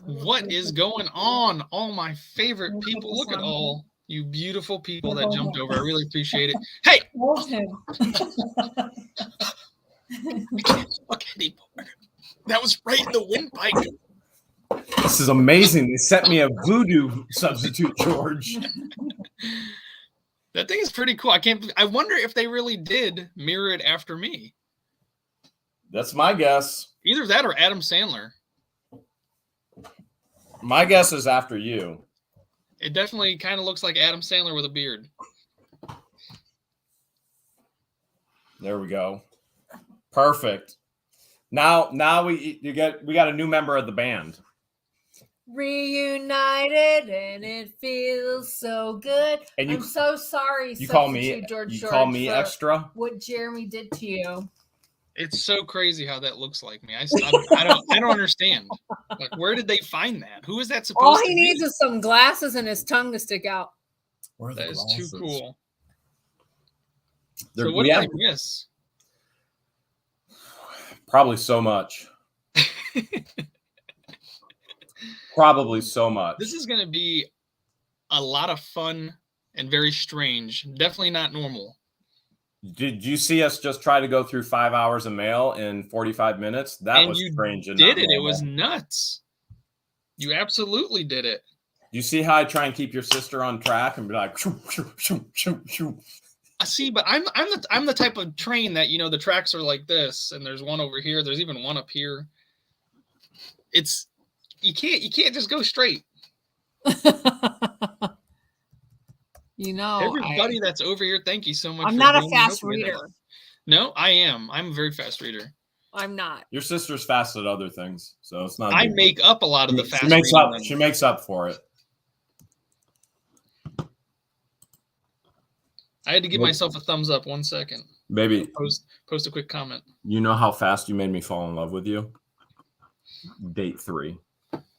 What is going on? All my favorite people. Look at all you beautiful people that jumped over. I really appreciate it. Hey! Hold him. I can't look anymore. That was right in the windpipe. This is amazing. They sent me a voodoo substitute, George. That thing is pretty cool. I wonder if they really did mirror it after me. That's my guess. Either that or Adam Sandler. My guess is after you. It definitely kind of looks like Adam Sandler with a beard. There we go. Perfect. Now we got a new member of the band. Reunited and it feels so good. And I'm so sorry. You call me George call me extra. What Jeremy did to you. It's so crazy how that looks like me. I don't understand. Like, where did they find that? Who is that supposed All to be? he needs is some glasses and his tongue to stick out. That is too cool. So what did I miss? Probably so much. Probably so much. This is going to be a lot of fun and very strange. Definitely not normal. Did you see us just try to go through 5 hours of mail in 45 minutes? That was strange. And did it. It was nuts. You absolutely did it. You see how I try and keep your sister on track and be like, shoo, shoo, shoo, shoo, shoo. I see, but I'm the type of train that, you know, the tracks are like this, and there's one over here. There's even one up here. You can't just go straight. You know, everybody that's over here, thank you so much. I'm not a fast reader. No, I am. I'm a very fast reader. I'm not. Your sister's fast at other things, so it's not. I make up a lot of the fast. She makes up for it. I had to give myself a thumbs up. 1 second. Baby, post a quick comment. You know how fast you made me fall in love with you? Date 3.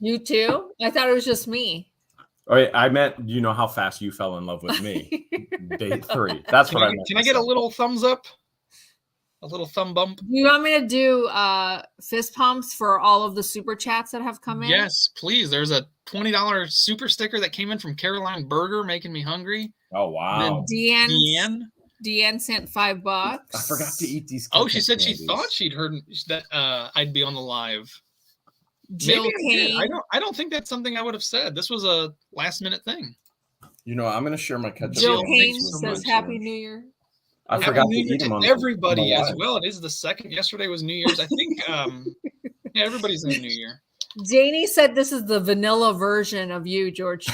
You too? I thought it was just me. Oh, yeah, I meant, you know how fast you fell in love with me? Date 3. That's what I meant. Can I get a little thumbs up? A little thumb bump? You want me to do fist pumps for all of the super chats that have come in? Yes, please. There's a $20 super sticker that came in from Caroline Burger, making me hungry. Oh, wow. Deanne sent $5. I forgot to eat these. Oh, she said she thought she'd heard that I'd be on the live. Jill Kane. I don't think that's something I would have said. This was a last minute thing. You know, I'm going to share my ketchup. Jill Kane says Happy New Year. I forgot to eat them on everybody as well. It is the second. Yesterday was New Year's. I think yeah, everybody's in the New Year. Janie said this is the vanilla version of you, George.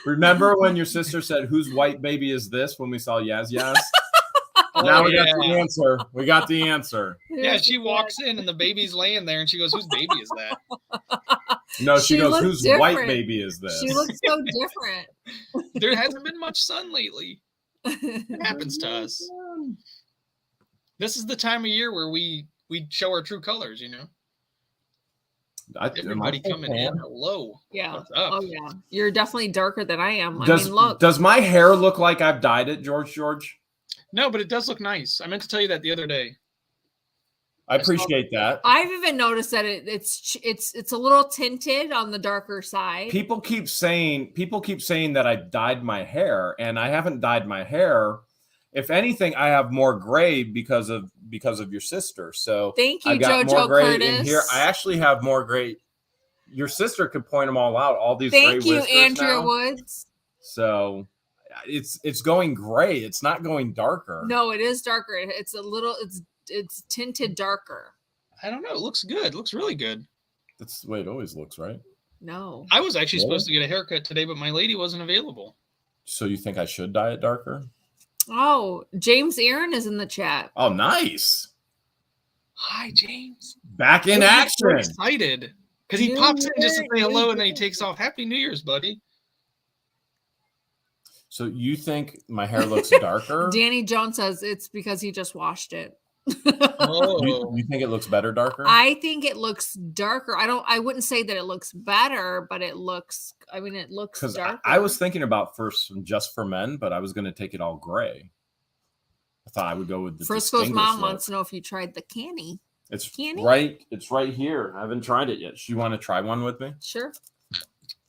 Remember when your sister said, "Whose white baby is this?" when we saw Yaz Yaz? Now we got the answer. We got the answer. Yeah, she walks in and the baby's laying there and she goes, "Whose baby is that?" No, she goes, "Whose white baby is this?" She looks so different. There hasn't been much sun lately. It happens to us. This is the time of year where we show our true colors, you know. Everybody coming in. Hello. Yeah. What's up? Oh yeah. You're definitely darker than I am. I mean, look. Does my hair look like I've dyed it, George? No, but it does look nice. I meant to tell you that the other day. I appreciate that. I've even noticed that it's a little tinted on the darker side. People keep saying that I dyed my hair, and I haven't dyed my hair. If anything, I have more gray because of your sister. So thank you, I got JoJo more gray Curtis. in here. I actually have more gray. Your sister could point them all out. All these. Thank gray you, whiskers Andrea now. Woods. So it's going gray. It's not going darker. No, it is darker. It's a little. It's tinted darker. I don't know. It looks good. It looks really good. That's the way it always looks, right? No. I was actually supposed to get a haircut today, but my lady wasn't available. So you think I should dye it darker? Oh, James Aaron is in the chat. Oh, nice. Hi, James. Back in action. So excited because he pops in just to say hello and then he takes off. Happy New Year's, buddy. So you think my hair looks darker? Danny Jones says it's because he just washed it. Oh. You think it looks better darker? I think it looks darker. I wouldn't say that it looks better, but it looks darker. I was thinking about Just for Men, but I was going to take it all gray. I thought I would go with the Frisco's mom wants to know if you tried the canny. It's candy? It's right here. I haven't tried it yet. You want to try one with me? Sure.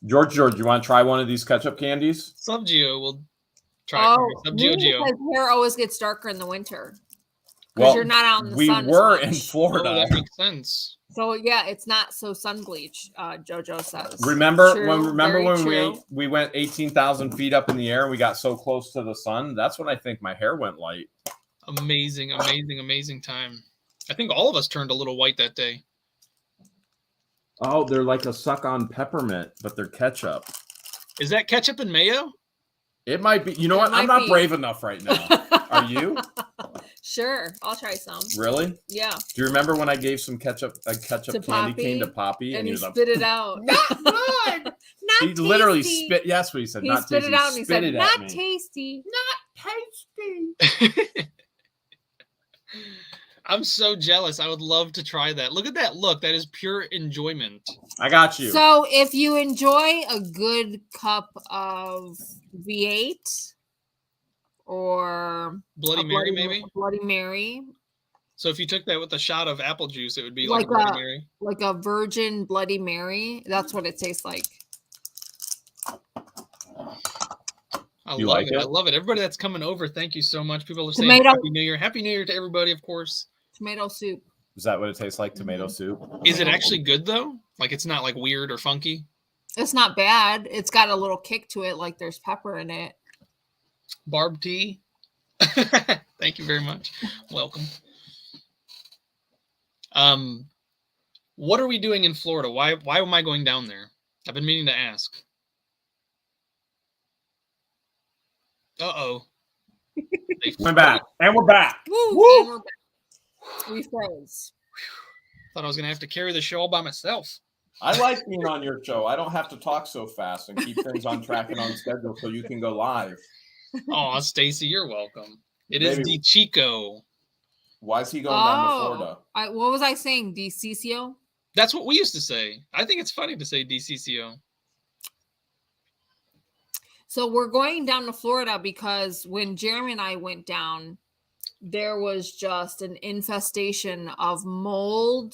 George, you want to try one of these ketchup candies? Sub-Geo will try. Sub-Geo. Because hair always gets darker in the winter. Well, you're not out in the sun. We were in Florida. Oh, that makes sense. So yeah, it's not so sun bleach. JoJo says. Remember when we went 18,000 feet up in the air and we got so close to the sun? That's when I think my hair went light. Amazing, amazing, amazing time. I think all of us turned a little white that day. Oh, they're like a suck-on peppermint, but they're ketchup. Is that ketchup and mayo? It might be. You know what? I'm not brave enough right now. Are you? Sure, I'll try some. Really? Yeah. Do you remember when I gave some ketchup candy cane to Poppy and he spit it out? Not good. He literally spit. Yes, what he said. He not spit tasty. it out and he said, "Not tasty. Not tasty." I'm so jealous. I would love to try that. Look at that look. That is pure enjoyment. I got you. So if you enjoy a good cup of V8 or Bloody Mary, maybe? Bloody Mary. So if you took that with a shot of apple juice, it would be like a Bloody Mary. Like a virgin Bloody Mary. That's what it tastes like. I love it. I love it. Everybody that's coming over, thank you so much. People are saying Happy New Year. Happy New Year to everybody, of course. Tomato soup. Is that what it tastes like? Tomato soup? Is it actually good, though? Like, it's not, like, weird or funky? It's not bad. It's got a little kick to it, like there's pepper in it. Barb tea. Thank you very much. Welcome. What are we doing in Florida? Why am I going down there? I've been meaning to ask. Uh-oh. We're back. And we're back. Woo! Woo! And we're back. We froze. Thought I was going to have to carry the show all by myself. I like being on your show. I don't have to talk so fast and keep things on track and on schedule so you can go live. Oh, Stacy, you're welcome. It is Di Chico. Why is he going down to Florida? What was I saying? DCCO? That's what we used to say. I think it's funny to say DCCO. So we're going down to Florida because when Jeremy and I went down, there was just an infestation of mold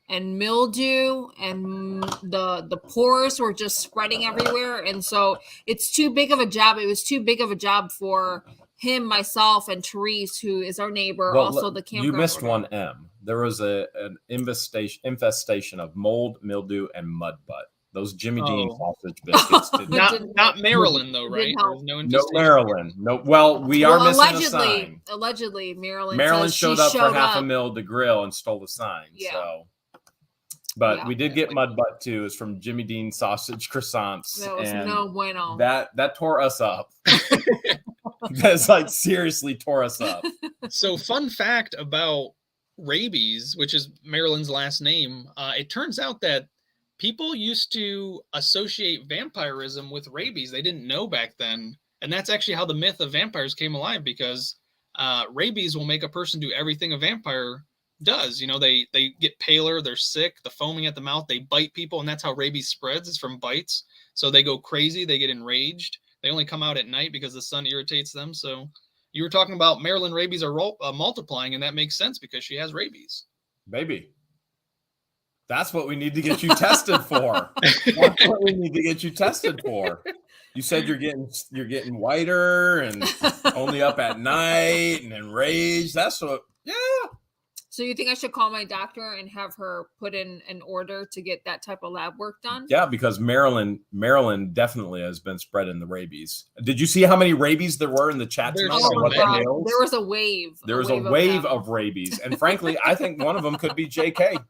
and mildew, and the pores were just spreading everywhere. And so it's too big of a job. It was too big of a job for him, myself, and Therese, who is our neighbor, also the campground. You missed one M. There was an infestation of mold, mildew, and mud butt. Those Jimmy Dean sausage biscuits did not Maryland, though, right? No Maryland. No. Well, we are missing a sign. Allegedly, Maryland showed up for $500,000 to grill and stole the sign. Yeah. So. But we did get mud butt too. It's from Jimmy Dean sausage croissants. That was no bueno. That tore us up. That's like seriously tore us up. So fun fact about Rabies, which is Maryland's last name, it turns out that people used to associate vampirism with rabies. They didn't know back then. And that's actually how the myth of vampires came alive, because rabies will make a person do everything a vampire does. You know, they get paler, they're sick, the foaming at the mouth, they bite people, and that's how rabies spreads, is from bites. So they go crazy, they get enraged. They only come out at night because the sun irritates them. So you were talking about Maryland rabies are multiplying, and that makes sense because she has rabies. Baby. That's what we need to get you tested for. That's what we need to get you tested for. You said you're getting whiter and only up at night and enraged. That's what, yeah. So you think I should call my doctor and have her put in an order to get that type of lab work done? Yeah, because Maryland definitely has been spreading the rabies. Did you see how many rabies there were in the chat tonight? There was a wave. There was a wave of rabies. And frankly, I think one of them could be JK.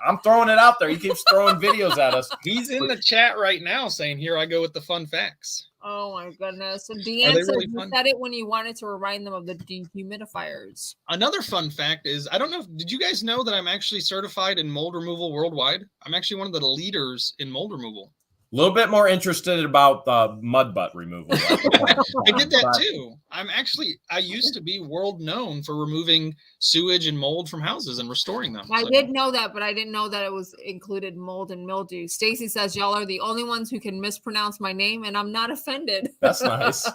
I'm throwing it out there. He keeps throwing videos at us. He's in the chat right now saying, here I go with the fun facts. Oh my goodness. So Deanne said you said it when you wanted to remind them of the dehumidifiers. Another fun fact is, I don't know, did you guys know that I'm actually certified in mold removal worldwide? I'm actually one of the leaders in mold removal. A little bit more interested about the mud butt removal. I did that too. I used to be world known for removing sewage and mold from houses and restoring them. I did know that, but I didn't know that it was included mold and mildew. Stacy says y'all are the only ones who can mispronounce my name, and I'm not offended. That's nice.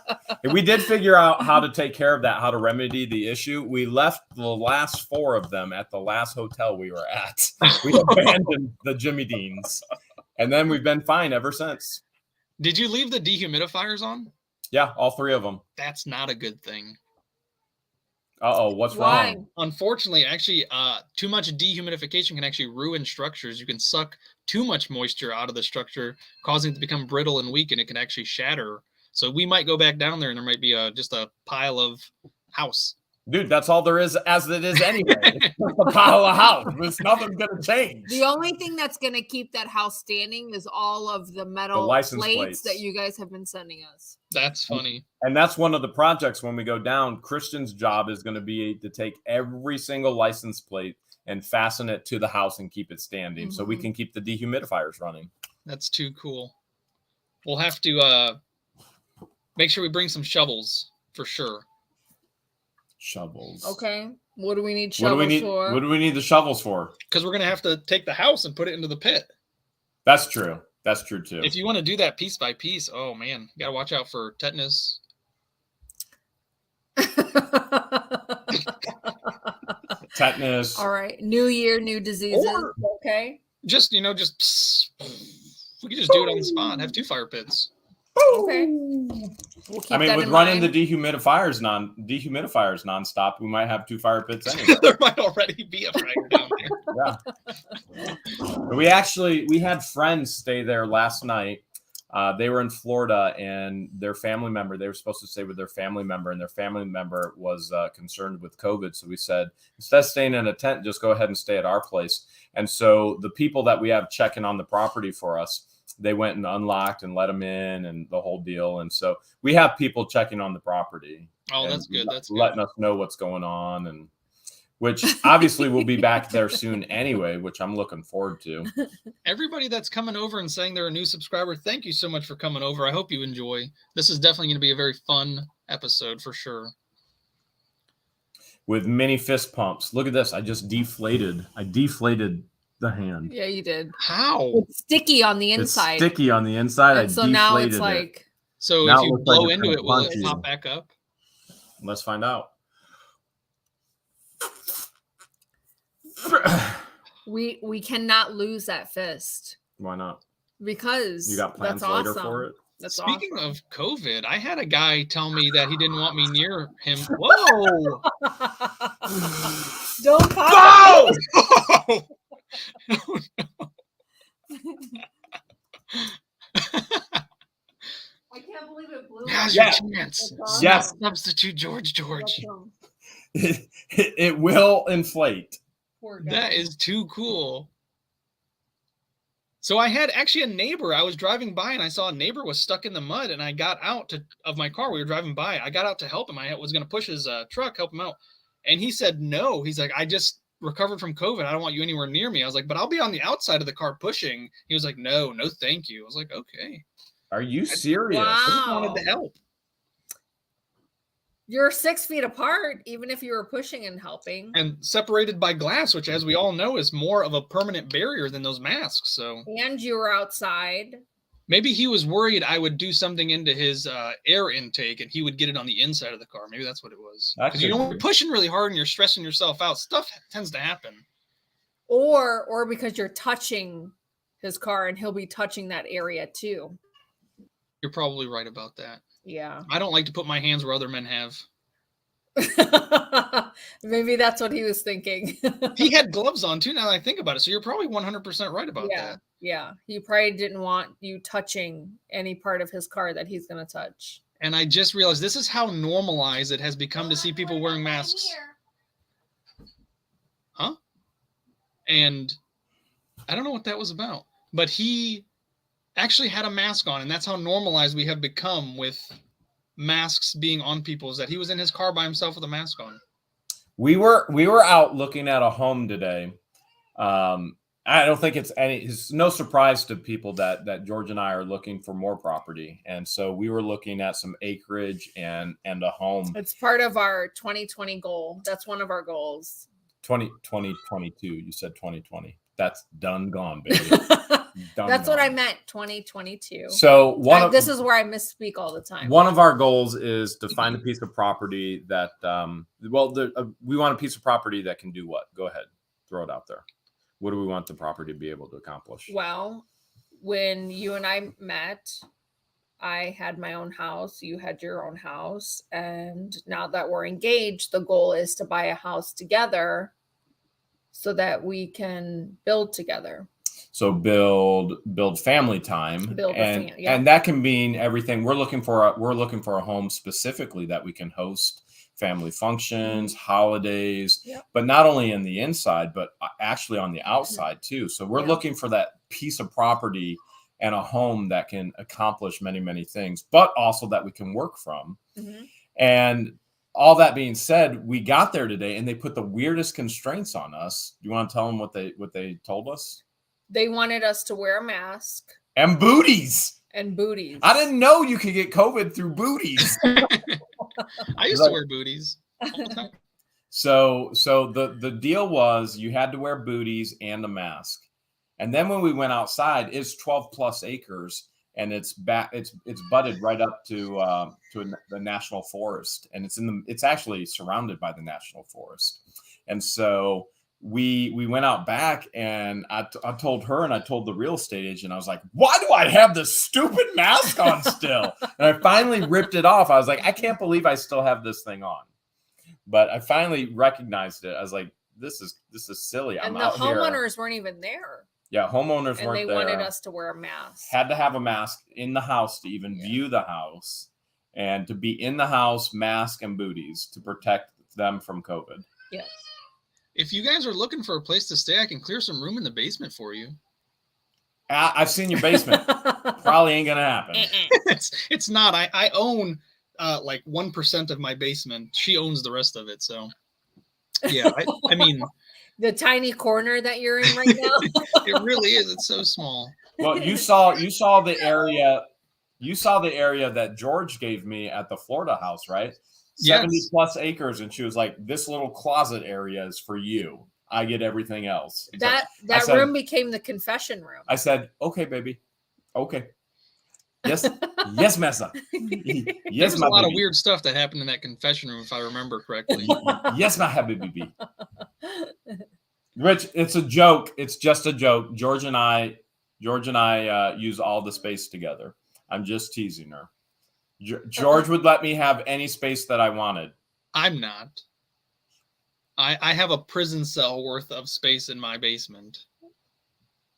We did figure out how to take care of that, how to remedy the issue. We left the last 4 of them at the last hotel we were at. We abandoned the Jimmy Deans. And then we've been fine ever since. Did you leave the dehumidifiers on? Yeah, all 3 of them. That's not a good thing. Uh-oh, what's wrong? Unfortunately, actually, too much dehumidification can actually ruin structures. You can suck too much moisture out of the structure, causing it to become brittle and weak, and it can actually shatter. So we might go back down there, and there might be just a pile of house. Dude, that's all there is as it is anyway. It's just a pile of house. There's nothing going to change. The only thing that's going to keep that house standing is all of the metal plates that you guys have been sending us. That's funny. And that's one of the projects when we go down. Christian's job is going to be to take every single license plate and fasten it to the house and keep it standing so we can keep the dehumidifiers running. That's too cool. We'll have to make sure we bring some shovels for sure. Shovels. Okay. What do we need shovels for? What do we need the shovels for? Because we're going to have to take the house and put it into the pit. That's true. That's true too. If you want to do that piece by piece, oh man, you got to watch out for tetanus. Tetanus. All right. New year, new diseases. Okay. Just, we could just do it on the spot. Have 2 fire pits. Okay. I mean, with running the dehumidifiers nonstop, we might have 2 fire pits anyway. There might already be a fire down there. Yeah. We had friends stay there last night. They were in Florida, and their family member, they were supposed to stay with their family member, and their family member was concerned with COVID. So we said, instead of staying in a tent, just go ahead and stay at our place. And so the people that we have checking on the property for us, they went and unlocked and let them in and the whole deal. And so we have people checking on the property. Oh, that's good. That's letting us know what's going on, and which obviously we'll be back there soon anyway, which I'm looking forward to. Everybody that's coming over and saying they're a new subscriber, thank you so much for coming over. I hope you enjoy. This is definitely going to be a very fun episode for sure. With mini fist pumps. Look at this. I deflated the hand. Yeah, you did. How? It's sticky on the inside. It's sticky on the inside. And so now it's like. So now if you blow into it, will it pop back up? Let's find out. We cannot lose that fist. Why not? Because you got plans later for it. Speaking of COVID, I had a guy tell me that he didn't want me near him. Whoa! Don't pop. Oh! Oh, no. I can't believe it blew. Now's your chance. Yes. Substitute George. It will inflate. That is too cool. So I had actually a neighbor. I was driving by and I saw a neighbor was stuck in the mud, and I got out of my car. We were driving by. I got out to help him. I was going to push his truck, help him out. And he said, no. He's like, I just recovered from COVID. I don't want you anywhere near me. I was like, but I'll be on the outside of the car pushing. He was like, no, thank you. I was like, okay. Are you serious? Wow. I just wanted to help. You're 6 feet apart, even if you were pushing and helping. And separated by glass, which, as we all know, is more of a permanent barrier than those masks. So. And you were outside. Maybe he was worried I would do something into his air intake and he would get it on the inside of the car. Maybe that's what it was. Because you know, when you're pushing really hard and you're stressing yourself out, stuff tends to happen. Or because you're touching his car and he'll be touching that area too. You're probably right about that. Yeah. I don't like to put my hands where other men have. Maybe that's what he was thinking. He had gloves on too, now that I think about it. So you're probably 100% right about that. Yeah. He probably didn't want you touching any part of his car that he's going to touch. And I just realized this is how normalized it has become to see people wearing masks. Huh? And I don't know what that was about. But he actually had a mask on, and that's how normalized we have become with masks being on people, is that he was in his car by himself with a mask on. We were out looking at a home today, I don't think it's no surprise to people that George and I are looking for more property. And so we were looking at some acreage and a home. It's part of our 2020 goal. That's one of our goals. 2022. You said 2020. That's done, gone, baby. That's what I meant, 2022. So this is where I misspeak all the time. One of our goals is to find a piece of property that, we want a piece of property that can do what? Go ahead, throw it out there. What do we want the property to be able to accomplish? Well, when you and I met, I had my own house. You had your own house. And now that we're engaged, the goal is to buy a house together so that we can build together. So build family time, and that can mean everything. We're looking for a home specifically that we can host family functions, holidays, but not only in the inside, but actually on the outside too. So we're looking for that piece of property and a home that can accomplish many, many things, but also that we can work from. And all that being said, we got there today and they put the weirdest constraints on us. Do you want to tell them what they told us? They wanted us to wear a mask. And booties. I didn't know you could get COVID through booties. I used to wear booties all the time. So the deal was you had to wear booties and a mask. And then when we went outside, it's 12 plus acres and it's butted right up to the national forest. And it's actually surrounded by the national forest. And so we went out back and I told her and I told the real estate agent, I was like, why do I have this stupid mask on still? And I finally ripped it off. I was like, I can't believe I still have this thing on. But I finally recognized it. I was like, this is silly. And the homeowners weren't even there. Yeah, homeowners weren't there. And they wanted us to wear a mask. Had to have a mask in the house to even view the house and to be in the house, mask and booties to protect them from COVID. Yes. If you guys are looking for a place to stay, I can clear some room in the basement for you. I've seen your basement. Probably ain't gonna happen. It's not. I own like 1% of my basement. She owns the rest of it. So yeah, I mean the tiny corner that you're in right now. It really is. It's so small. Well, you saw the area. You saw the area that George gave me at the Florida house, right? 70 plus acres, and she was like, "This little closet area is for you. I get everything else." That room became the confession room. I said, "Okay, baby, okay, yes, yes, Messa, yes." There's a lot of weird stuff that happened in that confession room, if I remember correctly. Yes, my habibi. Rich, it's a joke. It's just a joke. George and I use all the space together. I'm just teasing her. George would let me have any space that I wanted. I'm not. I have a prison cell worth of space in my basement.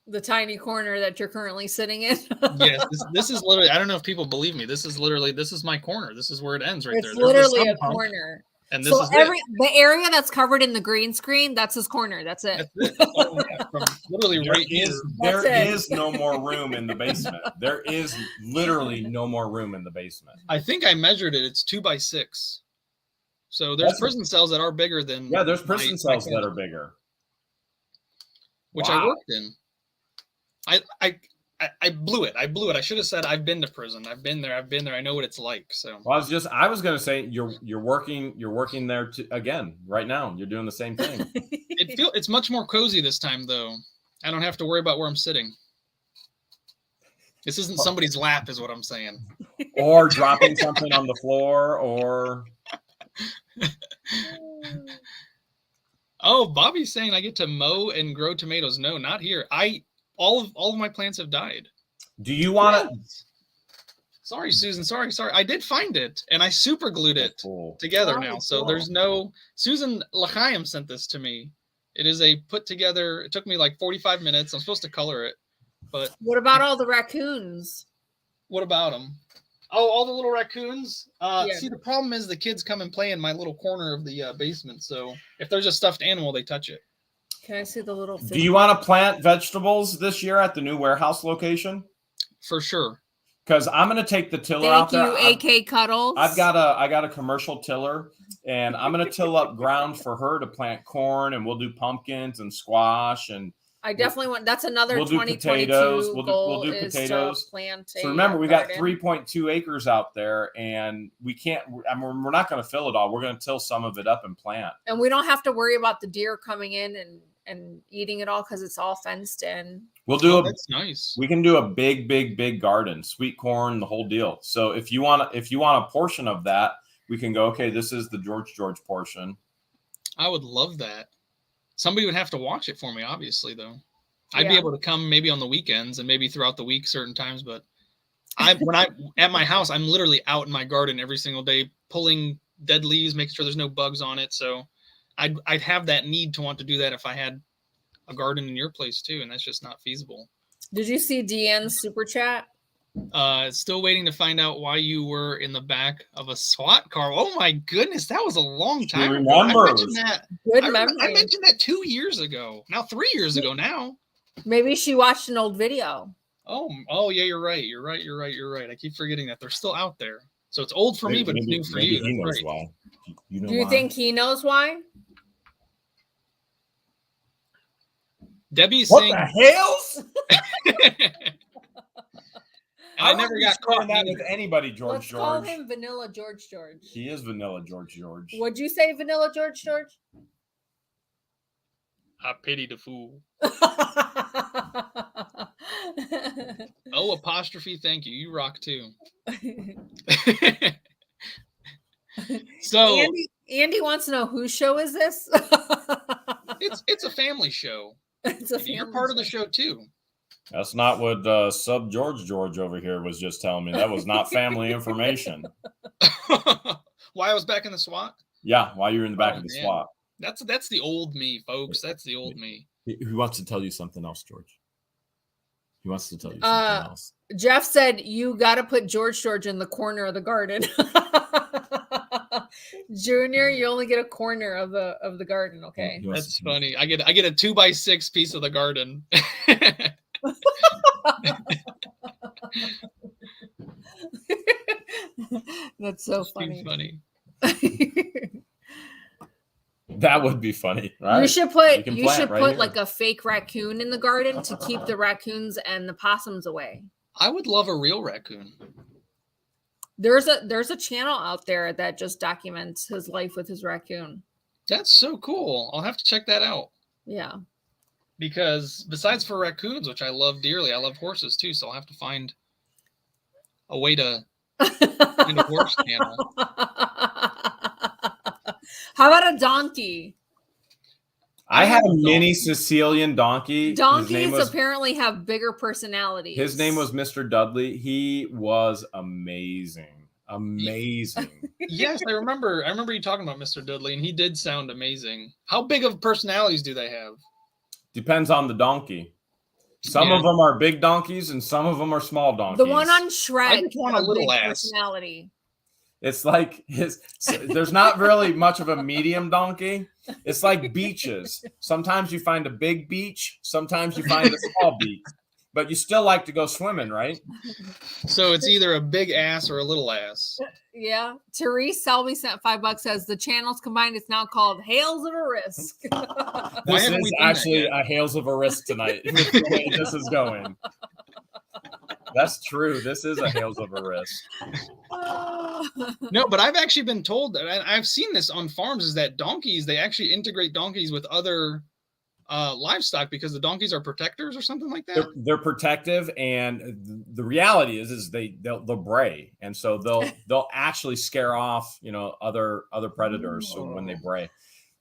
The tiny corner that you're currently sitting in. Yes, this is literally, I don't know if people believe me. This is my corner. This is where it ends right there. It's literally a corner. And this is the area that's covered in the green screen, that's his corner. That's it. That's it. Oh, yeah. From literally right here. There is no more room in the basement. There is literally no more room in the basement. I think I measured it. It's 2 by 6. So there's prison cells that are bigger than. Yeah, there's prison cells that are bigger. Which I worked in. I blew it. I should have said I've been to prison. I've been there. I know what it's like. So well, I was going to say you're working there again right now. You're doing the same thing. It's much more cozy this time though. I don't have to worry about where I'm sitting. This isn't somebody's lap, is what I'm saying. Or dropping something on the floor, or. Oh, Bobby's saying I get to mow and grow tomatoes. No, not here. All of my plants have died. Do you want to? Sorry, Susan. Sorry. I did find it, and I super glued it together now. So there's no. Susan L'Chaim sent this to me. It is a put together. It took me like 45 minutes. I'm supposed to color it, but what about all the raccoons? What about them? Oh, all the little raccoons. See, the problem is the kids come and play in my little corner of the basement. So if there's a stuffed animal, they touch it. Can I see the little fish? Do you want to plant vegetables this year at the new warehouse location? For sure. Because I'm going to take the tiller out there. Thank you, AK Cuddles. I got a commercial tiller, and I'm going to till up ground for her to plant corn, and we'll do pumpkins and squash, and I definitely want. That's another We'll do 2022 potatoes. goal. We'll do is potatoes. To plant So remember, we got garden. 3.2 acres out there, and we can't. I mean, we're not going to fill it all. We're going to till some of it up and plant. And we don't have to worry about the deer coming in and eating it all because it's all fenced in. We'll do that's nice. We can do a big garden, sweet corn, the whole deal. So if you want a portion of that, we can go, okay, this is the George portion. I would love that. Somebody would have to watch it for me, obviously, though. I'd be able to come maybe on the weekends and maybe throughout the week certain times, but when I'm at my house, I'm literally out in my garden every single day, pulling dead leaves, making sure there's no bugs on it. So I'd have that need to want to do that if I had a garden in your place too, and that's just not feasible. Did you see Deanne's super chat? Still waiting to find out why you were in the back of a SWAT car. Oh my goodness, that was a long time ago. I mentioned that. Good memory. I mentioned that 2 years ago. Now 3 years ago now. Maybe she watched an old video. Oh yeah, you're right. You're right. I keep forgetting that they're still out there. So it's old for me, but it's new for you. He knows why. You know Do you why? Think he knows why? Debbie's what saying the Hales? I never got caught that with anybody, George. Let's call him Vanilla George. He is Vanilla George. Would you say Vanilla George? I pity the fool. Oh, apostrophe. Thank you. You rock too. So Andy wants to know whose show is this? It's a family show. You're part of the show too. That's not what Sub George over here was just telling me. That was not family information. Why I was back in the SWAT? Yeah, why you were in the back of the SWAT. That's the old me, folks. That's the old me. He wants to tell you something else, George. He wants to tell you something else. Jeff said you got to put George in the corner of the garden. Junior, you only get a corner of the garden. Okay, that's funny. I get a 2x6 piece of the garden. That's so funny. That would be funny, right? You should put like a fake raccoon in the garden to keep the raccoons and the possums away. I would love a real raccoon. There's a channel out there that just documents his life with his raccoon. That's so cool. I'll have to check that out. Yeah. Because besides for raccoons, which I love dearly, I love horses too. So I'll have to find a way to find a horse channel. How about a donkey? I had a mini Sicilian donkey. Donkeys apparently have bigger personalities. His name was Mr. Dudley. He was amazing. Yes, I remember you talking about Mr. Dudley, and he did sound amazing. How big of personalities do they have? Depends on the donkey. Some of them are big donkeys, and some of them are small donkeys. The one on Shrek, I just want a little ass. Personality. It's like there's not really much of a medium donkey. It's like beaches. Sometimes you find a big beach. Sometimes you find a small beach. But you still like to go swimming, right? So it's either a big ass or a little ass. Yeah. Therese Selby sent $5. Says the channels combined. It's now called Hales of a Risk. This is actually a Hales of a Risk tonight. The way this is going. That's true. This is a Hales of a Risk. No, but I've actually been told that I've seen this on farms is that donkeys, they actually integrate donkeys with other livestock because the donkeys are protectors or something like that. They're protective, and the reality is they'll bray, and so they'll actually scare off other predators when they bray.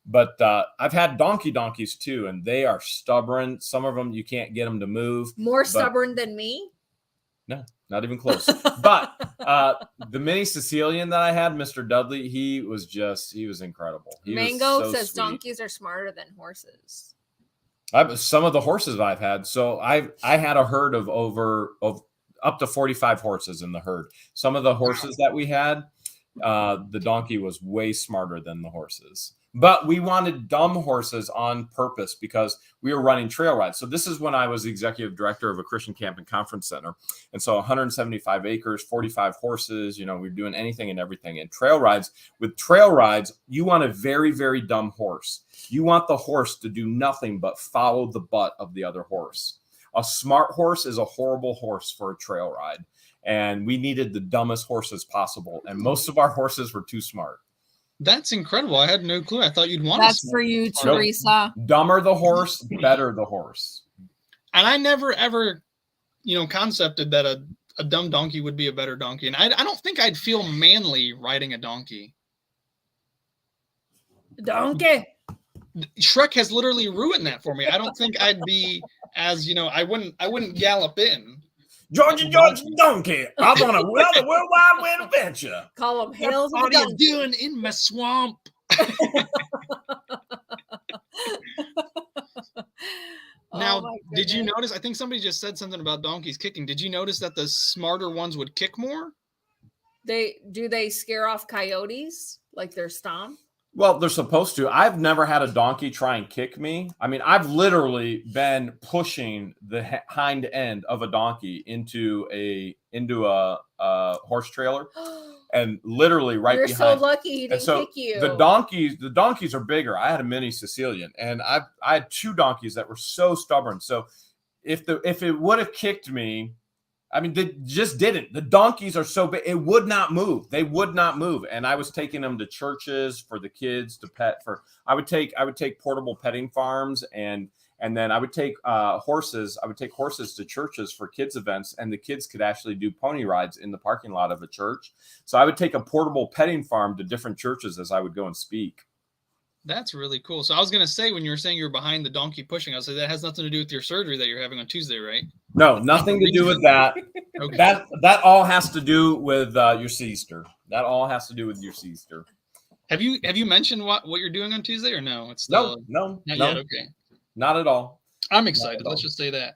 But I've had donkeys too, and they are stubborn. Some of them you can't get them to move. More stubborn than me? No, not even close. But the mini Sicilian that I had, Mr. Dudley, he was incredible. Mango says sweet. Donkeys are smarter than horses. Some of the horses I've had. So I had a herd of up to 45 horses in the herd. Some of the horses that we had, the donkey was way smarter than the horses. But we wanted dumb horses on purpose because we were running trail rides. So this is when I was the executive director of a Christian camp and conference center. And so 175 acres, 45 horses, we were doing anything and everything. And trail rides, you want a very, very dumb horse. You want the horse to do nothing but follow the butt of the other horse. A smart horse is a horrible horse for a trail ride. And we needed the dumbest horses possible. And most of our horses were too smart. That's incredible. I had no clue. I thought you'd want That's for you, Teresa. Dumber the horse, better the horse. And I never, ever, concepted that a dumb donkey would be a better donkey. And I don't think I'd feel manly riding a donkey. Donkey. Shrek has literally ruined that for me. I don't think I'd be as, I wouldn't gallop in. George Donkey, I'm on a worldwide adventure. Call him Hales. What are you doing in my swamp? Now, did you notice? I think somebody just said something about donkeys kicking. Did you notice that the smarter ones would kick more? They scare off coyotes like they're stomp? Well, they're supposed to. I've never had a donkey try and kick me. I mean, I've literally been pushing the hind end of a donkey into a horse trailer, and literally right behind. You're so lucky he didn't kick you. The donkeys are bigger. I had a mini Sicilian, and I had 2 donkeys that were so stubborn. So if it would have kicked me, I mean, they just didn't. The donkeys are so big, it would not move. They would not move. And I was taking them to churches for the kids to pet. I would take portable petting farms, and then I would take horses. I would take horses to churches for kids events, and the kids could actually do pony rides in the parking lot of a church. So I would take a portable petting farm to different churches as I would go and speak. That's really cool. So I was going to say, when you were saying you're behind the donkey pushing, I was like, that has nothing to do with your surgery that you're having on Tuesday, right? No, nothing to do with that. Okay. That all has to do with your sister. That all has to do with your sister. Have you mentioned what you're doing on Tuesday, or no? It's still, no, not yet. Okay, not at all. I'm excited. Let's just say that.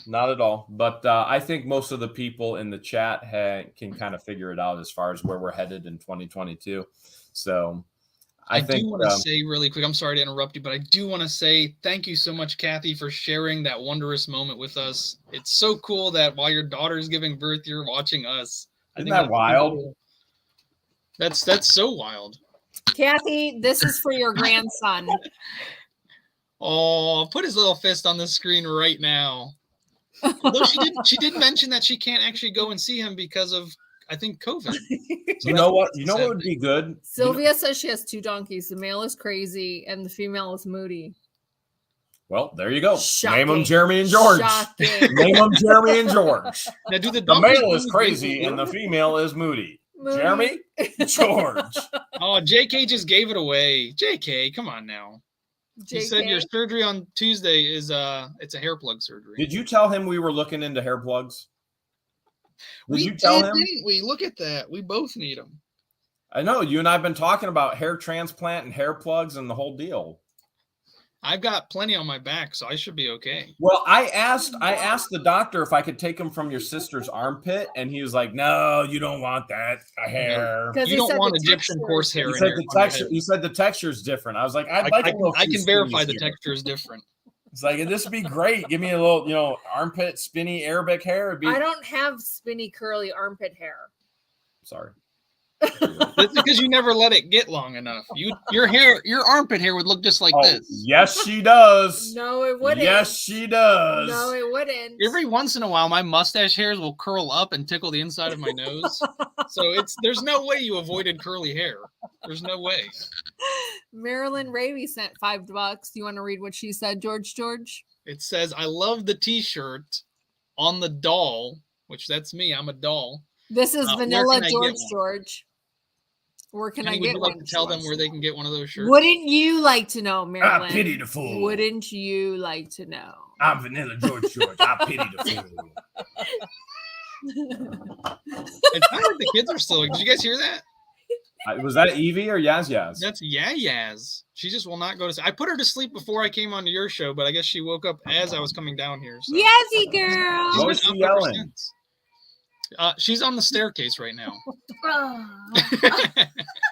Not at all. But I think most of the people in the chat can kind of figure it out as far as where we're headed in 2022. So I think, do want to say really quick, I'm sorry to interrupt you, but I do want to say thank you so much, Kathy, for sharing that wondrous moment with us. It's so cool that while your daughter's giving birth, you're watching us. Isn't that wild? Cool. That's so wild. Kathy, this is for your grandson. Oh, put his little fist on the screen right now. Although she did mention that she can't actually go and see him because of, I think, COVID. So you know what would be good? Sylvia says she has 2 donkeys. The male is crazy and the female is moody. Well, there you go. Shocking. Name them Jeremy and George. Name them Jeremy and George. Now, do the male is crazy and the female is moody. Jeremy, George. Oh, JK just gave it away. JK, come on now. JK? You said your surgery on Tuesday is it's a hair plug surgery. Did you tell him we were looking into hair plugs? Did you tell him? Didn't we? Look at that. We both need them. I know. You and I have been talking about hair transplant and hair plugs and the whole deal. I've got plenty on my back, so I should be okay. Well, I asked the doctor if I could take them from your sister's armpit, and he was like, "No, you don't want that hair. You don't want Egyptian horse hair." He said the texture is different. I was like, I can verify the texture is different. It's like, this would be great. Give me a little, armpit spinny Arabic hair. I don't have spinny curly armpit hair. Sorry. That's because you never let it get long enough. Your armpit hair would look just like this. Yes, she does. No, it wouldn't. Yes, she does. No, it wouldn't. Every once in a while, my mustache hairs will curl up and tickle the inside of my nose. So there's no way you avoided curly hair. There's no way. Marilyn Rabies sent $5. You want to read what she said, George? It says, "I love the T-shirt on the doll," which that's me. I'm a doll. This is Vanilla George. Where can I get one? Would you like to tell them where they can get one of those shirts? Wouldn't you like to know, Marilyn? I pity the fool. Wouldn't you like to know? I'm Vanilla George. I pity the fool. It sounds like the kids are still. Did you guys hear that? Was that Evie or Yaz? That's Yaz. She just will not go to sleep. I put her to sleep before I came onto your show, but I guess she woke up as I was coming down here. So. Yazzy girl. What was she yelling? She's on the staircase right now.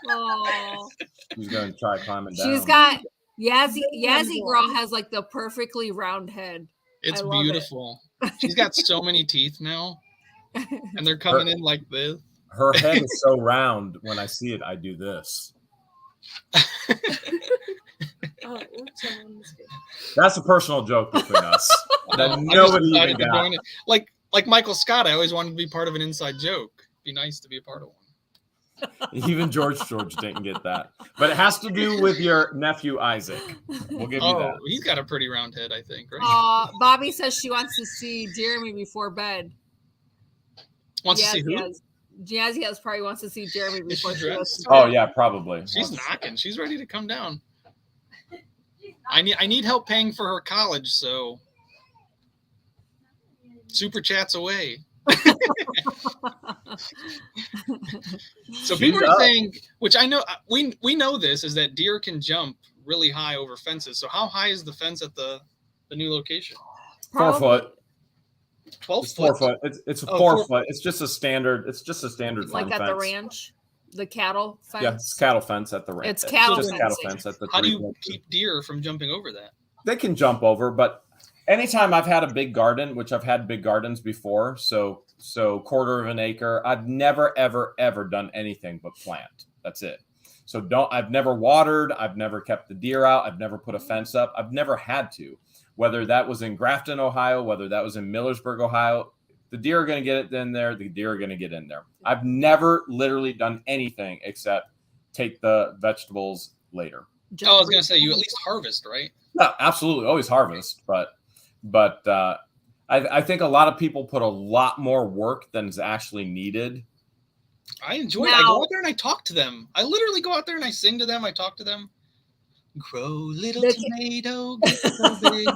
Oh. She's gonna try climbing down. She's got Jazzy girl has like the perfectly round head. It's beautiful. She's got so many teeth now, and they're coming in like this. Her head is so round. When I see it, I do this. That's a personal joke between us. That nobody even got. Like Michael Scott, I always wanted to be part of an inside joke. Be nice to be a part of one. Even George didn't get that. But it has to do with your nephew Isaac. We'll give you that. He's got a pretty round head, I think, right? Bobby says she wants to see Jeremy before bed. Wants to see who? Jazzy has probably wants to see Jeremy before she goes to bed. Oh yeah, probably. She's knocking. She's ready to come down. I need help paying for her college, so super chats away. So people are saying, which I know we know this, is that deer can jump really high over fences. So how high is the fence at the new location? 4 foot. 12 foot. 4 foot. It's a 4 foot. It's just a standard. It's just a standard like at fence. the ranch, the cattle fence. Yeah, it's cattle fence at the ranch. It's cattle fence at the. How do you keep deer from jumping over that? They can jump over, but anytime I've had a big garden, which I've had big gardens before, so quarter of an acre, I've never ever done anything but plant. That's it. So I've never watered, I've never kept the deer out, I've never put a fence up, I've never had to. Whether that was in Grafton, Ohio, whether that was in Millersburg, Ohio, the deer are going to get it in there, the deer are going to get in there. I've never literally done anything except take the vegetables later. I was going to say, you at least harvest, right? Yeah, absolutely. Always harvest. But I think a lot of people put a lot more work than is actually needed. I enjoy it. I go out there and I talk to them. I literally go out there and I sing to them. I talk to them. Grow little tomato, get so big.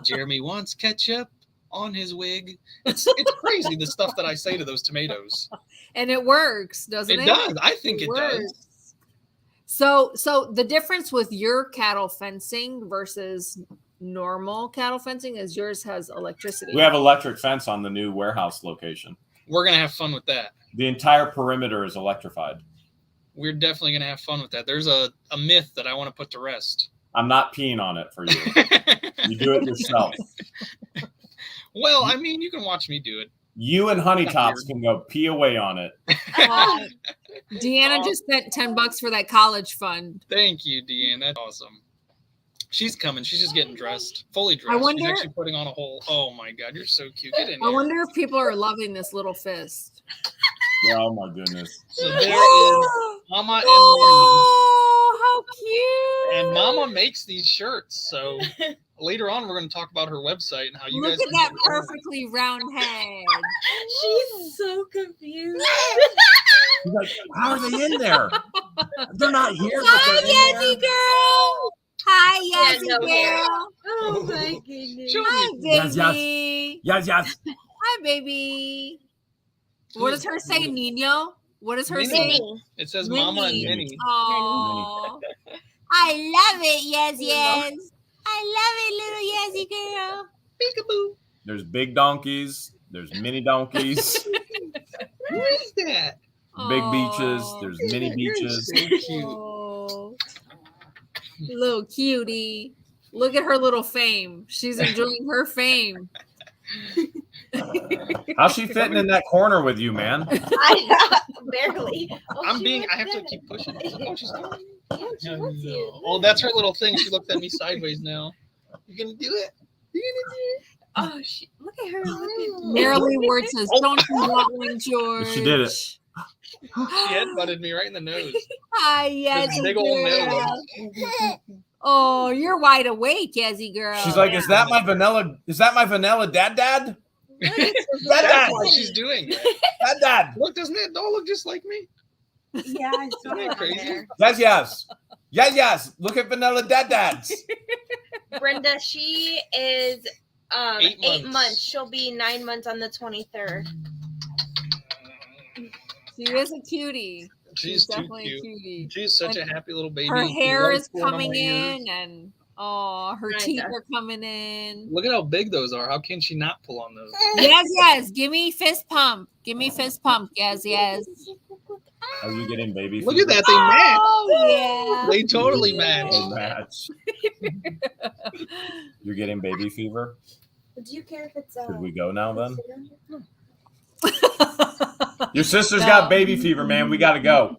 Jeremy wants ketchup on his wig. It's crazy the stuff that I say to those tomatoes. And it works, doesn't it? It does. I think it does. So the difference with your cattle fencing versus normal cattle fencing is yours has electricity. We have electric fence on the new warehouse location. We're going to have fun with that. The entire perimeter is electrified. We're definitely going to have fun with that. There's a myth that I want to put to rest. I'm not peeing on it for you. You do it yourself. Well, I mean, you can watch me do it. You and Honey Tops can go pee away on it. Deanna just spent $10 for that college fund. Thank you, Deanna. That's awesome. She's coming. She's just getting dressed, fully dressed. She's actually putting on a whole. Oh my God, you're so cute. Get in here. I wonder if people are loving this little fist. Yeah, oh my goodness. So there is Mama and Oh, how cute! And Mama makes these shirts. So later on, we're going to talk about her website and how you guys look at that perfectly round head. She's so confused. She's like, how are they in there? They're not here. Hi, Jazzy girl. Hi, Jazzy girl. Oh my goodness. Hi, baby. Yes. Hi, baby. What does her say, Nino? What does her say? It says Mama and Minnie. Oh, I love it, yes. I love it, little Jazzy girl. Peekaboo. There's big donkeys. There's mini donkeys. What is that? Big beaches. There's mini beaches. So cute. Oh, little cutie. Look at her little fame. She's enjoying her fame. How's she fitting in that corner with you, man? Barely. Oh, I have to keep pushing. Oh, she's coming. Yeah, she wants you. Oh, that's her little thing. She looked at me sideways now. You gonna do it? You gonna do it? Oh, look at her. Marilyn Ward says, "Don't you want one, George?" She did it. She headbutted me right in the nose. Hi, Jazzy big old girl. Oh, you're wide awake, Jazzy girl. She's like, "Is that my vanilla? Is that my vanilla dad? That's why she's doing that. Dad. Look, doesn't that doll look just like me? Yeah, I saw Isn't that crazy? Yes. Look at vanilla dads. Brenda, she is 8 months. She'll be 9 months on the 23rd. She is a cutie. She's definitely too cute. a cutie. She's such a happy little baby. Her hair is coming in, and Oh, her Kinda. teeth are coming in. Look at how big those are. How can she not pull on those? Yes. Give me fist pump. Yes. Are you getting baby Look fever? at that. They match. Oh, They totally match. They match. You're getting baby fever? Do you care if it's Should we go now then? yeah. Your sister's got baby fever, man. We got to go.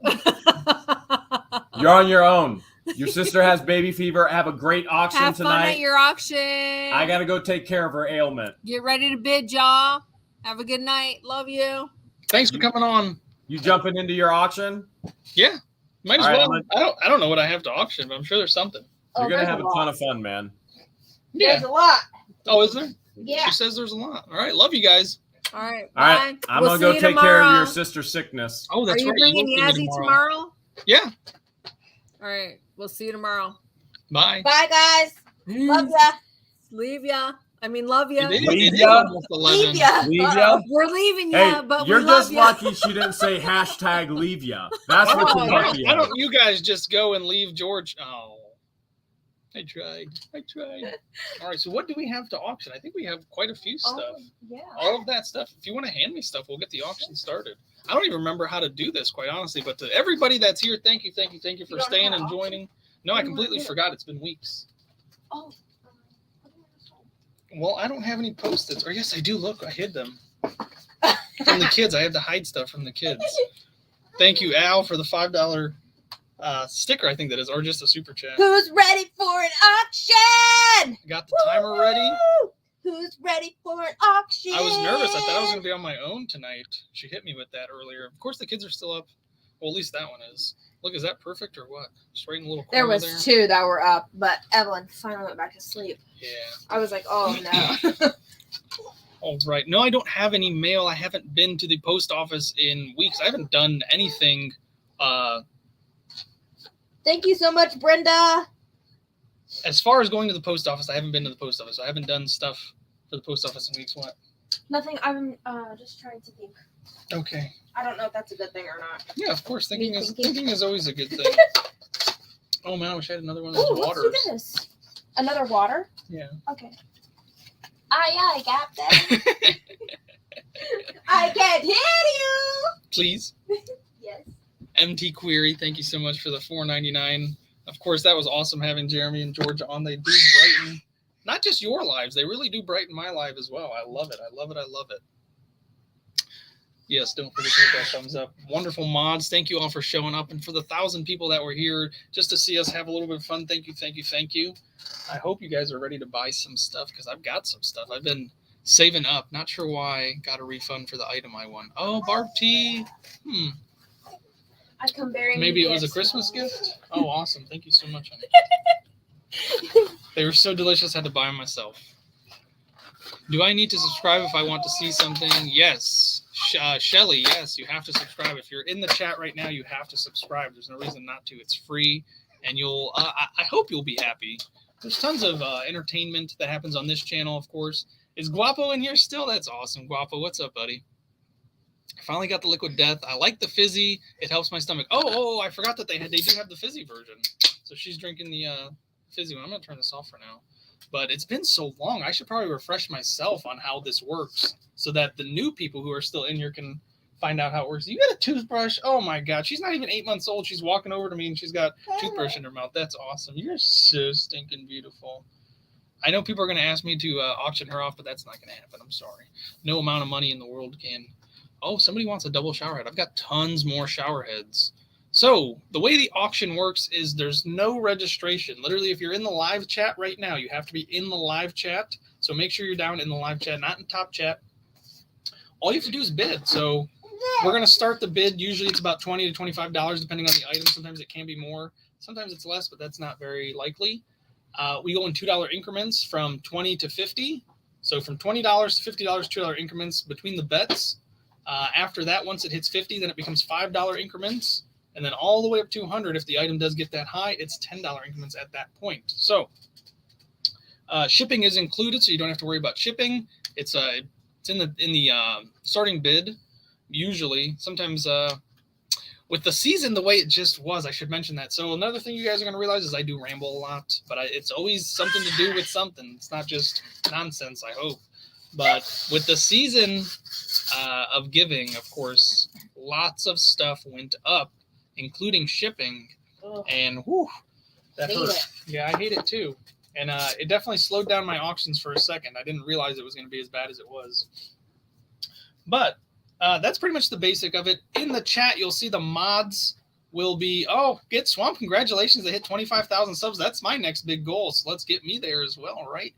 You're on your own. Your sister has baby fever. Have a great auction Have fun tonight. at your auction. I got to go take care of her ailment. Get ready to bid, y'all. Have a good night. Love you. Thanks for coming on. You jumping into your auction? Yeah. Might as All well. right, I don't know what I have to auction, but I'm sure there's something. You're going to have a ton of fun, man. Yeah. There's a lot. Oh, is there? Yeah. She says there's a lot. All right. Love you guys. All right. All right. Bye. I'm We'll going to see go you take care of tomorrow. your sister's sickness. Oh, Are that's you right. bringing will see me Jazzy tomorrow? Yeah. All right. We'll see you tomorrow. Bye. Bye, guys. Love ya. Leave ya. I mean, love ya. It is, Leave it is ya. almost 11. Leave ya. Leave ya? We're leaving Hey, ya, but you're we love just ya. lucky she didn't say hashtag leave ya. That's what you're lucky Why at. don't you guys just go and leave George? Oh, I tried. All right. So what do we have to auction? I think we have quite a few stuff. Yeah. All of that stuff. If you want to hand me stuff, we'll get the auction started. I don't even remember how to do this, quite honestly. But to everybody that's here, thank you for don't staying know how and to joining. No, I What do you wanna completely do? forgot. It's been weeks. Oh. Well, I don't have any Post-its. Or yes, I do. Look, I hid them from the kids. I had to hide stuff from the kids. Thank you, Al, for the $5 sticker. I think that is, or just a super chat. Who's ready for an auction? Got the timer ready. Woo! Who's ready for an auction? I was nervous. I thought I was going to be on my own tonight. She hit me with that earlier. Of course, the kids are still up. Well, at least that one is. Look, is that perfect or what? Just right in a little corner There was there. two that were up, but Evelyn finally went back to sleep. Yeah. I was like, oh no. All right. No, I don't have any mail. I haven't been to the post office in weeks. I haven't done anything. Thank you so much, Brenda. As far as going to the post office, I haven't been to the post office. I haven't done stuff for the post office in weeks. What? Nothing. I'm just trying to think. Okay. I don't know if that's a good thing or not. Yeah, of course. Thinking thinking? is always a good thing. Oh man, I wish I had another one of Oh, those let's waters. do this. Another water? Yeah. Okay. Aye, Captain. I can't hear you. Please. Yes. MT Query, thank you so much for the $4.99. Of course, that was awesome having Jeremy and Georgia on. They do brighten not just your lives, they really do brighten my life as well. I love it. Yes, don't forget to hit that thumbs up. Wonderful mods. Thank you all for showing up. And for the 1,000 people that were here just to see us have a little bit of fun, thank you. I hope you guys are ready to buy some stuff because I've got some stuff. I've been saving up. Not sure why. Got a refund for the item I won. Oh, Barb T. I come bearing Maybe it was a gifts. Christmas gift? Oh, awesome. Thank you so much, honey. They were so delicious, I had to buy them myself. Do I need to subscribe if I want to see something? Yes. Shelly, yes, you have to subscribe. If you're in the chat right now, you have to subscribe. There's no reason not to. It's free, and you'll. I hope you'll be happy. There's tons of entertainment that happens on this channel, of course. Is Guapo in here still? That's awesome. Guapo, what's up, buddy? I finally got the Liquid Death. I like the fizzy. It helps my stomach. Oh, I forgot that they do have the fizzy version. So she's drinking the fizzy one. I'm going to turn this off for now. But it's been so long. I should probably refresh myself on how this works so that the new people who are still in here can find out how it works. You got a toothbrush? Oh, my God. She's not even 8 months old. She's walking over to me, and she's got a toothbrush in her mouth. That's awesome. You're so stinking beautiful. I know people are going to ask me to auction her off, but that's not going to happen. I'm sorry. No amount of money in the world can. Oh, somebody wants a double shower head. I've got tons more shower heads. So the way the auction works is there's no registration. Literally, if you're in the live chat right now, you have to be in the live chat. So make sure you're down in the live chat, not in top chat. All you have to do is bid. So we're going to start the bid. Usually it's about $20 to $25, depending on the item. Sometimes it can be more. Sometimes it's less, but that's not very likely. We go in $2 increments from 20 to 50. So from $20 to $50, $2 increments between the bets. After that, once it hits 50, then it becomes $5 increments. And then all the way up to 100, if the item does get that high, it's $10 increments at that point. So shipping is included, so you don't have to worry about shipping. It's in the starting bid. Usually, sometimes with the season the way it just was, I should mention that. So another thing you guys are going to realize is I do ramble a lot, but it's always something to do with something. It's not just nonsense, I hope. But with the season of giving, of course, lots of stuff went up, including shipping. Ugh. And whew, that Hate hurt. it. Yeah, I hate it too. And it definitely slowed down my auctions for a second. I didn't realize it was going to be as bad as it was. But that's pretty much the basic of it. In the chat, you'll see the mods will be, Get Swamp. Congratulations. They hit 25,000 subs. That's my next big goal. So let's get me there as well, right?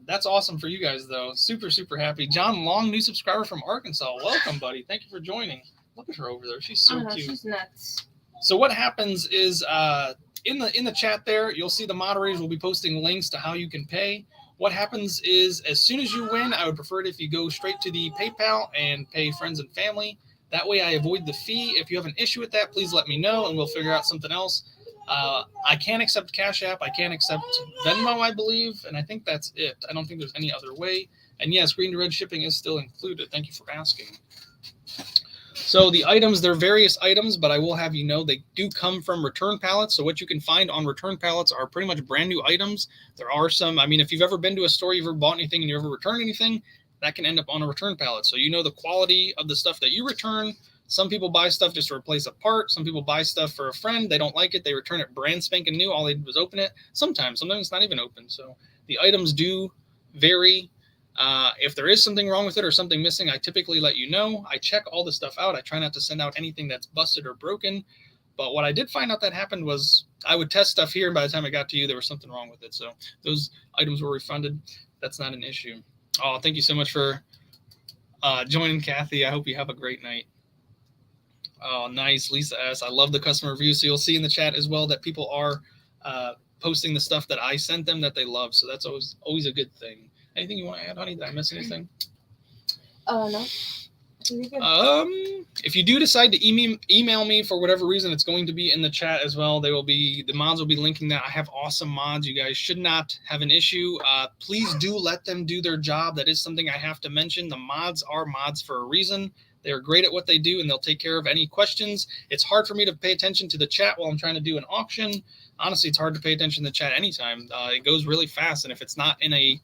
That's awesome for you guys, though. Super, super happy. John Long, new subscriber from Arkansas. Welcome, buddy. Thank you for joining. Look at her over there. She's so cute. She's nuts. So what happens is in the chat there, you'll see the moderators will be posting links to how you can pay. What happens is as soon as you win, I would prefer it if you go straight to the PayPal and pay friends and family. That way I avoid the fee. If you have an issue with that, please let me know and we'll figure out something else. I can accept Cash App. I can accept Venmo, I believe. And I think that's it. I don't think there's any other way. And yes, green to red shipping is still included. Thank you for asking. So the items, they're various items, but I will have you know they do come from return pallets. So what you can find on return pallets are pretty much brand new items. There are some, if you've ever been to a store, you've ever bought anything and you ever returned anything, that can end up on a return pallet. So you know the quality of the stuff that you return. Some people buy stuff just to replace a part. Some people buy stuff for a friend. They don't like it. They return it brand spanking new. All they did was open it. Sometimes it's not even open. So the items do vary. If there is something wrong with it or something missing, I typically let you know. I check all the stuff out. I try not to send out anything that's busted or broken. But what I did find out that happened was I would test stuff here, and by the time it got to you, there was something wrong with it. So those items were refunded. That's not an issue. Oh, thank you so much for joining, Kathy. I hope you have a great night. Oh, nice. Lisa S. I love the customer reviews. So you'll see in the chat as well that people are posting the stuff that I sent them that they love. So that's always a good thing. Anything you want to add, honey? Did I miss anything? No. If you do decide to email me for whatever reason, it's going to be in the chat as well. The mods will be linking that. I have awesome mods. You guys should not have an issue. Please do let them do their job. That is something I have to mention. The mods are mods for a reason. They are great at what they do, and they'll take care of any questions. It's hard for me to pay attention to the chat while I'm trying to do an auction. Honestly, it's hard to pay attention to the chat anytime. It goes really fast, and if it's not in a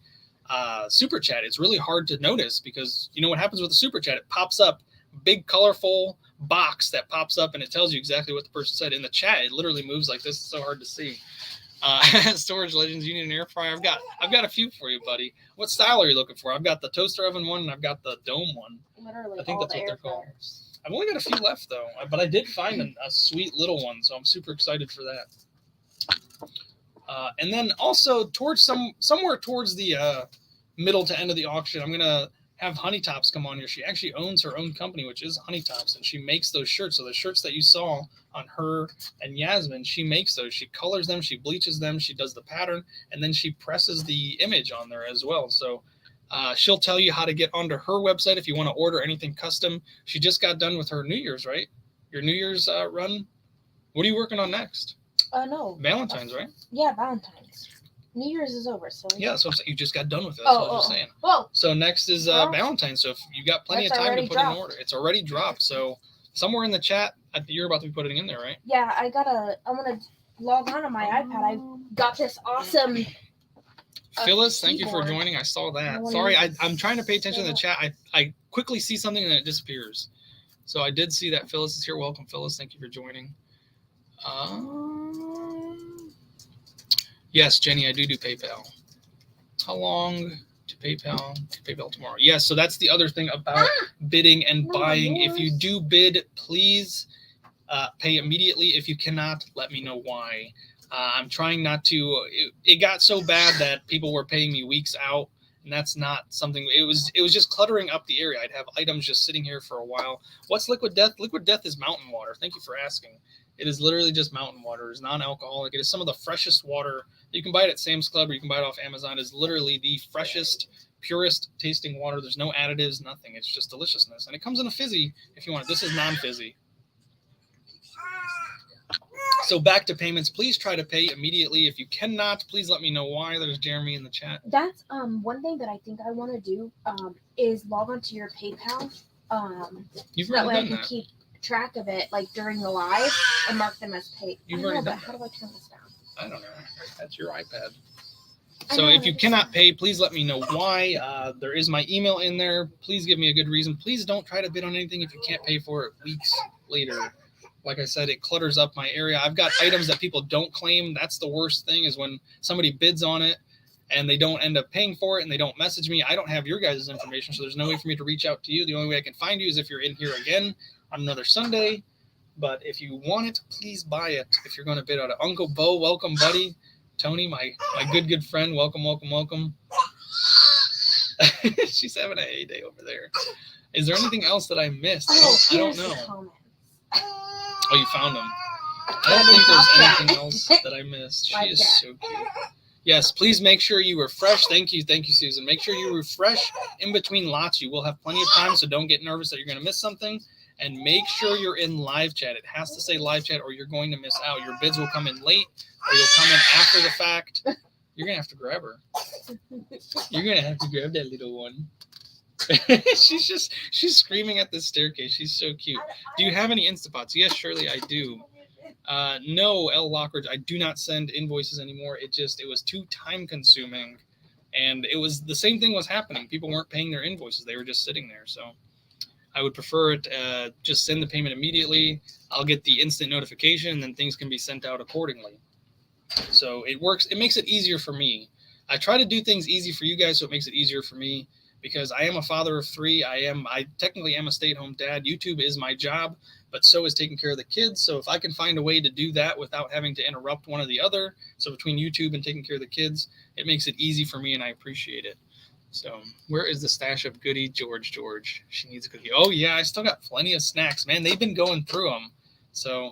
super chat, it's really hard to notice because you know what happens with the super chat? It pops up, big colorful box that pops up and it tells you exactly what the person said. In the chat, it literally moves like this. It's so hard to see. Storage Legends, you need an air fryer. I've got a few for you, buddy. What style are you looking for? I've got the toaster oven one and I've got the dome one. Literally, I think that's what they're called. I've only got a few left though, but I did find a sweet little one, so I'm super excited for that. And then also towards somewhere towards the middle to end of the auction, I'm gonna have Honey Tops come on here. She actually owns her own company, which is Honey Tops, and she makes those shirts. So the shirts that you saw on her and Yasmin, she makes those. She colors them, she bleaches them, she does the pattern, and then she presses the image on there as well. So she'll tell you how to get onto her website if you want to order anything custom. She just got done with her New Year's, right? Your New Year's run. What are you working on next? No. Valentine's, right? Yeah, Valentine's. New Year's is over, so yeah. So you just got done with it. That's what I was saying. Well, so next is Valentine's. So if you got plenty of time to put in order, it's already dropped. So somewhere in the chat, you're about to be putting in there, right? Yeah, I'm gonna log on my iPad. I got this awesome. Phyllis, thank you for joining. I saw that. Sorry, I'm trying to pay attention to the chat. I quickly see something and it disappears. So I did see that Phyllis is here. Welcome, Phyllis. Thank you for joining. Yes, Jenny, I do PayPal. How long to PayPal? To PayPal tomorrow. Yes, so that's the other thing about bidding and buying. If you do bid, please pay immediately. If you cannot, let me know why. I'm trying not to. It got so bad that people were paying me weeks out, and that's not something. It was just cluttering up the area. I'd have items just sitting here for a while. What's Liquid Death? Liquid Death is mountain water. Thank you for asking. It is literally just mountain water. It's non-alcoholic. It is some of the freshest water. You can buy it at Sam's Club or you can buy it off Amazon. It is literally the freshest, purest tasting water. There's no additives, nothing. It's just deliciousness. And it comes in a fizzy if you want it. This is non-fizzy. So back to payments. Please try to pay immediately. If you cannot, please let me know why. There's Jeremy in the chat. That's one thing that I think I want to do is log on to your PayPal. You've already done that. track of it like during the live and mark them as paid. You've already done how do I turn this down? I don't know. That's your iPad. So if you cannot pay, please let me know why. There is my email in there. Please give me a good reason. Please don't try to bid on anything if you can't pay for it weeks later. Like I said, it clutters up my area. I've got items that people don't claim. That's the worst thing, is when somebody bids on it and they don't end up paying for it and they don't message me. I don't have your guys' information, so there's no way for me to reach out to you. The only way I can find you is if you're in here again on another Sunday. But if you want it, please buy it if you're going to bid on it. Uncle Bo, welcome, buddy. Tony, my good friend, welcome. She's having a heyday over there. Is there anything else that I missed? I don't know. Oh, you found them. I don't think there's anything else that I missed. She is so cute. Yes, please make sure you refresh. Thank you, Susan. Make sure you refresh in between lots. You will have plenty of time, so don't get nervous that you're going to miss something. And make sure you're in live chat. It has to say live chat or you're going to miss out. Your bids will come in late or you'll come in after the fact. You're going to have to grab her. You're going to have to grab that little one. She's screaming at the staircase. She's so cute. Do you have any Instapots? Yes, Shirley, I do. No, L. Lockridge, I do not send invoices anymore. It was too time consuming. And it was the same thing was happening. People weren't paying their invoices. They were just sitting there. So I would prefer it, just send the payment immediately. I'll get the instant notification and then things can be sent out accordingly. So it works. It makes it easier for me. I try to do things easy for you guys, so it makes it easier for me because I am a father of 3. I technically am a stay-at-home dad. YouTube is my job, but so is taking care of the kids. So if I can find a way to do that without having to interrupt one or the other, so between YouTube and taking care of the kids, it makes it easy for me and I appreciate it. So where is the stash of goodie George? She needs a cookie. Oh, yeah, I still got plenty of snacks, man. They've been going through them. So,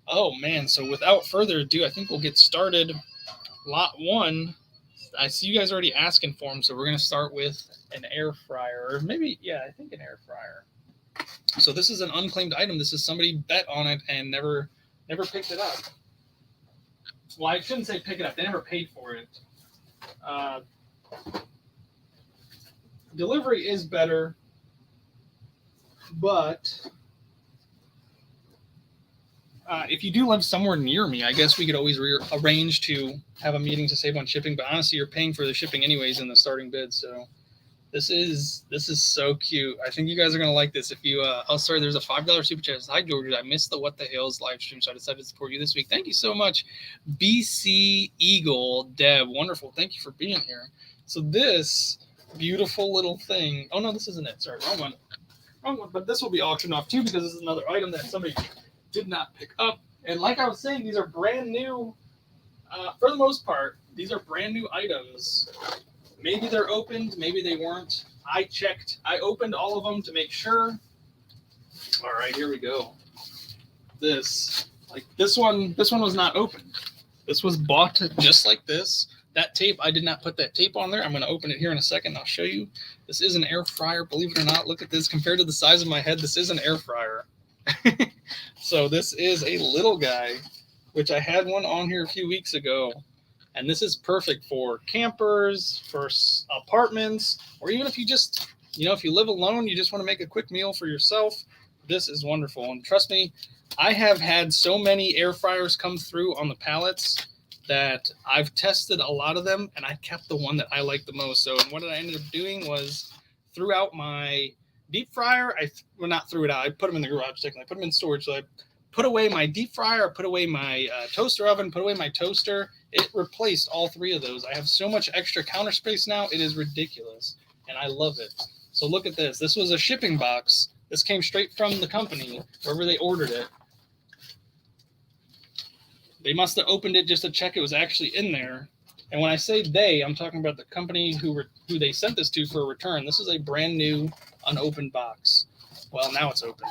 oh, man. So without further ado, I think we'll get started. Lot 1. I see you guys already asking for them, so we're going to start with an air fryer. Or maybe, yeah, I think an air fryer. So this is an unclaimed item. This is somebody bet on it and never picked it up. Well, I shouldn't say pick it up. They never paid for it. Delivery is better, but if you do live somewhere near me, I guess we could always arrange to have a meeting to save on shipping. But honestly, you're paying for the shipping anyways in the starting bid. So this is so cute. I think you guys are gonna like this. If you, oh sorry, there's a $5 super chat. Hi George, I missed the What the Hales live stream, so I decided to support you this week. Thank you so much, BC Eagle Deb. Wonderful. Thank you for being here. So this beautiful little thing. Oh no, this isn't it. Sorry, wrong one. But this will be auctioned off too because this is another item that somebody did not pick up. And like I was saying, these are brand new. For the most part, these are brand new items. Maybe they're opened, maybe they weren't. I checked. I opened all of them to make sure. All right, here we go. This one was not opened. This was bought just like this. That tape, I did not put that tape on there. I'm going to open it here in a second. I'll show you. This is an air fryer. Believe it or not, look at this. Compared to the size of my head, this is an air fryer. So this is a little guy, which I had one on here a few weeks ago. And this is perfect for campers, for apartments, or even if you just, if you live alone, you just want to make a quick meal for yourself. This is wonderful. And trust me, I have had so many air fryers come through on the pallets that I've tested a lot of them, and I kept the one that I like the most. So what I ended up doing was throughout my deep fryer, not threw it out. I put them in the garage. I put them in storage. So I put away my deep fryer, I put away my toaster oven, put away my toaster. It replaced all 3 of those. I have so much extra counter space now. It is ridiculous, and I love it. So look at this. This was a shipping box. This came straight from the company, wherever they ordered it. They must have opened it just to check it was actually in there. And when I say they, I'm talking about the company who they sent this to for a return. This is a brand new, unopened box. Well, now it's open.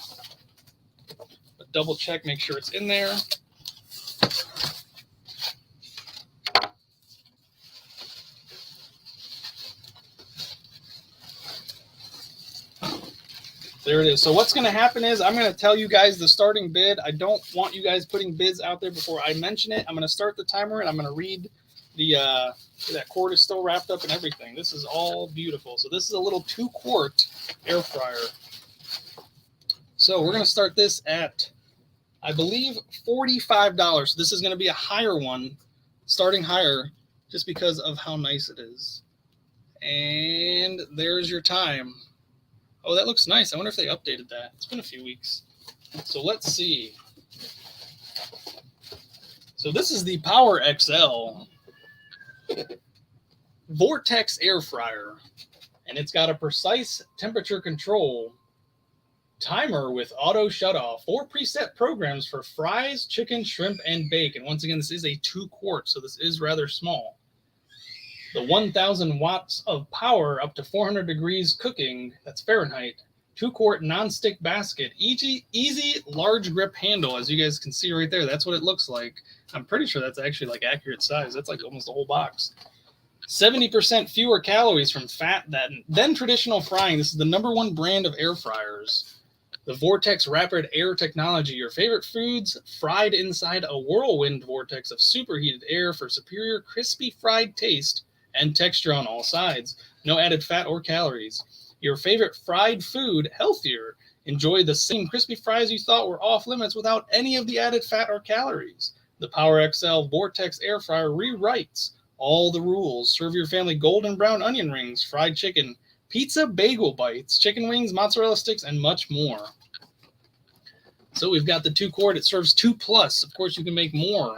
But double check, make sure it's in there. There it is. So what's going to happen is I'm going to tell you guys the starting bid. I don't want you guys putting bids out there before I mention it. I'm going to start the timer and I'm going to read the that cord is still wrapped up and everything. This is all beautiful. So this is a little 2-quart air fryer. So we're going to start this at, I believe, $45. This is going to be a higher one, starting higher, just because of how nice it is. And there's your time. Oh, that looks nice. I wonder if they updated that. It's been a few weeks. So let's see. So this is the Power XL Vortex Air Fryer. And it's got a precise temperature control timer with auto shutoff, 4 preset programs for fries, chicken, shrimp, and bacon. Once again, this is a 2-quart, so this is rather small. The 1,000 watts of power, up to 400 degrees cooking, that's Fahrenheit. 2-quart non-stick basket, easy large grip handle, as you guys can see right there. That's what it looks like. I'm pretty sure that's actually like accurate size. That's like almost a whole box. 70% fewer calories from fat than traditional frying. This is the #1 brand of air fryers. The Vortex Rapid Air Technology, your favorite foods fried inside a whirlwind vortex of superheated air for superior crispy fried taste and texture on all sides. No added fat or calories. Your favorite fried food healthier. Enjoy the same crispy fries you thought were off limits without any of the added fat or calories. The Power XL Vortex Air Fryer rewrites all the rules. Serve your family golden brown onion rings, fried chicken, pizza bagel bites, chicken wings, mozzarella sticks, and much more. So we've got the 2-quart. It serves 2+. Of course, you can make more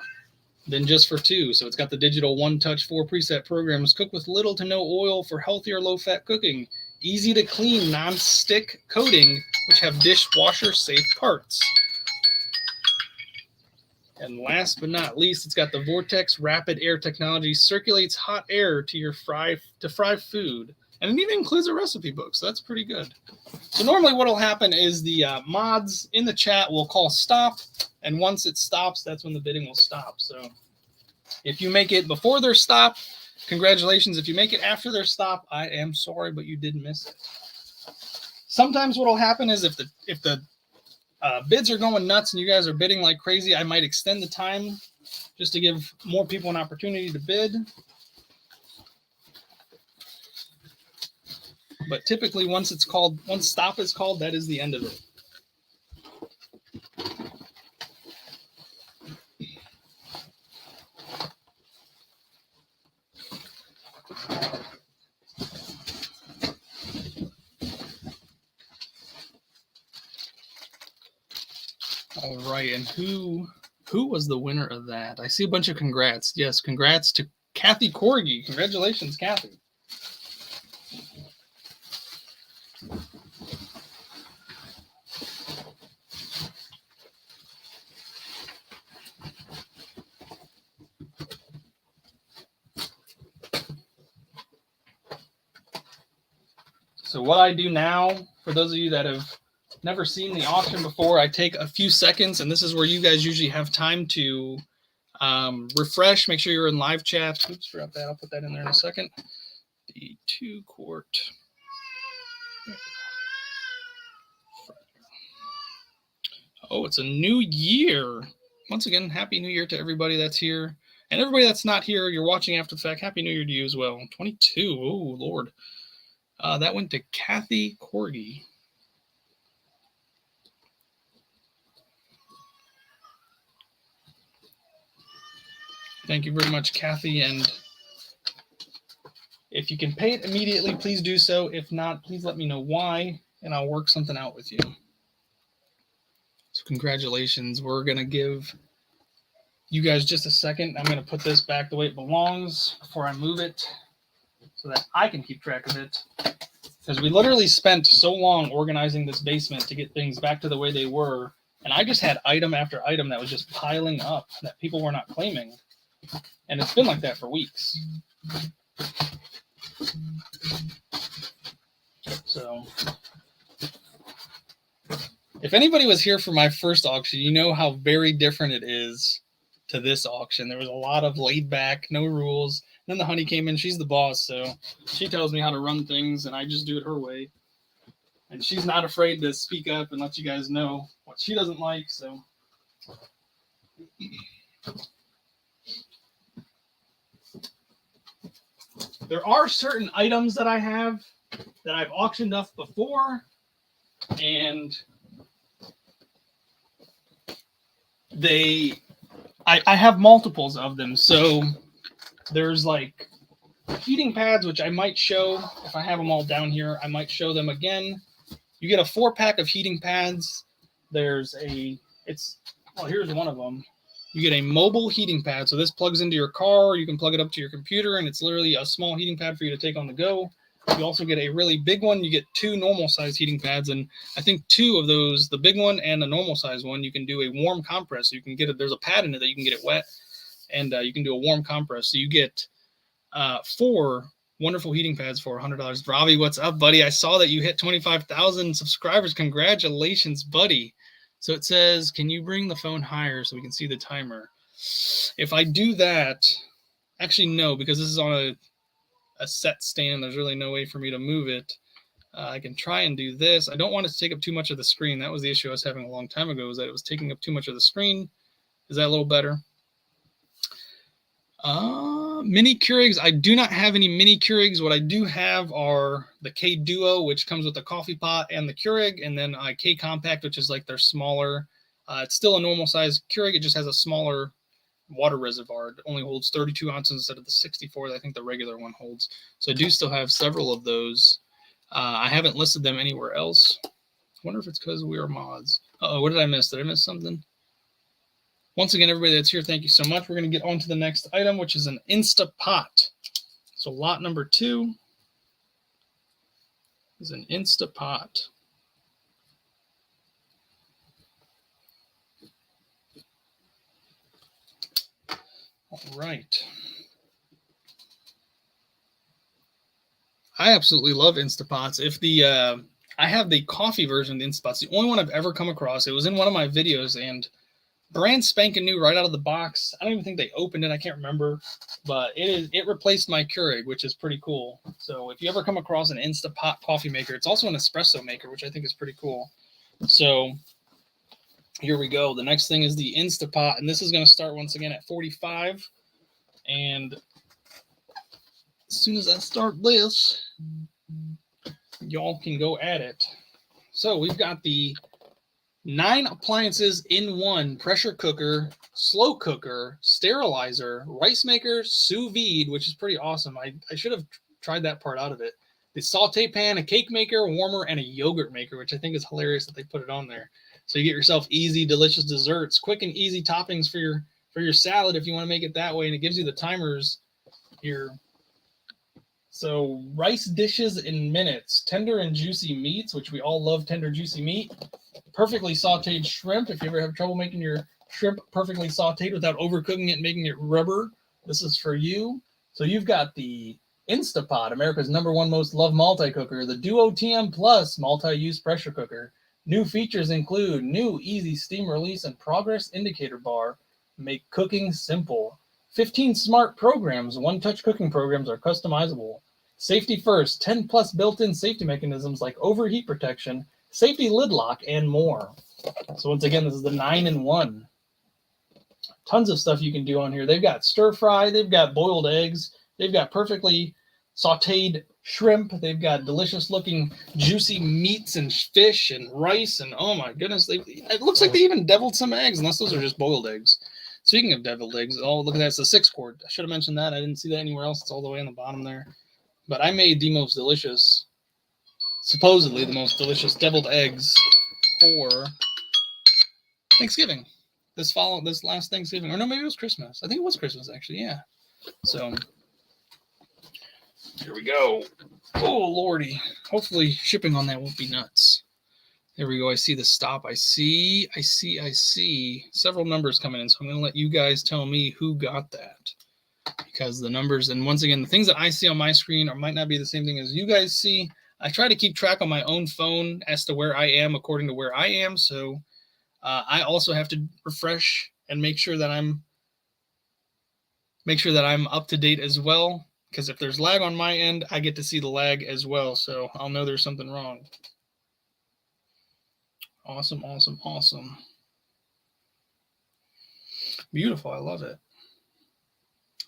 than just for 2. So it's got the digital 1-touch 4 preset programs. Cook with little to no oil for healthier low-fat cooking. Easy to clean non-stick coating, which have dishwasher-safe parts. And last but not least, it's got the Vortex Rapid Air Technology. Circulates hot air to fry food. And it even includes a recipe book, so that's pretty good. So normally what will happen is the mods in the chat will call stop, and once it stops, that's when the bidding will stop. So if you make it before their stop, congratulations. If you make it after their stop, I am sorry, but you did miss it. Sometimes what will happen is if the bids are going nuts and you guys are bidding like crazy, I might extend the time just to give more people an opportunity to bid. But typically once stop is called, that is the end of it. All right, and who was the winner of that? I see a bunch of congrats. Yes, congrats to Kathy Corgi. Congratulations, Kathy. So what I do now, for those of you that have never seen the auction before, I take a few seconds, and this is where you guys usually have time to refresh, make sure you're in live chat. Oops, forgot that. I'll put that in there in a second. The 2-quart. Oh, it's a new year. Once again, Happy New Year to everybody that's here. And everybody that's not here, you're watching after the fact, Happy New Year to you as well. 22, oh, Lord. That went to Kathy Corgi. Thank you very much, Kathy. And if you can pay it immediately, please do so. If not, please let me know why, and I'll work something out with you. So congratulations. We're going to give you guys just a second. I'm going to put this back the way it belongs before I move it so that I can keep track of it. Because we literally spent so long organizing this basement to get things back to the way they were. And I just had item after item that was just piling up that people were not claiming. And it's been like that for weeks. So if anybody was here for my first auction, you know how very different it is to this auction. There was a lot of laid back, no rules. Then the honey came in. She's the boss, so she tells me how to run things, and I just do it her way. And she's not afraid to speak up and let you guys know what she doesn't like. So there are certain items that I have that I've auctioned off before, and I have multiples of them. So there's like heating pads, which I might show if I have them all down here. I might show them again. You get a 4-pack of heating pads. Here's one of them. You get a mobile heating pad. So this plugs into your car. You can plug it up to your computer, and it's literally a small heating pad for you to take on the go. You also get a really big one. You get 2 normal size heating pads, and I think 2 of those, the big one and the normal size one, you can do a warm compress. So you can get it. There's a pad in it that you can get it wet, and you can do a warm compress. So you get 4 wonderful heating pads for $100. Ravi, what's up, buddy? I saw that you hit 25,000 subscribers. Congratulations, buddy. So it says, can you bring the phone higher so we can see the timer? If I do that, actually no, because this is on a set stand. There's really no way for me to move it. I can try and do this. I don't want it to take up too much of the screen. That was the issue I was having a long time ago, was that it was taking up too much of the screen. Is that a little better? Mini Keurigs. I do not have any mini Keurigs. What I do have are the K Duo, which comes with the coffee pot and the Keurig, and then K Compact, which is like their smaller. It's still a normal size Keurig. It just has a smaller water reservoir. It only holds 32 ounces instead of the 64 that I think the regular one holds. So I do still have several of those. I haven't listed them anywhere else. I wonder if it's because we are mods. Uh-oh, what did I miss? Did I miss something? Once again, everybody that's here, thank you so much. We're going to get on to the next item, which is an Instapot. So lot number 2 is an Instapot. All right. I absolutely love Instapots. I have the coffee version of the Instapots, the only one I've ever come across. It was in one of my videos, and brand spanking new right out of the box. I don't even think they opened it. I can't remember, but it replaced my Keurig, which is pretty cool. So if you ever come across an Instapot coffee maker, it's also an espresso maker, which I think is pretty cool. So here we go. The next thing is the Instapot, and this is going to start once again at 45. And as soon as I start this, y'all can go at it. So we've got the 9 appliances in one: pressure cooker, slow cooker, sterilizer, rice maker, sous vide, which is pretty awesome. I should have tried that part out of it. The saute pan, a cake maker, warmer, and a yogurt maker, which I think is hilarious that they put it on there. So you get yourself easy, delicious desserts, quick and easy toppings for your salad if you want to make it that way. And it gives you the timers here. So rice dishes in minutes, tender and juicy meats, which we all love tender, juicy meat. Perfectly sauteed shrimp. If you ever have trouble making your shrimp perfectly sauteed without overcooking it and making it rubber, this is for you. So you've got the Instapot, America's #1 most loved multi-cooker, the Duo TM Plus multi-use pressure cooker. New features include new easy steam release and progress indicator bar. Make cooking simple. 15 smart programs. One-touch cooking programs are customizable. Safety first. 10 plus built-in safety mechanisms like overheat protection, safety lid lock, and more. So once again, this is the 9-in-1. Tons of stuff you can do on here. They've got stir fry. They've got boiled eggs. They've got perfectly sauteed shrimp. They've got delicious looking juicy meats and fish and rice. And oh my goodness, it looks like they even deviled some eggs, unless those are just boiled eggs. Speaking of deviled eggs, oh, look at that. It's a 6-quart. I should have mentioned that. I didn't see that anywhere else. It's all the way on the bottom there. But I made the most delicious, supposedly the most delicious deviled eggs for Thanksgiving. This last Thanksgiving. Or no, maybe it was Christmas. I think it was Christmas, actually. Yeah. So here we go. Oh, Lordy. Hopefully shipping on that won't be nuts. There we go. I see the stop. I see several numbers coming in. So I'm going to let you guys tell me who got that. Because the numbers, and once again, the things that I see on my screen might not be the same thing as you guys see. I try to keep track on my own phone as to where I am according to where I am. So I also have to refresh and make sure that I'm up to date as well. Because if there's lag on my end, I get to see the lag as well. So I'll know there's something wrong. Awesome, awesome, awesome. Beautiful. I love it.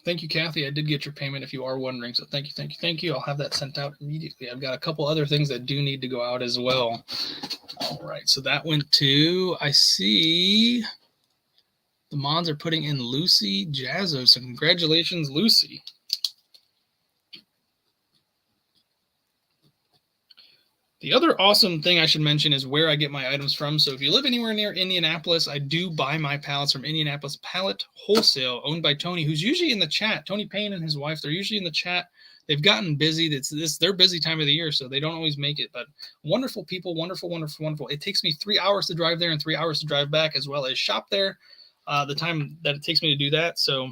Thank you, Kathy. I did get your payment if you are wondering. So thank you, thank you, thank you. I'll have that sent out immediately. I've got a couple other things that do need to go out as well. All right. So that went to, I see, The mods are putting in Lucy Jazzo, so congratulations, Lucy. The other awesome thing I should mention is where I get my items from. So if you live anywhere near Indianapolis, I do buy my pallets from Indianapolis Pallet Wholesale, owned by Tony, who's usually in the chat. Tony Payne and his wife, they're usually in the chat. They've gotten busy. It's their busy time of the year, so they don't always make it. But wonderful people, wonderful, wonderful, wonderful. It takes me 3 hours to drive there and 3 hours to drive back, as well as shop there. The time that it takes me to do that. So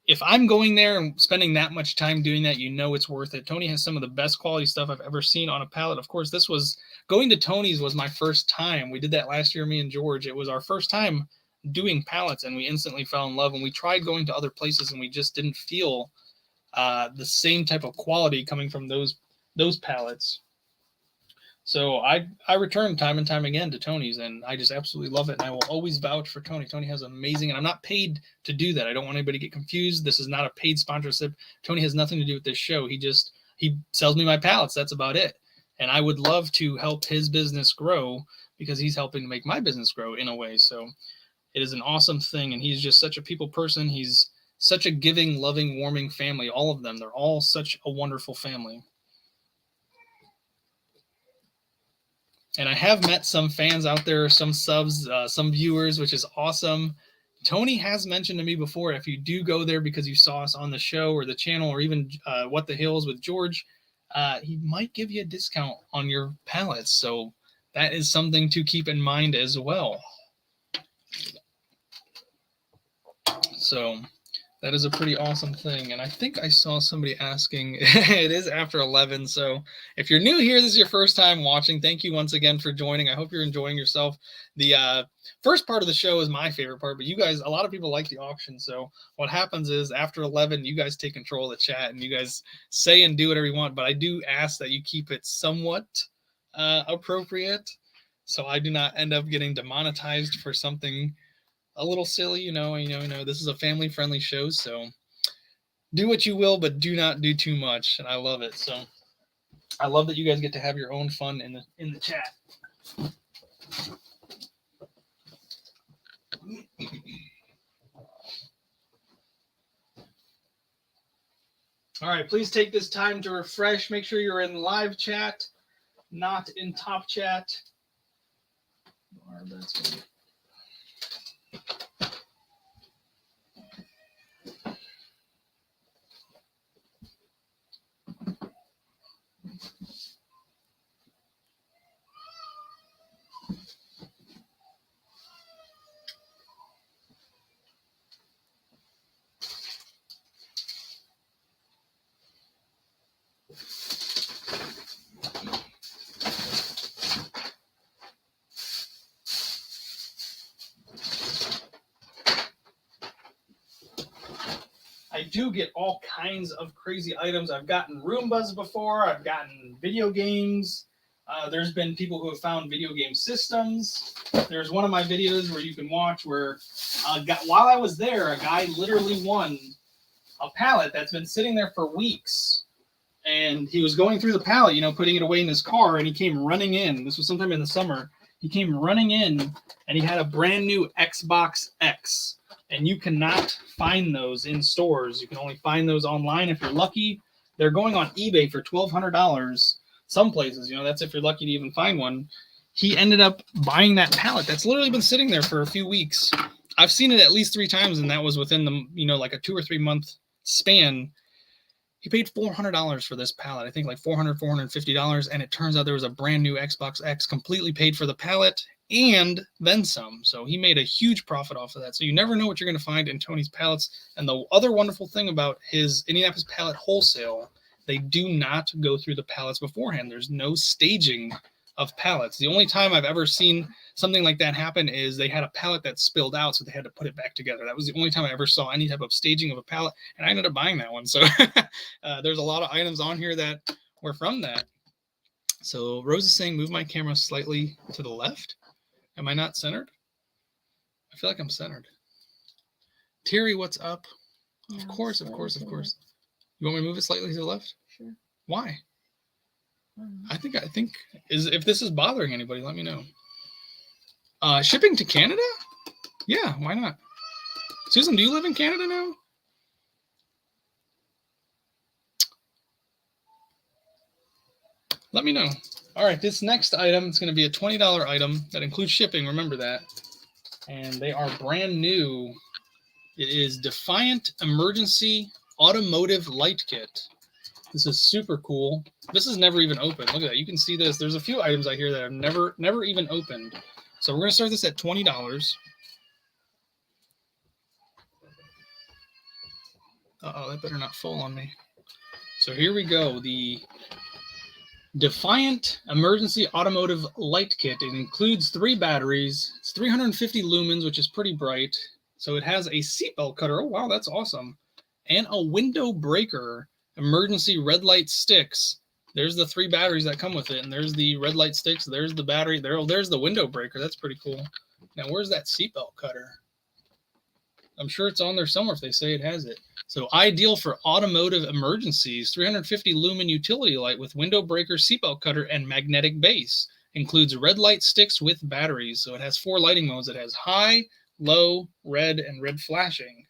if I'm going there and spending that much time doing that, you know it's worth it. Tony has some of the best quality stuff I've ever seen on a pallet. Of course, this was going to Tony's was my first time. We did that last year, me and George. It was our first time doing pallets, and we instantly fell in love. And we tried going to other places, and we just didn't feel the same type of quality coming from those pallets. So I return time and time again to Tony's, and I just absolutely love it. And I will always vouch for Tony. Tony has amazing, and I'm not paid to do that. I don't want anybody to get confused. This is not a paid sponsorship. Tony has nothing to do with this show. He sells me my pallets. That's about it. And I would love to help his business grow because he's helping to make my business grow in a way. So it is an awesome thing. And he's just such a people person. He's such a giving, loving, warming family. All of them. They're all such a wonderful family. And I have met some fans out there, some subs, some viewers, which is awesome. Tony has mentioned to me before, if you do go there because you saw us on the show or the channel or even What the Hills with George, he might give you a discount on your pallets. So that is something to keep in mind as well. So that is a pretty awesome thing. And I think I saw somebody asking, it is after 11. So if you're new here, this is your first time watching. Thank you once again for joining. I hope you're enjoying yourself. The first part of the show is my favorite part, but you guys, a lot of people like the auction. So what happens is after 11, you guys take control of the chat and you guys say and do whatever you want. But I do ask that you keep it somewhat appropriate, so I do not end up getting demonetized for something a little silly, you know, this is a family-friendly show, so do what you will, but do not do too much, and I love it. So I love that you guys get to have your own fun in the chat. All right, please take this time to refresh. Make sure you're in live chat, not in top chat. I do get all kinds of crazy items. I've gotten Roombas before. I've gotten video games. There's been people who have found video game systems. There's one of my videos where you can watch where while I was there, a guy literally won a pallet that's been sitting there for weeks. And he was going through the pallet, you know, putting it away in his car, and he came running in. This was sometime in the summer. He came running in, and he had a brand new Xbox X. And you cannot find those in stores. You can only find those online if you're lucky. They're going on eBay for $1,200. Some places, you know, that's if you're lucky to even find one. He ended up buying that pallet that's literally been sitting there for a few weeks. I've seen it at least 3 times, and that was within the, you know, like a 2 or 3 month span. He paid $400 for this pallet. I think like $450, and it turns out there was a brand new Xbox X completely paid for the pallet and then some. So he made a huge profit off of that. So you never know what you're going to find in Tony's pallets. And the other wonderful thing about his Indianapolis Pallet Wholesale, they do not go through the pallets beforehand. There's no staging of pallets. The only time I've ever seen something like that happen is they had a pallet that spilled out, so they had to put it back together. That was the only time I ever saw any type of staging of a pallet, and I ended up buying that one. So there's a lot of items on here that were from that. So Rose is saying, move my camera slightly to the left. Am I not centered? I feel like I'm centered. Terry, what's up? Yeah, of course. You want me to move it slightly to the left? Sure. Why? I think if this is bothering anybody, let me know. Shipping to Canada? Yeah, why not? Susan, do you live in Canada now? Let me know. All right, this next item is going to be a $20 item that includes shipping. Remember that. And they are brand new. It is Defiant Emergency Automotive Light Kit. This is super cool. This is never even opened. Look at that. You can see this. There's a few items out here that I've never even opened. So we're going to start this at $20. Uh-oh, that better not fall on me. So here we go. The Defiant Emergency Automotive Light Kit. It includes 3 batteries. It's 350 lumens, which is pretty bright. So it has a seatbelt cutter. Oh, wow, that's awesome. And a window breaker. Emergency red light sticks. There's the 3 batteries that come with it. And there's the red light sticks. There's the battery. There's the window breaker. That's pretty cool. Now, where's that seatbelt cutter? I'm sure it's on there somewhere if they say it has it. So ideal for automotive emergencies, 350 lumen utility light with window breaker, seatbelt cutter, and magnetic base. Includes red light sticks with batteries. So it has 4 lighting modes. It has high, low, red, and red flashing.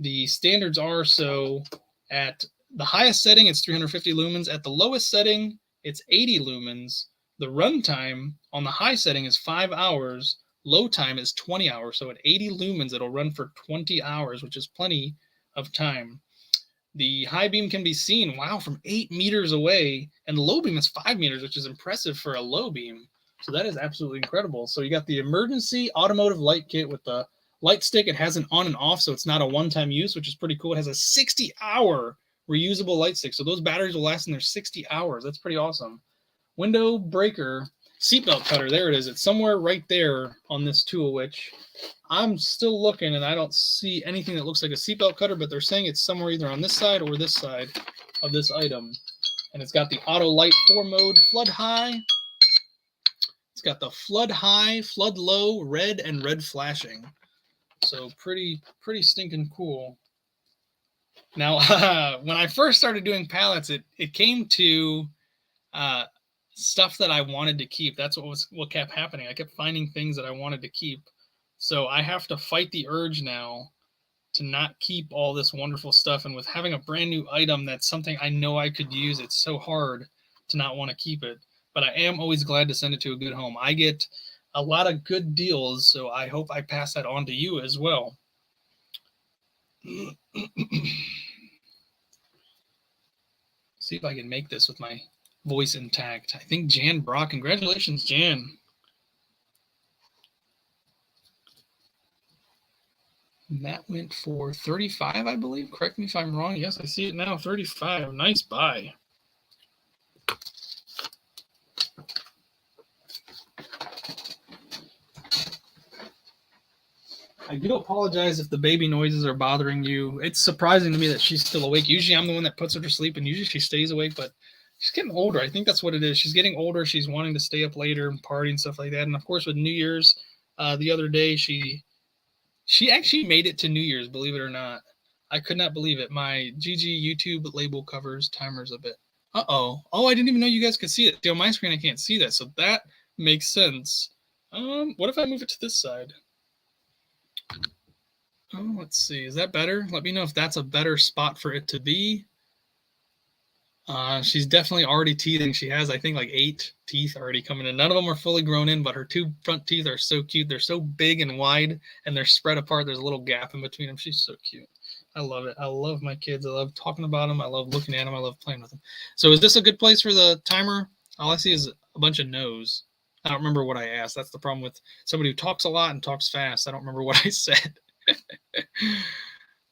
The standards are so at the highest setting, it's 350 lumens. At the lowest setting, it's 80 lumens. The runtime on the high setting is 5 hours. Low time is 20 hours. So at 80 lumens, it'll run for 20 hours, which is plenty of time. The high beam can be seen, wow, from 8 meters away, and the low beam is 5 meters, which is impressive for a low beam. So that is absolutely incredible. So you got the emergency automotive light kit with the light stick. It has an on and off, so it's not a one-time use, which is pretty cool. It has a 60-hour reusable light stick, so those batteries will last in there 60 hours. That's pretty awesome. Window breaker, seatbelt cutter, there it is. It's somewhere right there on this tool, which I'm still looking and I don't see anything that looks like a seatbelt cutter, but they're saying it's somewhere either on this side or this side of this item. And it's got the auto light 4 mode, flood high. It's got the flood high, flood low, red, and red flashing. So pretty stinking cool. Now, when I first started doing pallets, it came to stuff that I wanted to keep. That's what kept happening. I kept finding things that I wanted to keep. So I have to fight the urge now to not keep all this wonderful stuff. And with having a brand new item that's something I know I could use, it's so hard to not want to keep it. But I am always glad to send it to a good home. I get a lot of good deals, so I hope I pass that on to you as well. See if I can make this with my voice intact. I think Jan Brock. Congratulations, Jan. And that went for 35, I believe. Correct me if I'm wrong. Yes, I see it now. 35. Nice buy. I do apologize if the baby noises are bothering you. It's surprising to me that she's still awake. Usually I'm the one that puts her to sleep, and usually she stays awake, but she's getting older. I think that's what it is. She's getting older. She's wanting to stay up later and party and stuff like that. And, of course, with New Year's, the other day, she actually made it to New Year's, believe it or not. I could not believe it. My GG YouTube label covers timers a bit. Uh-oh. Oh, I didn't even know you guys could see it. See, on my screen, I can't see that, so that makes sense. What if I move it to this side? Oh, let's see. Is that better? Let me know if that's a better spot for it to be. She's definitely already teething. She has, I think, like 8 teeth already coming in. None of them are fully grown in, but her 2 front teeth are so cute. They're so big and wide, and they're spread apart. There's a little gap in between them. She's so cute. I love it. I love my kids. I love talking about them. I love looking at them. I love playing with them. So is this a good place for the timer? All I see is a bunch of no's. I don't remember what I asked. That's the problem with somebody who talks a lot and talks fast. I don't remember what I said.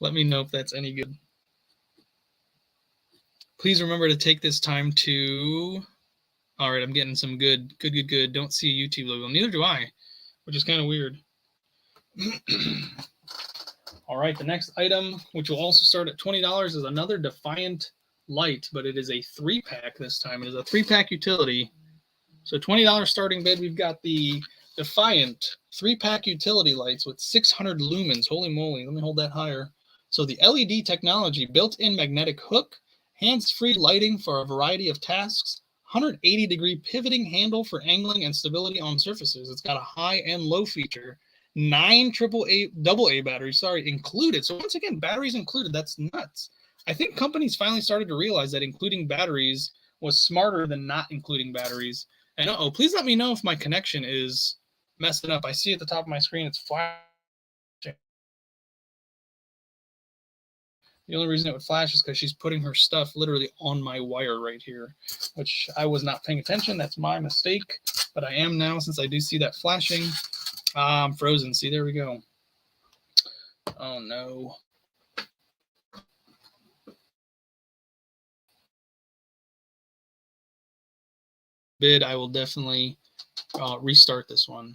Let me know if that's any good. Please remember to take this time to... All right, I'm getting some good. Don't see a YouTube logo. Neither do I, which is kind of weird. All right, the next item, which will also start at $20, is another Defiant light, but it is a 3-pack this time. It is a 3-pack utility. So $20 starting bid, we've got the Defiant 3-pack utility lights with 600 lumens. Holy moly, let me hold that higher. So the LED technology, built-in magnetic hook, hands-free lighting for a variety of tasks, 180-degree pivoting handle for angling and stability on surfaces. It's got a high and low feature, 9 AA batteries, sorry, included. So once again, batteries included. That's nuts. I think companies finally started to realize that including batteries was smarter than not including batteries. And please let me know if my connection is messing up. I see at the top of my screen it's flashing. The only reason it would flash is because she's putting her stuff literally on my wire right here, which I was not paying attention. That's my mistake, but I am now since I do see that flashing. I'm frozen. See, there we go. Oh, no. I will definitely restart this one.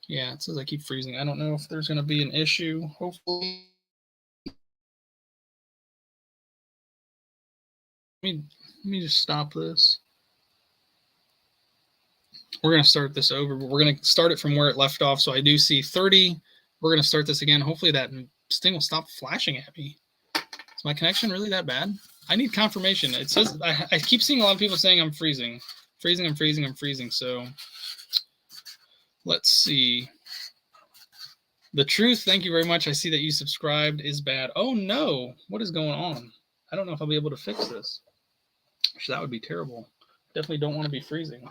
Yeah, it says I keep freezing. I don't know if there's going to be an issue. Hopefully. Let me just stop this. We're going to start this over, but we're going to start it from where it left off. So I do see 30. We're going to start this again. Hopefully that thing will stop flashing at me. Is my connection really that bad? I need confirmation. It says I keep seeing a lot of people saying I'm freezing. I'm freezing. So let's see. The truth, thank you very much. I see that you subscribed, is bad. Oh no, what is going on? I don't know if I'll be able to fix this. That would be terrible. Definitely don't want to be freezing.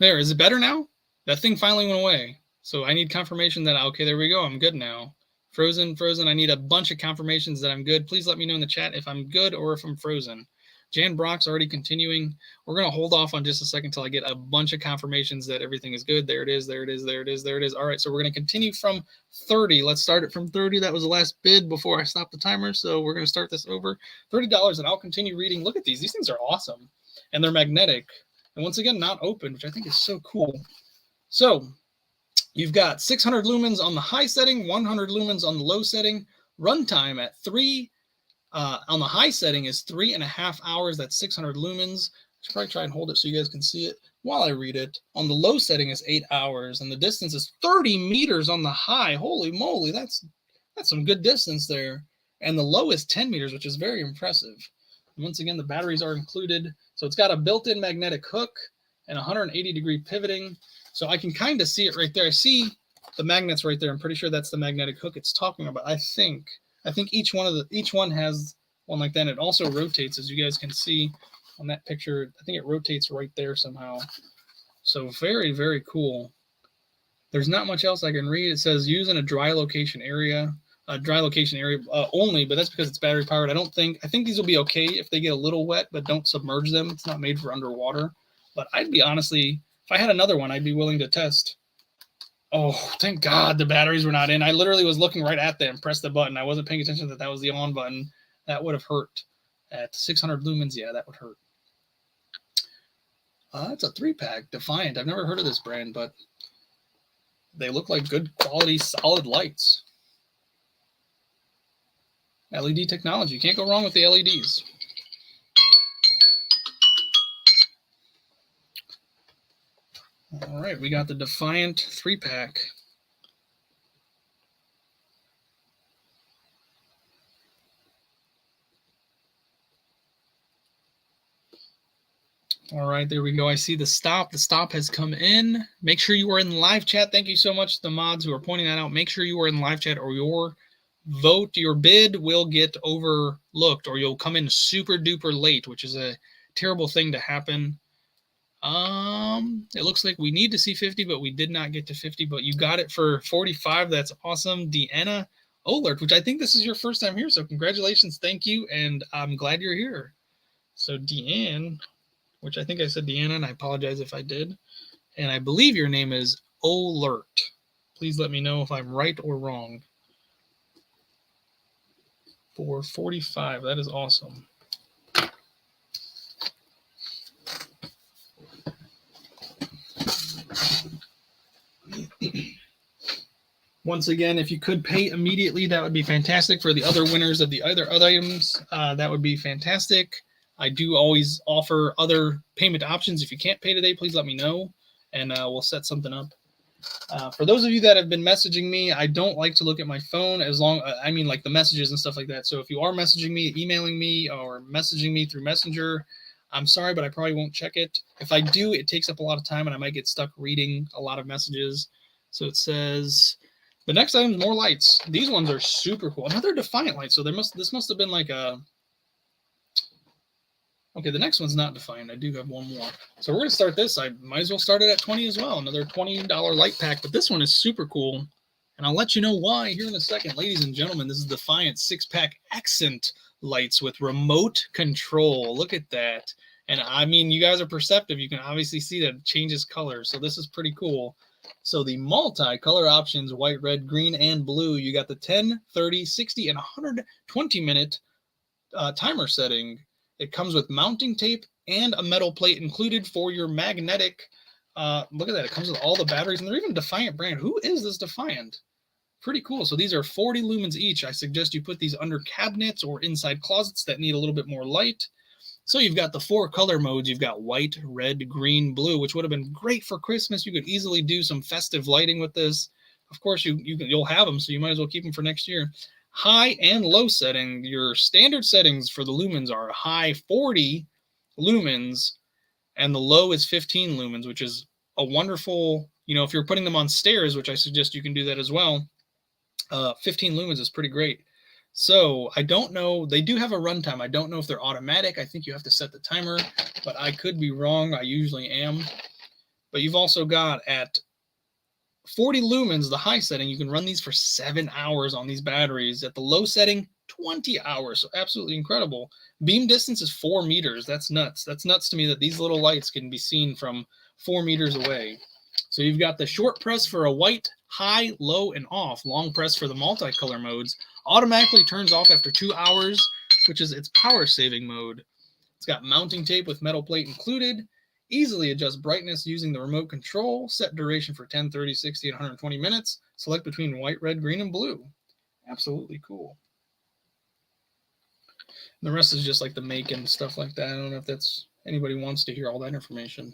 There, is it better now? That thing finally went away. So I need confirmation that, okay, there we go. I'm good now. Frozen. I need a bunch of confirmations that I'm good. Please let me know in the chat if I'm good or if I'm frozen. Jan Brock's already continuing. We're going to hold off on just a second until I get a bunch of confirmations that everything is good. There it is. All right, so we're going to continue from 30. Let's start it from 30. That was the last bid before I stopped the timer, so we're going to start this over. $30, and I'll continue reading. Look at these. These things are awesome, and they're magnetic. And once again, not open, which I think is so cool. So you've got 600 lumens on the high setting, 100 lumens on the low setting. Runtime at 3. On the high setting is 3.5 hours. That's 600 lumens. I should probably try and hold it so you guys can see it while I read it. On the low setting is 8 hours, and the distance is 30 meters on the high. Holy moly, that's some good distance there. And the low is 10 meters, which is very impressive. And once again, the batteries are included. So it's got a built-in magnetic hook and 180-degree pivoting. So I can kind of see it right there. I see the magnets right there. I'm pretty sure that's the magnetic hook it's talking about. I think each one has one like that. And it also rotates, as you guys can see on that picture. I think it rotates right there somehow. So very, very cool. There's not much else I can read. It says use in a dry location area. Only, but that's because it's battery powered. I think these will be okay if they get a little wet, but don't submerge them. It's not made for underwater. But I'd be honestly, if I had another one, I'd be willing to test. Oh, thank God the batteries were not in. I literally was looking right at them, pressed the button. I wasn't paying attention that was the on button. That would have hurt. At 600 lumens, yeah, that would hurt. It's a 3-pack, Defiant. I've never heard of this brand, but they look like good quality, solid lights. LED technology. Can't go wrong with the LEDs. All right, we got the Defiant 3-pack. All right, there we go. I see the stop. The stop has come in. Make sure you are in live chat. Thank you so much to the mods who are pointing that out. Make sure you are in live chat or your vote, your bid will get overlooked or you'll come in super duper late, which is a terrible thing to happen. It looks like we need to see 50, but we did not get to 50, but you got it for 45. That's awesome. Deanna Olert, which I think this is your first time here. So congratulations. Thank you. And I'm glad you're here. So Deanne, which I think I said Deanna, and I apologize if I did. And I believe your name is Olert. Please let me know if I'm right or wrong. For 45, that is awesome. Once again, if you could pay immediately, that would be fantastic. For the other winners of the other items, that would be fantastic. I do always offer other payment options. If you can't pay today, please let me know, and we'll set something up. For those of you that have been messaging me, I don't like to look at my phone like the messages and stuff like that. So if you are messaging me, emailing me, or messaging me through Messenger, I'm sorry, but I probably won't check it. If I do, it takes up a lot of time and I might get stuck reading a lot of messages. So it says, the next item is more lights. These ones are super cool. Another Defiant light. So this must have been like a... Okay, the next one's not Defiant. I do have one more. So we're going to start this. I might as well start it at 20 as well. Another $20 light pack. But this one is super cool. And I'll let you know why here in a second. Ladies and gentlemen, this is Defiant 6-pack accent lights with remote control. Look at that. And I mean, you guys are perceptive. You can obviously see that it changes color. So this is pretty cool. So the multi-color options, white, red, green, and blue. You got the 10, 30, 60, and 120-minute timer setting. It comes with mounting tape and a metal plate included for your magnetic. Look at that. It comes with all the batteries. And they're even Defiant brand. Who is this Defiant? Pretty cool. So these are 40 lumens each. I suggest you put these under cabinets or inside closets that need a little bit more light. So you've got the 4 color modes. You've got white, red, green, blue, which would have been great for Christmas. You could easily do some festive lighting with this. Of course, you'll have them, so you might as well keep them for next year. High and low setting. Your standard settings for the lumens are high 40 lumens, and the low is 15 lumens, which is a wonderful, if you're putting them on stairs, which I suggest you can do that as well. 15 lumens is pretty great. So I don't know. They do have a runtime. I don't know if they're automatic. I think you have to set the timer, but I could be wrong. I usually am. But you've also got at 40 lumens, the high setting, you can run these for 7 hours on these batteries. At the low setting, 20 hours. So absolutely incredible. Beam distance is 4 meters. That's nuts. That's nuts to me that these little lights can be seen from 4 meters away. So you've got the short press for a white, high, low, and off. Long press for the multicolor modes. Automatically turns off after 2 hours, which is its power saving mode. It's got mounting tape with metal plate included. Easily adjust brightness using the remote control. Set duration for 10, 30, 60, and 120 minutes. Select between white, red, green, and blue. Absolutely cool. And the rest is just like the make and stuff like that. I don't know if that's anybody wants to hear all that information.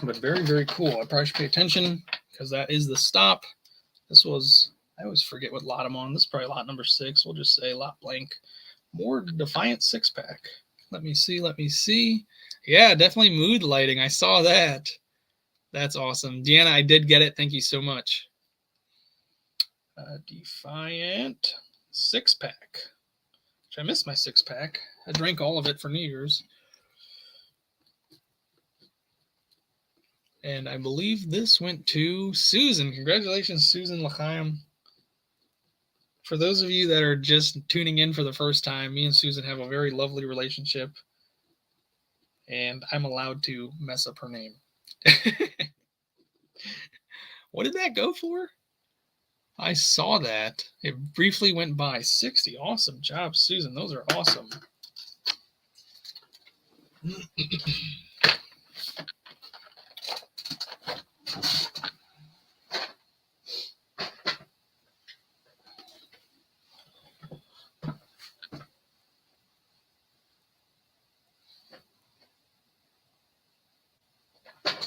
But very, very cool. I probably should pay attention because that is the stop. This was, I always forget what lot I'm on. This is probably lot number 6. We'll just say lot blank. More Defiant 6-pack. Let me see. Yeah, definitely mood lighting. I saw that. That's awesome. Deanna, I did get it. Thank you so much. Defiant 6-pack. I missed my 6-pack. I drank all of it for New Year's. And I believe this went to Susan. Congratulations, Susan L'chaim. For those of you that are just tuning in for the first time, me and Susan have a very lovely relationship. And I'm allowed to mess up her name. What did that go for? I saw that. It briefly went by. 60. Awesome job, Susan. Those are awesome.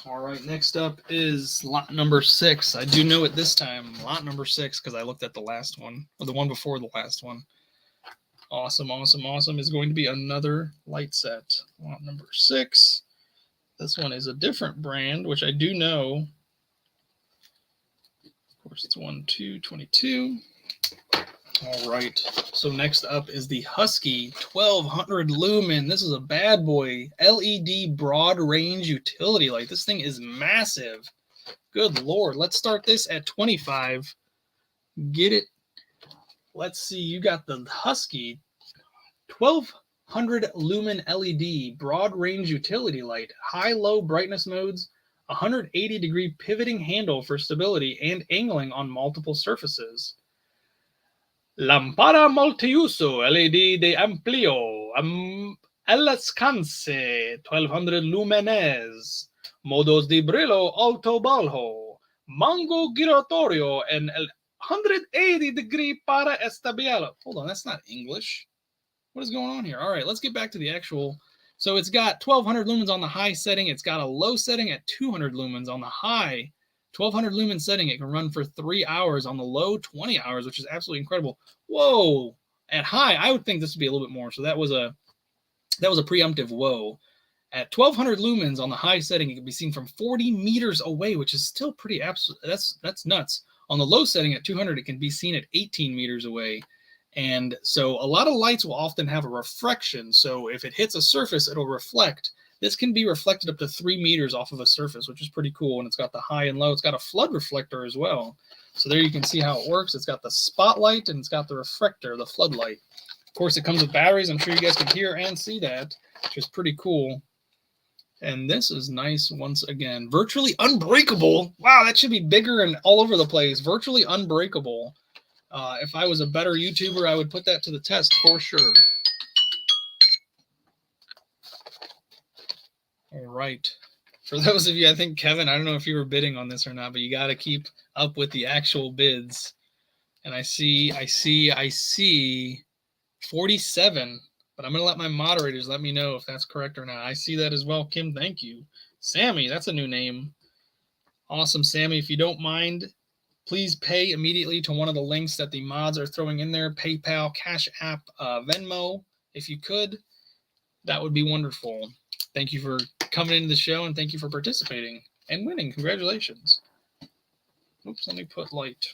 All right, next up is lot number 6. I do know it this time. Lot number 6, because I looked at the last one, or the one before the last one. Awesome is going to be another light set. Lot number 6. This one is a different brand, which I do know. Of course, it's 1/2/22. All right, so next up is the Husky 1200 lumen. This is a bad boy LED broad range utility light. This thing is massive. Good Lord. Let's start this at 25. Get it. Let's see. You got the Husky 1200 lumen LED broad range utility light. High-low brightness modes. 180-degree pivoting handle for stability and angling on multiple surfaces. Lámpara multiuso LED de amplio alcance 1200 lumens. Modos de brillo alto bajo. Mango giratorio and 180-degree para estabilidad. Hold on, that's not English. What is going on here? All right, let's get back to the actual. So it's got 1200 lumens on the high setting. It's got a low setting at 200 lumens on the high. 1200 lumen setting, it can run for 3 hours. On the low, 20 hours, which is absolutely incredible. Whoa! At high, I would think this would be a little bit more. So that was a preemptive whoa. At 1200 lumens on the high setting, it can be seen from 40 meters away, which is still pretty absolute. That's nuts. On the low setting at 200, it can be seen at 18 meters away. And so a lot of lights will often have a refraction. So if it hits a surface, it'll reflect. This can be reflected up to 3 meters off of a surface, which is pretty cool. And it's got the high and low. It's got a flood reflector as well. So there you can see how it works. It's got the spotlight and it's got the reflector, the floodlight. Of course, it comes with batteries. I'm sure you guys can hear and see that, which is pretty cool. And this is nice once again. Virtually unbreakable. Wow, that should be bigger and all over the place. Virtually unbreakable. If I was a better YouTuber, I would put that to the test for sure. All right. For those of you, I think, Kevin, I don't know if you were bidding on this or not, but you got to keep up with the actual bids. And I see 47, but I'm going to let my moderators let me know if that's correct or not. I see that as well. Kim, thank you. Sammy, that's a new name. Awesome, Sammy. If you don't mind, please pay immediately to one of the links that the mods are throwing in there. PayPal, Cash App, Venmo. If you could, that would be wonderful. Thank you for coming into the show, and thank you for participating and winning. Congratulations. Oops, let me put light.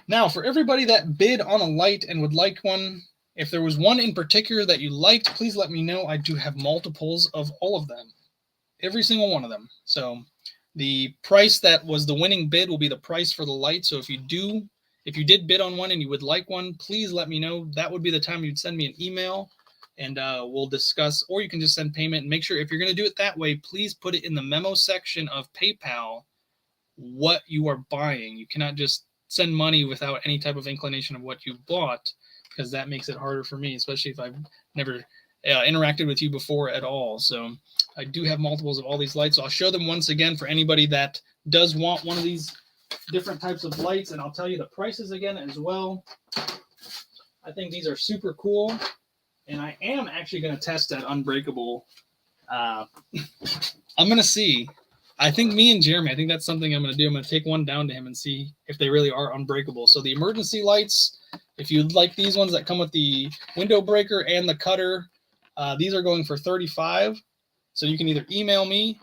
Now, for everybody that bid on a light and would like one, if there was one in particular that you liked, please let me know. I do have multiples of all of them. Every single one of them. So the price that was the winning bid will be the price for the light. So if you did bid on one and you would like one, please let me know. That would be the time you'd send me an email and we'll discuss, or you can just send payment. And make sure if you're going to do it that way, please put it in the memo section of PayPal what you are buying. You cannot just send money without any type of inclination of what you bought, because that makes it harder for me, especially if I've never interacted with you before at all. So I do have multiples of all these lights. So I'll show them once again for anybody that does want one of these different types of lights. And I'll tell you the prices again as well. I think these are super cool. And I am actually going to test that unbreakable. I'm going to see. I think me and Jeremy, I think that's something I'm going to do. I'm going to take one down to him and see if they really are unbreakable. So the emergency lights, if you'd like these ones that come with the window breaker and the cutter, these are going for $35. So you can either email me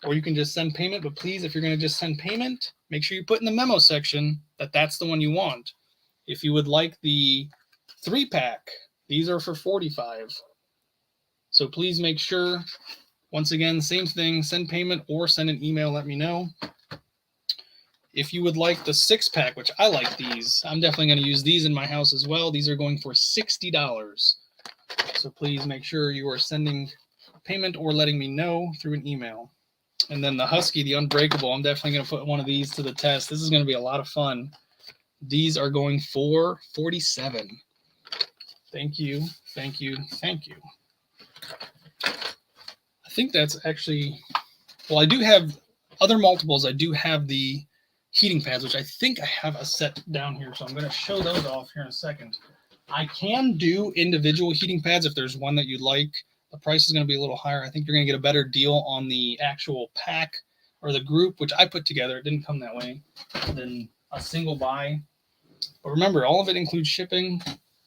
or you can just send payment. But please, if you're going to just send payment, make sure you put in the memo section that that's the one you want. If you would like the 3-pack, these are for $45. So please make sure, once again, same thing, send payment or send an email, let me know. If you would like the 6-pack, which I like these, I'm definitely going to use these in my house as well. These are going for $60. So please make sure you are sending payment or letting me know through an email. And then the Husky, the Unbreakable, I'm definitely going to put one of these to the test. This is going to be a lot of fun. These are going for $47. Thank you, thank you, thank you. I think that's actually, well, I do have other multiples. I do have the heating pads, which I think I have a set down here. So I'm going to show those off here in a second. I can do individual heating pads if there's one that you'd like. The price is going to be a little higher. I think you're going to get a better deal on the actual pack or the group, which I put together. It didn't come that way, than a single buy. But remember, all of it includes shipping.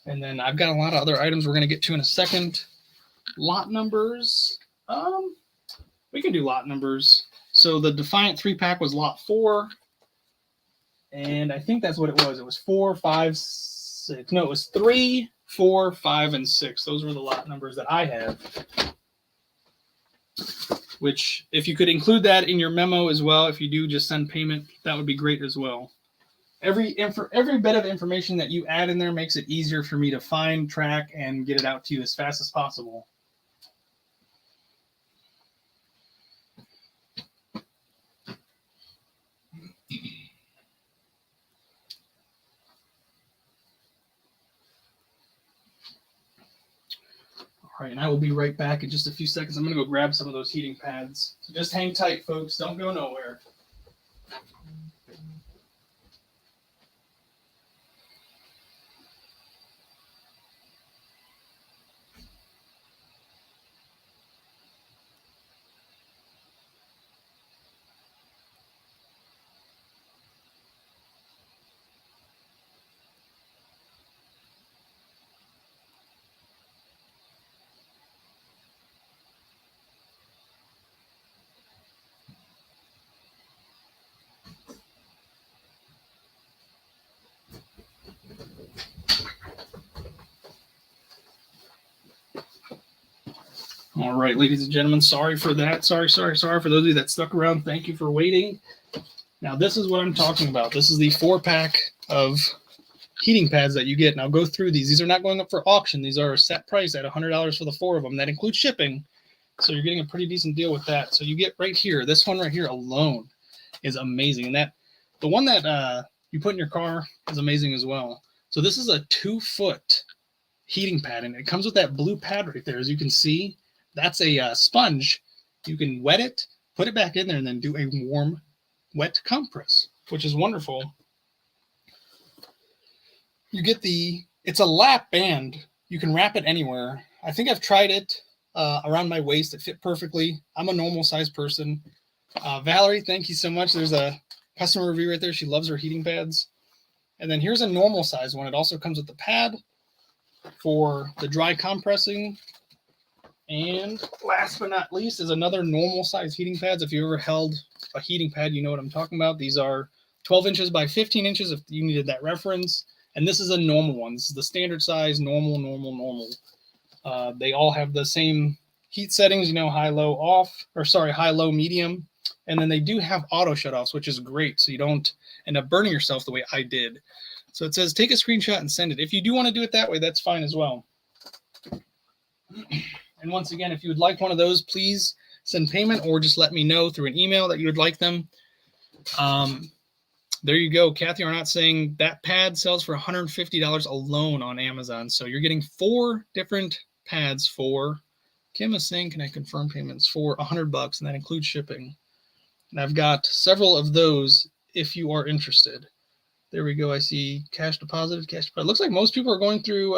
And then I've got a lot of other items we're going to get to in a second. Lot numbers. We can do lot numbers. So the Defiant 3-pack was lot 4. And I think that's what it was. It was 4, 5, 6. No, it was 3, 4, 5, and 6. Those were the lot numbers that I have. Which, if you could include that in your memo as well, if you do just send payment, that would be great as well. Every bit of information that you add in there makes it easier for me to find, track, and get it out to you as fast as possible. All right, and I will be right back in just a few seconds. I'm going to go grab some of those heating pads. So just hang tight, folks. Don't go nowhere. All right, ladies and gentlemen, sorry for that. Sorry for those of you that stuck around. Thank you for waiting. Now, this is what I'm talking about. This is the 4-pack of heating pads that you get. Now, go through these. These are not going up for auction. These are a set price at $100 for the 4 of them. That includes shipping. So you're getting a pretty decent deal with that. So you get right here. This one right here alone is amazing. And that the one that you put in your car is amazing as well. So this is a 2-foot heating pad, and it comes with that blue pad right there. As you can see, that's a sponge. You can wet it, put it back in there, and then do a warm, wet compress, which is wonderful. You get it's a lap band. You can wrap it anywhere. I think I've tried it around my waist. It fit perfectly. I'm a normal size person. Valerie, thank you so much. There's a customer review right there. She loves her heating pads. And then here's a normal size one. It also comes with the pad for the dry compressing. And last but not least is another normal size heating pads. If you ever held a heating pad, you know what I'm talking about. These are 12 inches by 15 inches if you needed that reference. And this is a normal one. This is the standard size, normal. They all have the same heat settings, high, low, off, high, low, medium. And then they do have auto shutoffs, which is great. So you don't end up burning yourself the way I did. So it says, take a screenshot and send it. If you do want to do it that way, that's fine as well. And once again, if you would like one of those, please send payment or just let me know through an email that you would like them. There you go. Kathy Arnott saying that pad sells for $150 alone on Amazon. So you're getting 4 different pads for, Kim is saying, can I confirm payments for $100, and that includes shipping. And I've got several of those if you are interested. There we go. I see cash deposited. It looks like most people are going through,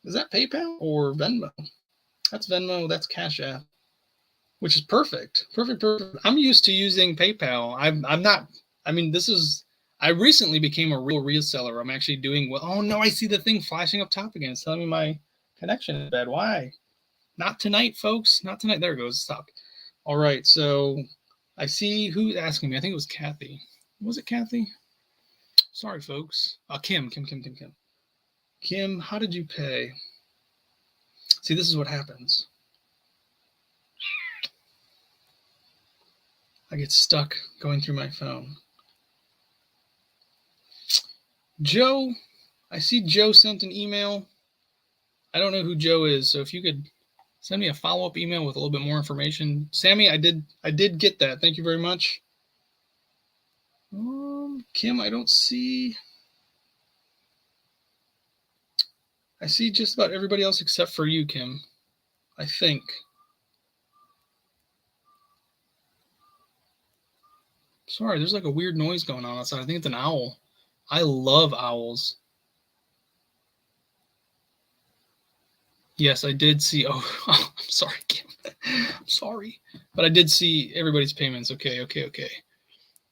is that PayPal or Venmo? That's Venmo. That's Cash App, which is perfect. Perfect. I'm used to using PayPal. I recently became a real reseller. I'm actually doing well. Oh no, I see the thing flashing up top again. It's telling me my connection is bad. Why? Not tonight, folks. Not tonight. There it goes. Stop. All right. So I see who's asking me. I think it was Kathy. Was it Kathy? Sorry, folks. Kim, how did you pay? See, this is what happens. I get stuck going through my phone. Joe, I see Joe sent an email. I don't know who Joe is, so if you could send me a follow-up email with a little bit more information. Sammy, I did get that. Thank you very much. Kim, I don't see. I see just about everybody else except for you, Kim. I think. Sorry, there's like a weird noise going on outside. I think it's an owl. I love owls. Yes, I did see. Oh, I'm sorry, Kim. I'm sorry. But I did see everybody's payments. Okay.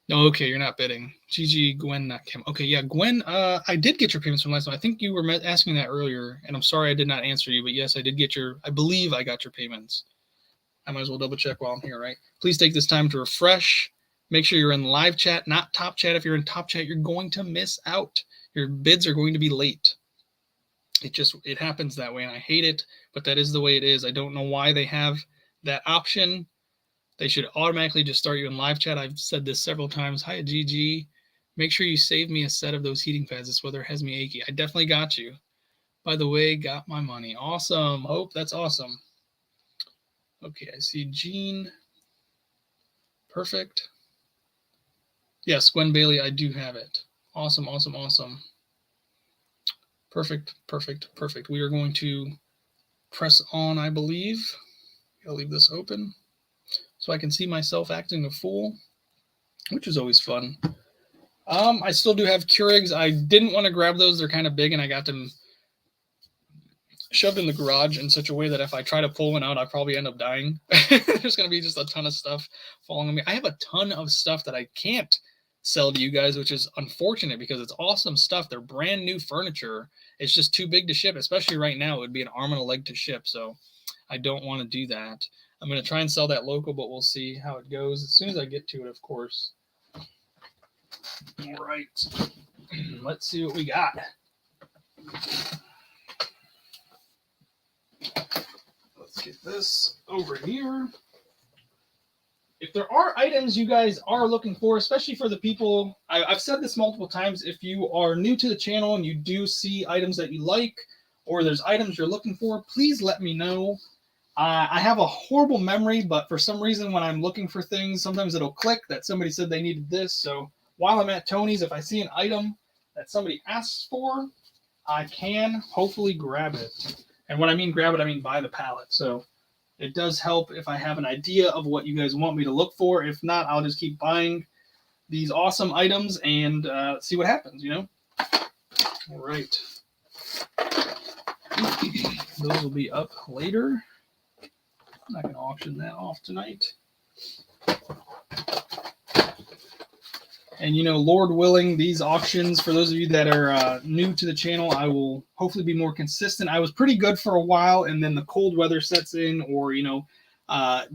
No, okay, you're not bidding. GG, Gwen, not Kim. Okay, yeah, Gwen, I did get your payments from last time. I think you were asking that earlier, and I'm sorry I did not answer you, but yes, I believe I got your payments. I might as well double check while I'm here, right? Please take this time to refresh. Make sure you're in live chat, not top chat. If you're in top chat, you're going to miss out. Your bids are going to be late. It happens that way, and I hate it, but that is the way it is. I don't know why they have that option. They should automatically just start you in live chat. I've said this several times. Hi, GG. Make sure you save me a set of those heating pads. This weather has me achy. I definitely got you. By the way, got my money. Awesome. Hope that's awesome. Okay, I see Jean. Perfect. Yes, Gwen Bailey, I do have it. Awesome. Perfect. We are going to press on, I believe. I'll leave this open so I can see myself acting a fool, which is always fun. I still do have Keurigs. I didn't want to grab those. They're kind of big, and I got them shoved in the garage in such a way that if I try to pull one out, I probably end up dying. There's going to be just a ton of stuff falling on me. I have a ton of stuff that I can't sell to you guys, which is unfortunate because it's awesome stuff. They're brand new furniture. It's just too big to ship, especially right now. It would be an arm and a leg to ship, so I don't want to do that. I'm going to try and sell that local, but we'll see how it goes as soon as I get to it, of course. All right. Let's see what we got. Let's get this over here. If there are items you guys are looking for, especially for the people, I've said this multiple times, if you are new to the channel and you do see items that you like, or there's items you're looking for, please let me know. I have a horrible memory, but for some reason when I'm looking for things, sometimes it'll click that somebody said they needed this. So while I'm at Tony's, if I see an item that somebody asks for, I can hopefully grab it. And when I mean grab it, I mean buy the pallet. So it does help if I have an idea of what you guys want me to look for. If not, I'll just keep buying these awesome items and see what happens, you know? All right. Those will be up later. I'm not going to auction that off tonight. And, you know, Lord willing, these auctions, for those of you that are new to the channel, I will hopefully be more consistent. I was pretty good for a while, and then the cold weather sets in, or, you know,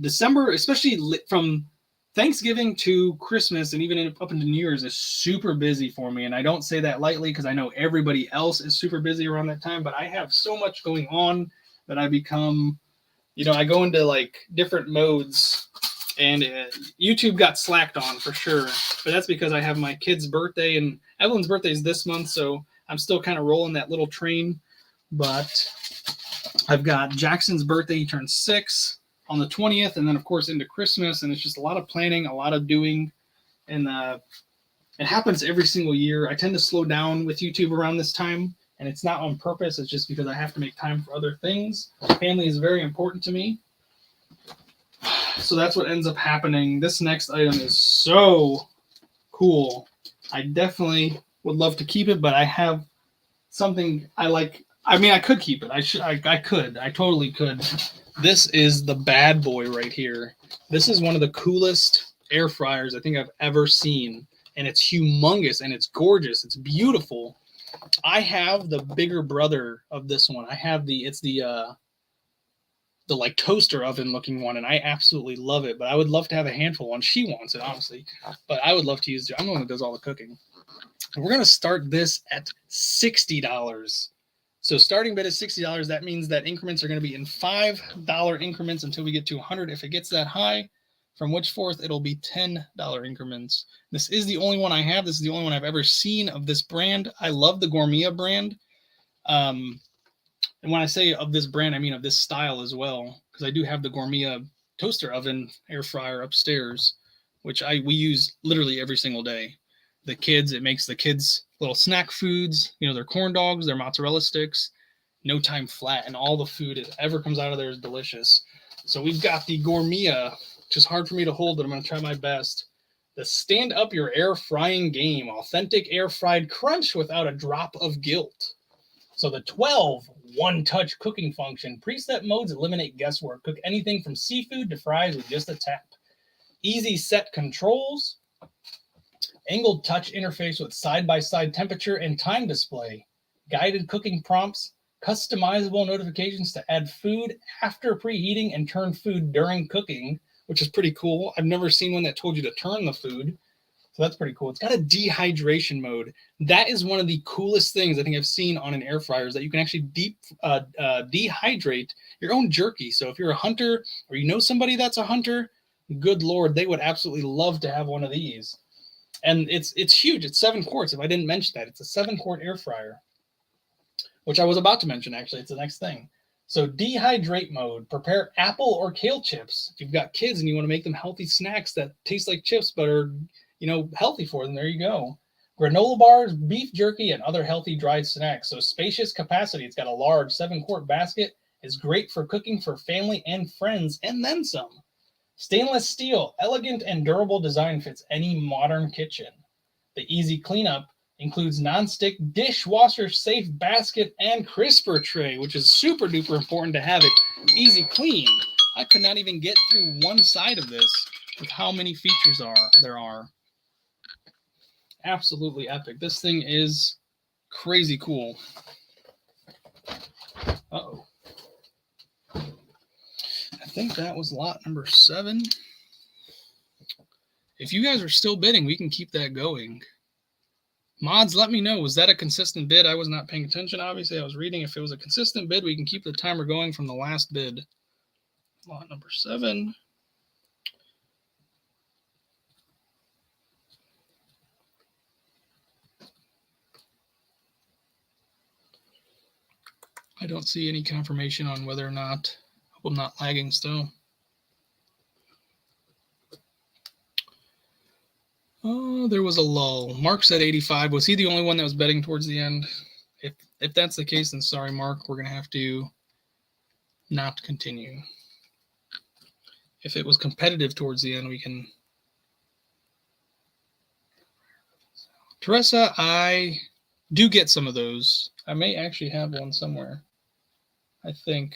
December, especially from Thanksgiving to Christmas and even up into New Year's, is super busy for me. And I don't say that lightly because I know everybody else is super busy around that time, but I have so much going on that I become, you know, I go into like different modes. And YouTube got slacked on for sure, but that's because I have my kid's birthday, and Evelyn's birthday is this month, so I'm still kind of rolling that little train. But I've got Jackson's birthday; he turns 6 on the 20th, and then of course into Christmas, and it's just a lot of planning, a lot of doing, and it happens every single year. I tend to slow down with YouTube around this time, and it's not on purpose. It's just because I have to make time for other things. Family is very important to me. So that's what ends up happening. This next item is so cool. I definitely would love to keep it, but I have something I like. I mean, I could keep it. I could. I totally could. This is the bad boy right here. This is one of the coolest air fryers I think I've ever seen. And it's humongous and it's gorgeous. It's beautiful. I have the bigger brother of this one. I have it's the like toaster oven looking one, and I absolutely love it, but I would love to have a handful one. She wants it, honestly, but I would love to use it. I'm the one that does all the cooking. And we're going to start this at $60. So starting bid is $60. That means that increments are going to be in $5 increments until we get to 100. If it gets that high, from which forth, it'll be $10 increments. This is the only one I have. This is the only one I've ever seen of this brand. I love the Gourmia brand. And when I say of this brand, I mean of this style as well, because I do have the Gourmia toaster oven air fryer upstairs, which we use literally every single day. It makes the kids little snack foods, you know, their corn dogs, their mozzarella sticks, no time flat, and all the food that ever comes out of there is delicious. So we've got the Gourmia, which is hard for me to hold, but I'm going to try my best. The stand up your air frying game, authentic air fried crunch without a drop of guilt. So the 12 one-touch cooking function. Preset modes eliminate guesswork. Cook anything from seafood to fries with just a tap. Easy set controls. Angled touch interface with side-by-side temperature and time display. Guided cooking prompts. Customizable notifications to add food after preheating and turn food during cooking, which is pretty cool. I've never seen one that told you to turn the food. So that's pretty cool. It's got a dehydration mode. That is one of the coolest things I think I've seen on an air fryer, is that you can actually dehydrate your own jerky. So if you're a hunter or you know somebody that's a hunter, good Lord, they would absolutely love to have one of these. And it's huge. It's 7 quarts. If I didn't mention that, it's a 7-quart air fryer, which I was about to mention, actually. It's the next thing. So dehydrate mode, prepare apple or kale chips. If you've got kids and you want to make them healthy snacks that taste like chips but are, you know, healthy for them, there you go. Granola bars, beef jerky, and other healthy dried snacks. So spacious capacity. It's got a large 7-quart basket. It's great for cooking for family and friends, and then some. Stainless steel, elegant and durable design fits any modern kitchen. The easy cleanup includes non-stick dishwasher safe basket and crisper tray, which is super duper important to have it easy clean. I could not even get through one side of this with how many features there are. Absolutely epic. This thing is crazy cool. Uh-oh. I think that was lot number 7. If you guys are still bidding, we can keep that going. Mods, let me know. Was that a consistent bid? I was not paying attention. Obviously, I was reading. If it was a consistent bid, we can keep the timer going from the last bid. Lot number 7. I don't see any confirmation on whether or not, hope I'm not lagging still. Oh, there was a lull. Mark said 85. Was he the only one that was betting towards the end? If that's the case, then sorry, Mark. We're going to have to not continue. If it was competitive towards the end, we can. Teresa, I do get some of those. I may actually have one somewhere. I think.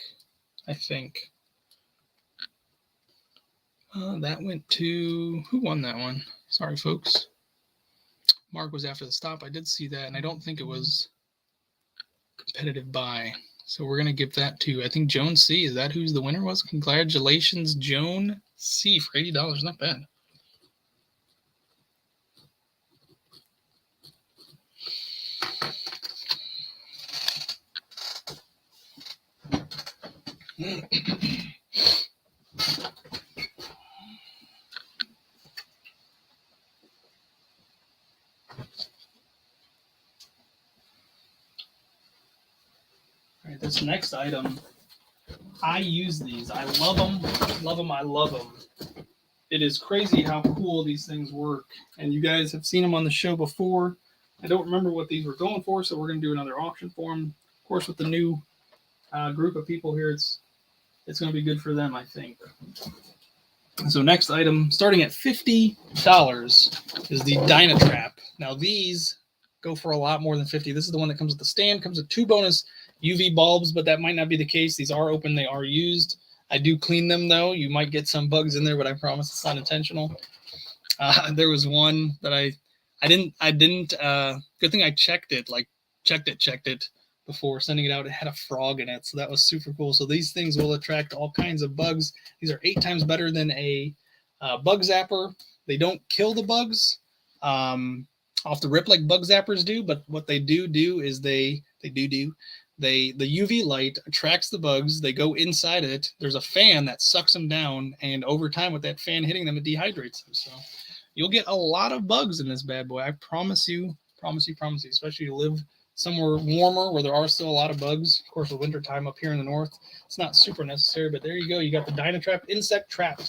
That went to, who won that one? Sorry, folks. Mark was after the stop. I did see that, and I don't think it was competitive buy. So we're going to give that to, I think, Joan C. Is that who's the winner was? Congratulations, Joan C. for $80. Not bad. All right, this next item, I use these. I love them, I love them. It is crazy how cool these things work. And you guys have seen them on the show before. I don't remember what these were going for, so we're going to do another auction for them. Of course, with the new group of people here, it's going to be good for them, I think. So next item, starting at $50, is the Dynatrap. Now these go for a lot more than 50. This is the one that comes with the stand, comes with 2 bonus UV bulbs, but that might not be the case. These are open, they are used. I do clean them though. You might get some bugs in there, but I promise it's not intentional. There was one that I didn't, good thing I checked it before sending it out. It had a frog in it, so that was super cool. So these things will attract all kinds of bugs. These are 8 times better than a bug zapper. They don't kill the bugs off the rip like bug zappers do, but what they do is the UV light attracts the bugs. They go inside it. There's a fan that sucks them down, and over time with that fan hitting them, it dehydrates them. So you'll get a lot of bugs in this bad boy. I promise you, especially you live somewhere warmer where there are still a lot of bugs. Of course, with winter time up here in the north, it's not super necessary, but there you go. You got the Dynatrap insect trap.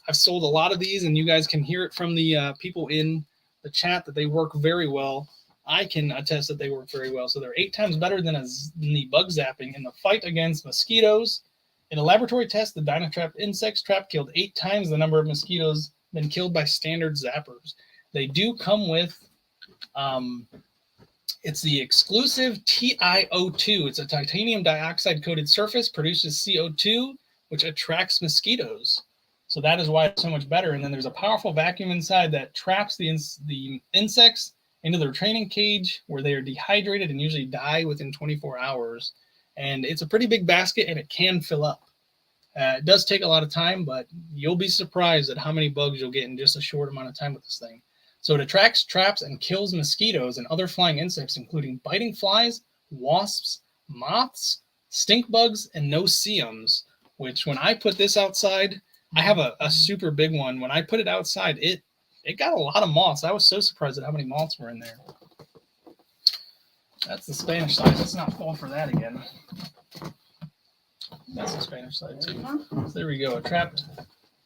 I've sold a lot of these, and you guys can hear it from the people in the chat that they work very well. I can attest that they work very well. So they're 8 times better than the bug zapping in the fight against mosquitoes. In a laboratory test, the Dynatrap insect trap killed 8 times the number of mosquitoes than killed by standard zappers. They do come with it's the exclusive TiO2. It's a titanium dioxide coated surface, produces CO2, which attracts mosquitoes. So that is why it's so much better. And then there's a powerful vacuum inside that traps the insects into their training cage, where they are dehydrated and usually die within 24 hours. And it's a pretty big basket, and it can fill up. It does take a lot of time, but you'll be surprised at how many bugs you'll get in just a short amount of time with this thing. So it attracts, traps, and kills mosquitoes and other flying insects, including biting flies, wasps, moths, stink bugs, and no-see-ums, which when I put this outside, I have a super big one. When I put it outside, it got a lot of moths. I was so surprised at how many moths were in there. That's the Spanish side. Let's not fall for that again. That's the Spanish side too. So there we go.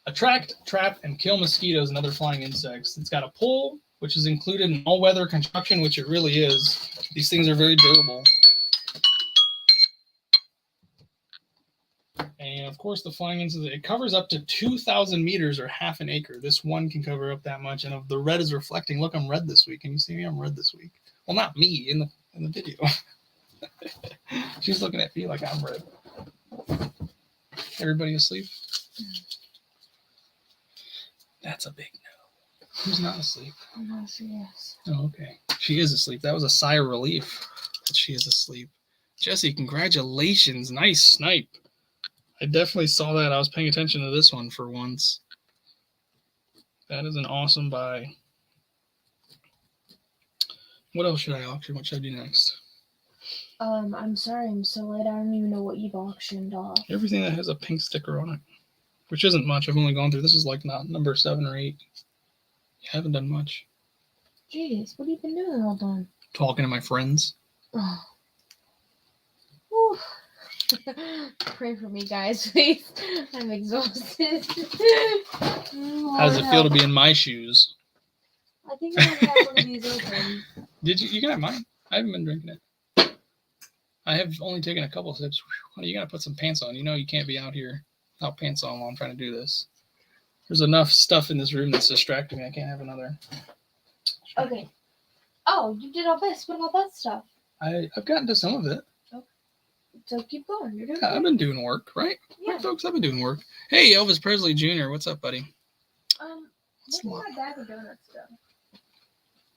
Attract, trap, and kill mosquitoes and other flying insects. It's got a pull, which is included in all-weather construction, which it really is. These things are very durable. And of course, the flying insects, it covers up to 2,000 meters or half an acre. This one can cover up that much. And if the red is reflecting, look, I'm red this week. Can you see me? I'm red this week. Well, not me in the video. She's looking at me like I'm red. Everybody asleep? That's a big no. Who's not asleep? No, she is. Oh, okay. She is asleep. That was a sigh of relief that she is asleep. Jesse, congratulations. Nice snipe. I definitely saw that. I was paying attention to this one for once. That is an awesome buy. What else should I auction? What should I do next? I'm sorry, I'm so late. I don't even know what you've auctioned off. Everything that has a pink sticker on it. which isn't much. I've only gone through, this is like not number 7 or 8. I haven't done much. Jeez, what have you been doing all done? Talking to my friends. Oh. Pray for me, guys, please. I'm exhausted. How does it feel to be in my shoes? I think I'm gonna have one of these open. Did you? You can have mine. I haven't been drinking it. I have only taken a couple sips. Honey, you gotta put some pants on. You know you can't be out here without pants on while I'm trying to do this. There's enough stuff in this room that's distracting me. I can't have another. Okay. Oh, you did all this. What about that stuff? I've gotten to some of it. So keep going. You're doing Yeah, I've been doing work, right? Yeah. Right, folks, I've been doing work. Hey, Elvis Presley Jr., what's up, buddy? Look at my bag of donuts stuff.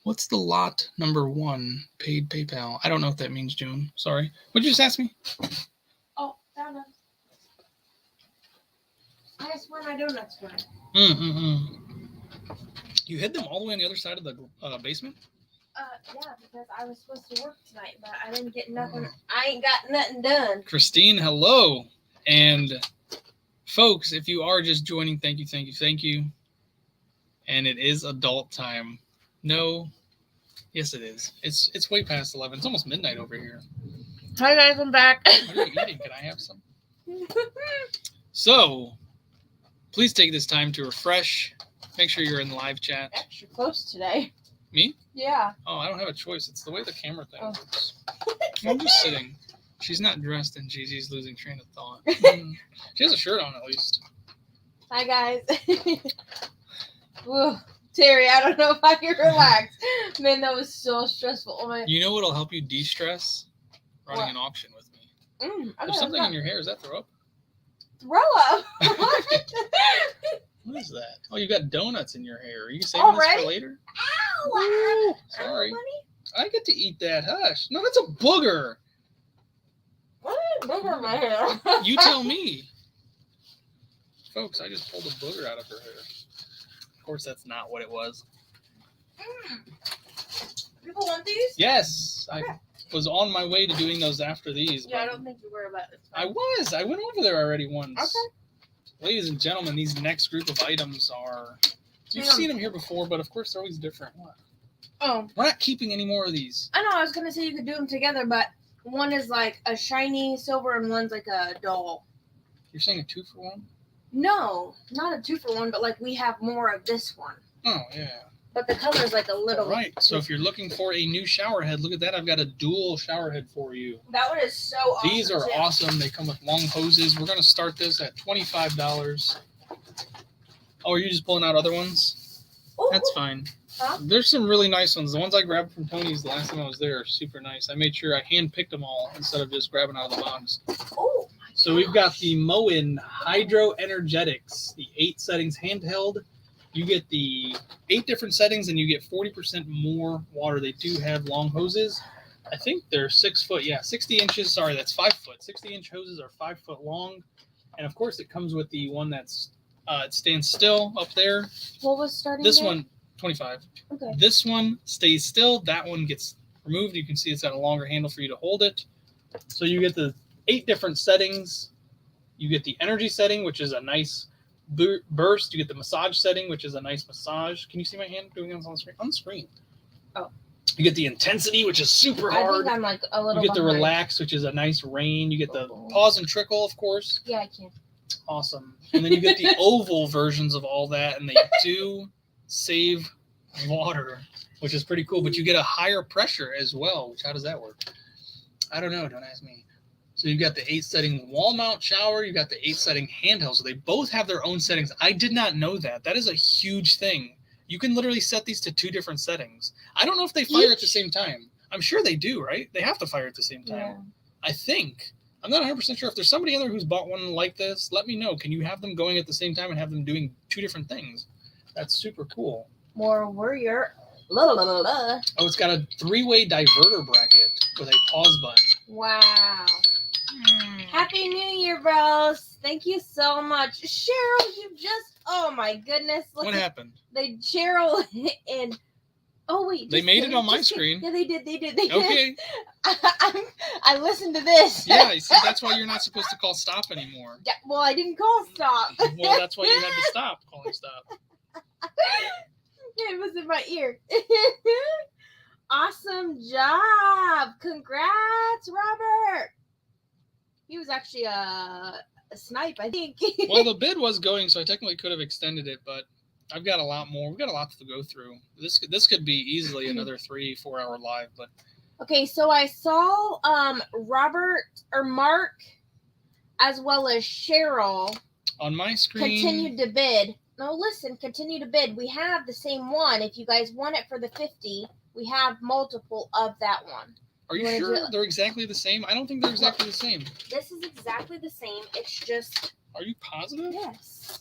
What's the lot number 1 paid PayPal? I don't know what that means, June. Sorry. What'd you just ask me? Oh, donuts. I asked where my donuts were. You hid them all the way on the other side of the basement? Yeah, because I was supposed to work tonight, but I didn't get nothing. I ain't got nothing done. Christine, hello. And folks, if you are just joining, thank you. And it is adult time. No. Yes, it is. It's way past 11. It's almost midnight over here. Hi, guys. I'm back. What are you eating? Can I have some? So, please take this time to refresh. Make sure you're in the live chat. Extra close today. Me? Yeah. Oh, I don't have a choice. It's the way the camera thing works. I'm just sitting. She's not dressed and Jazzy's losing train of thought. She has a shirt on at least. Hi, guys. Whoa. Terry, I don't know if I can relax. Man, that was so stressful. Oh my. You know what'll help you de-stress? Running What? an auction with me. Okay, There's something in your hair. Is that throw up? Throw up? What? What is that? Oh, you got donuts in your hair. Are you saving this for later? Ow! Ooh, sorry. I get to eat that. Hush. No, that's a booger. What is booger in my hair? You tell me. Folks, I just pulled a booger out of her hair. Of course, that's not what it was. People want these? Yes. Okay. I was on my way to doing those after these. Yeah, I don't think you were about this. I was. I went over there already once. Okay. Ladies and gentlemen, these next group of items are... You've seen them here before, but of course they're always different. What? Oh. We're not keeping any more of these. I know, I was going to say you could do them together, but one is like a shiny silver and one's like a doll. You're saying a 2-for-1? No, not a 2-for-1, but like we have more of this one. Oh, yeah. But the color's like a little... Right. So if you're looking for a new shower head, look at that. I've got a dual shower head for you. That one is so awesome. These are awesome. They come with long hoses. We're going to start this at $25. Oh, are you just pulling out other ones? Ooh. That's fine. Huh? There's some really nice ones. The ones I grabbed from Tony's the last time I was there are super nice. I made sure I hand-picked them all instead of just grabbing out of the box. Oh, So we've got the Moen Hydro Energetics, the 8 settings handheld. You get the 8 different settings and you get 40% more water. They do have long hoses. I think they're 6 foot. Yeah, 60 inches. Sorry, that's 5 foot. 60-inch hoses are 5 foot long. And of course, it comes with the one that's it stands still up there. what was starting This there? one, 25. Okay. This one stays still. That one gets removed. You can see it's got a longer handle for you to hold it. So you get the 8 different settings. You get the energy setting, which is a nice burst. You get the massage setting, which is a nice massage. Can you see my hand doing this on the screen? On the screen. Oh. You get the intensity, which is super hard. I think I'm like a little You get the behind. relax, which is a nice rain. You get the pause and trickle, of course. Yeah, I can. Awesome. And then you get the oval versions of all that, and they do save water, which is pretty cool. But you get a higher pressure as well. Which, how does that work? I don't know. Don't ask me. So you've got the 8-setting wall mount shower. You got the 8-setting handheld. So they both have their own settings. I did not know that. That is a huge thing. You can literally set these to 2 different settings. I don't know if they fire at the same time. I'm sure they do, right? They have to fire at the same time. Yeah. I think. I'm not 100% sure. If there's somebody in there who's bought one like this, let me know. Can you have them going at the same time and have them doing 2 different things? That's super cool. More warrior. La, la, la, la. Oh, it's got a 3-way diverter bracket with a pause button. Wow. Happy New Year, bros. Thank you so much. Cheryl, you just, oh my goodness. Look What at- happened? Cheryl and Oh wait, They made it kidding, on my just kidding. screen. Yeah, they did. They did. Okay. I listened to this. Yeah, you see, that's why you're not supposed to call stop anymore. Yeah, well, I didn't call stop. Well, that's why you had to stop calling stop. It was in my ear. Awesome job! Congrats, Robert. He was actually a snipe, I think. Well, the bid was going, so I technically could have extended it, but I've got a lot more. We've got a lot to go through. This could be easily another 3-4 hour live, but okay, so I saw Robert or Mark as well as Cheryl on my screen continued to bid. No, listen, continue to bid. We have the same one. If you guys want it for the 50, we have multiple of that one. Are you sure they're exactly the same? I don't think they're exactly the same. This is exactly the same. It's just. Are you positive? Yes.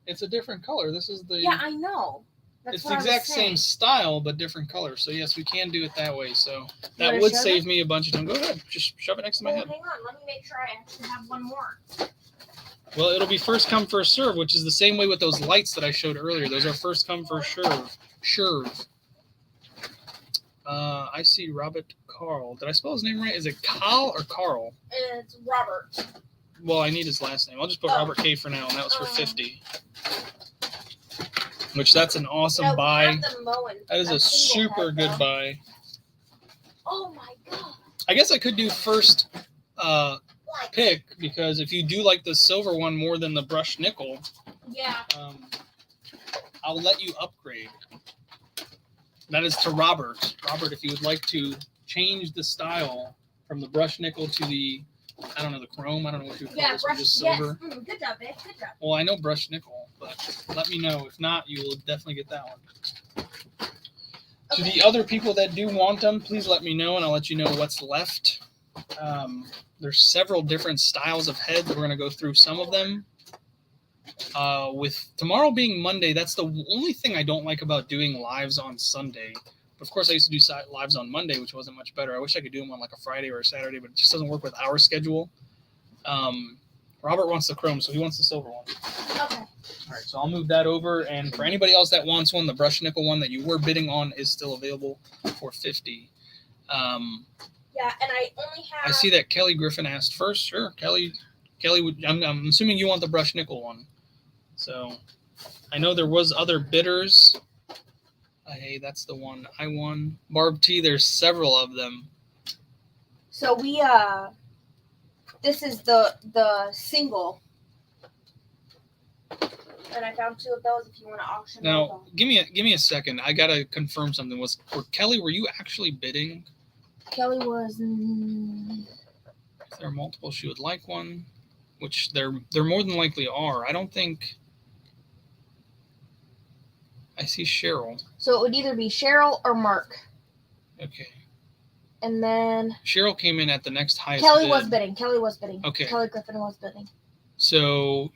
It's a different color. This is the. Yeah, I know. That's it's the exact same style, but different color. So yes, we can do it that way. So that would save me a bunch of time. Go ahead, just shove it next to my head. Hang on, let me make sure I actually have one more. Well, it'll be first come, first serve, which is the same way with those lights that I showed earlier. Those are first come, first serve. I see Robert Carl. Did I spell his name right? Is it Carl or Carl? It's Robert. Well, I need his last name. I'll just put Robert K for now, and that was for 50. Which that's an awesome buy. That is a super good buy. Oh my god. I guess I could do first pick, because if you do like the silver one more than the brushed nickel, yeah, I'll let you upgrade. That is to Robert. Robert, if you would like to change the style from the brushed nickel to the, I don't know, the chrome. I don't know what you would call this one, just silver. Yes. Good job, babe. Good job. Well, I know brushed nickel, but let me know. If not, you will definitely get that one. Okay. To the other people that do want them, please let me know, and I'll let you know what's left. There's several different styles of heads. We're going to go through some of them. With tomorrow being Monday, that's the only thing I don't like about doing lives on Sunday. But of course, I used to do lives on Monday, which wasn't much better. I wish I could do them on like a Friday or a Saturday, but it just doesn't work with our schedule. Robert wants the chrome, so he wants the silver one. Okay. All right, so I'll move that over. And for anybody else that wants one, the brushed nickel one that you were bidding on is still available for 50. Yeah, and I only have. I see that Kelly Griffin asked first. Sure, Kelly, I'm assuming you want the brushed nickel one. So I know there was other bidders. Hey, that's the one I won. Barb T, there's several of them. So we this is the single. And I found 2 of those if you want to auction now, those. Give me a second. I gotta confirm something. Kelly, were you actually bidding? Kelly was. If there are multiple, she would like one, which there more than likely are. I don't think. I see Cheryl. So it would either be Cheryl or Mark. Okay. And then Cheryl came in at the next highest Kelly bid. was bidding. Okay. Kelly Griffin was bidding. So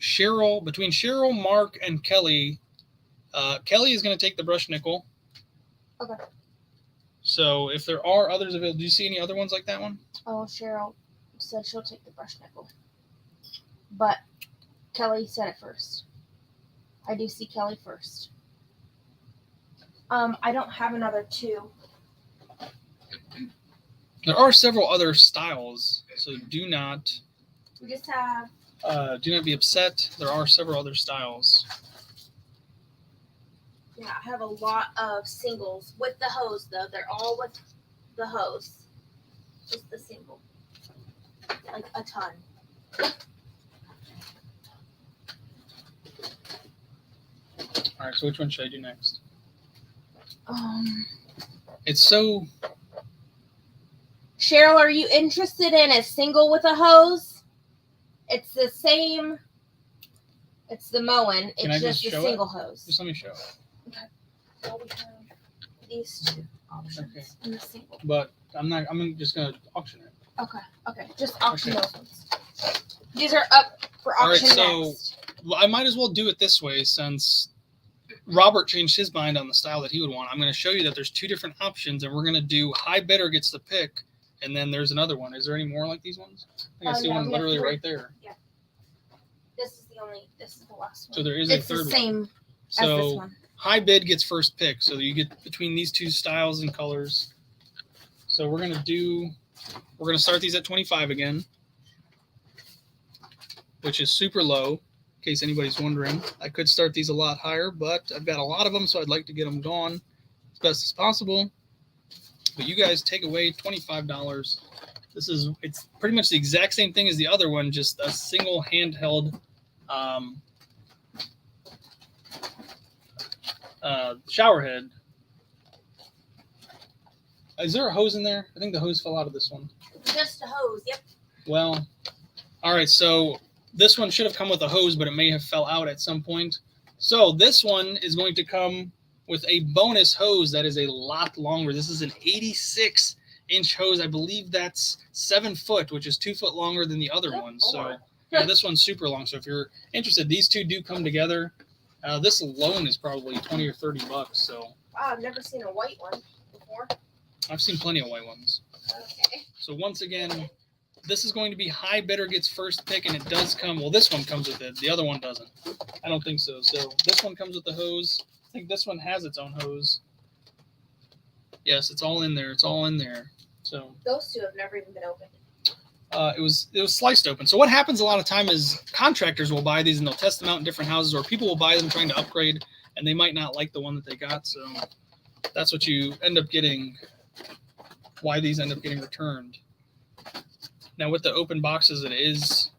between Cheryl, Mark, and Kelly, Kelly is going to take the brushed nickel. Okay. So if there are others available, do you see any other ones like that one? Oh, Cheryl said she'll take the brushed nickel. But Kelly said it first. I do see Kelly first. I don't have another 2. There are several other styles, so do not We just have. do not be upset. There are several other styles. Yeah, I have a lot of singles with the hose, though. They're all with the hose. Just the single. Like a ton. All right, so which one should I do next? It's so... Cheryl, are you interested in a single with a hose? It's the same. It's the Moen. It's just a single hose. Just let me show it. Okay. So we have these 2 options in the single. But I'm just going to auction it. Okay. Just auction those ones. These are up for auction next. Well, I might as well do it this way since Robert changed his mind on the style that he would want. I'm going to show you that there's 2 different options, and we're going to do high bidder gets the pick, and then there's another one. Is there any more like these ones? I think I see one literally right there. Yeah. This is the last one. So there is a third one. It's the same as this one. high bid gets first pick. So you get between these two styles and colors. So we're gonna start these at 25 again, which is super low. In case anybody's wondering, I could start these a lot higher, but I've got a lot of them, so I'd like to get them gone as best as possible. But you guys take away $25. It's pretty much the exact same thing as the other one, just a single handheld shower head. Is there a hose in there? I think the hose fell out of this one. Just a hose, yep. Well, all right, so this one should have come with a hose, but it may have fell out at some point. So this one is going to come with a bonus hose that is a lot longer. This is an 86-inch hose. I believe that's 7 foot, which is 2 foot longer than the other one. So yeah, this one's super long. So if you're interested, these two do come together. This alone is probably 20 or 30 bucks. So wow, I've never seen a white one before. I've seen plenty of white ones. Okay. So once again, this is going to be high bidder gets first pick, and it does come. Well, this one comes with it. The other one doesn't. I don't think so. So this one comes with the hose. I think this one has its own hose. Yes, it's all in there. It's all in there. So those two have never even been opened. it was sliced open. So what happens a lot of time is contractors will buy these and they'll test them out in different houses, or people will buy them trying to upgrade, and they might not like the one that they got. So that's what you end up getting. Why these end up getting returned. Now with the open boxes, it is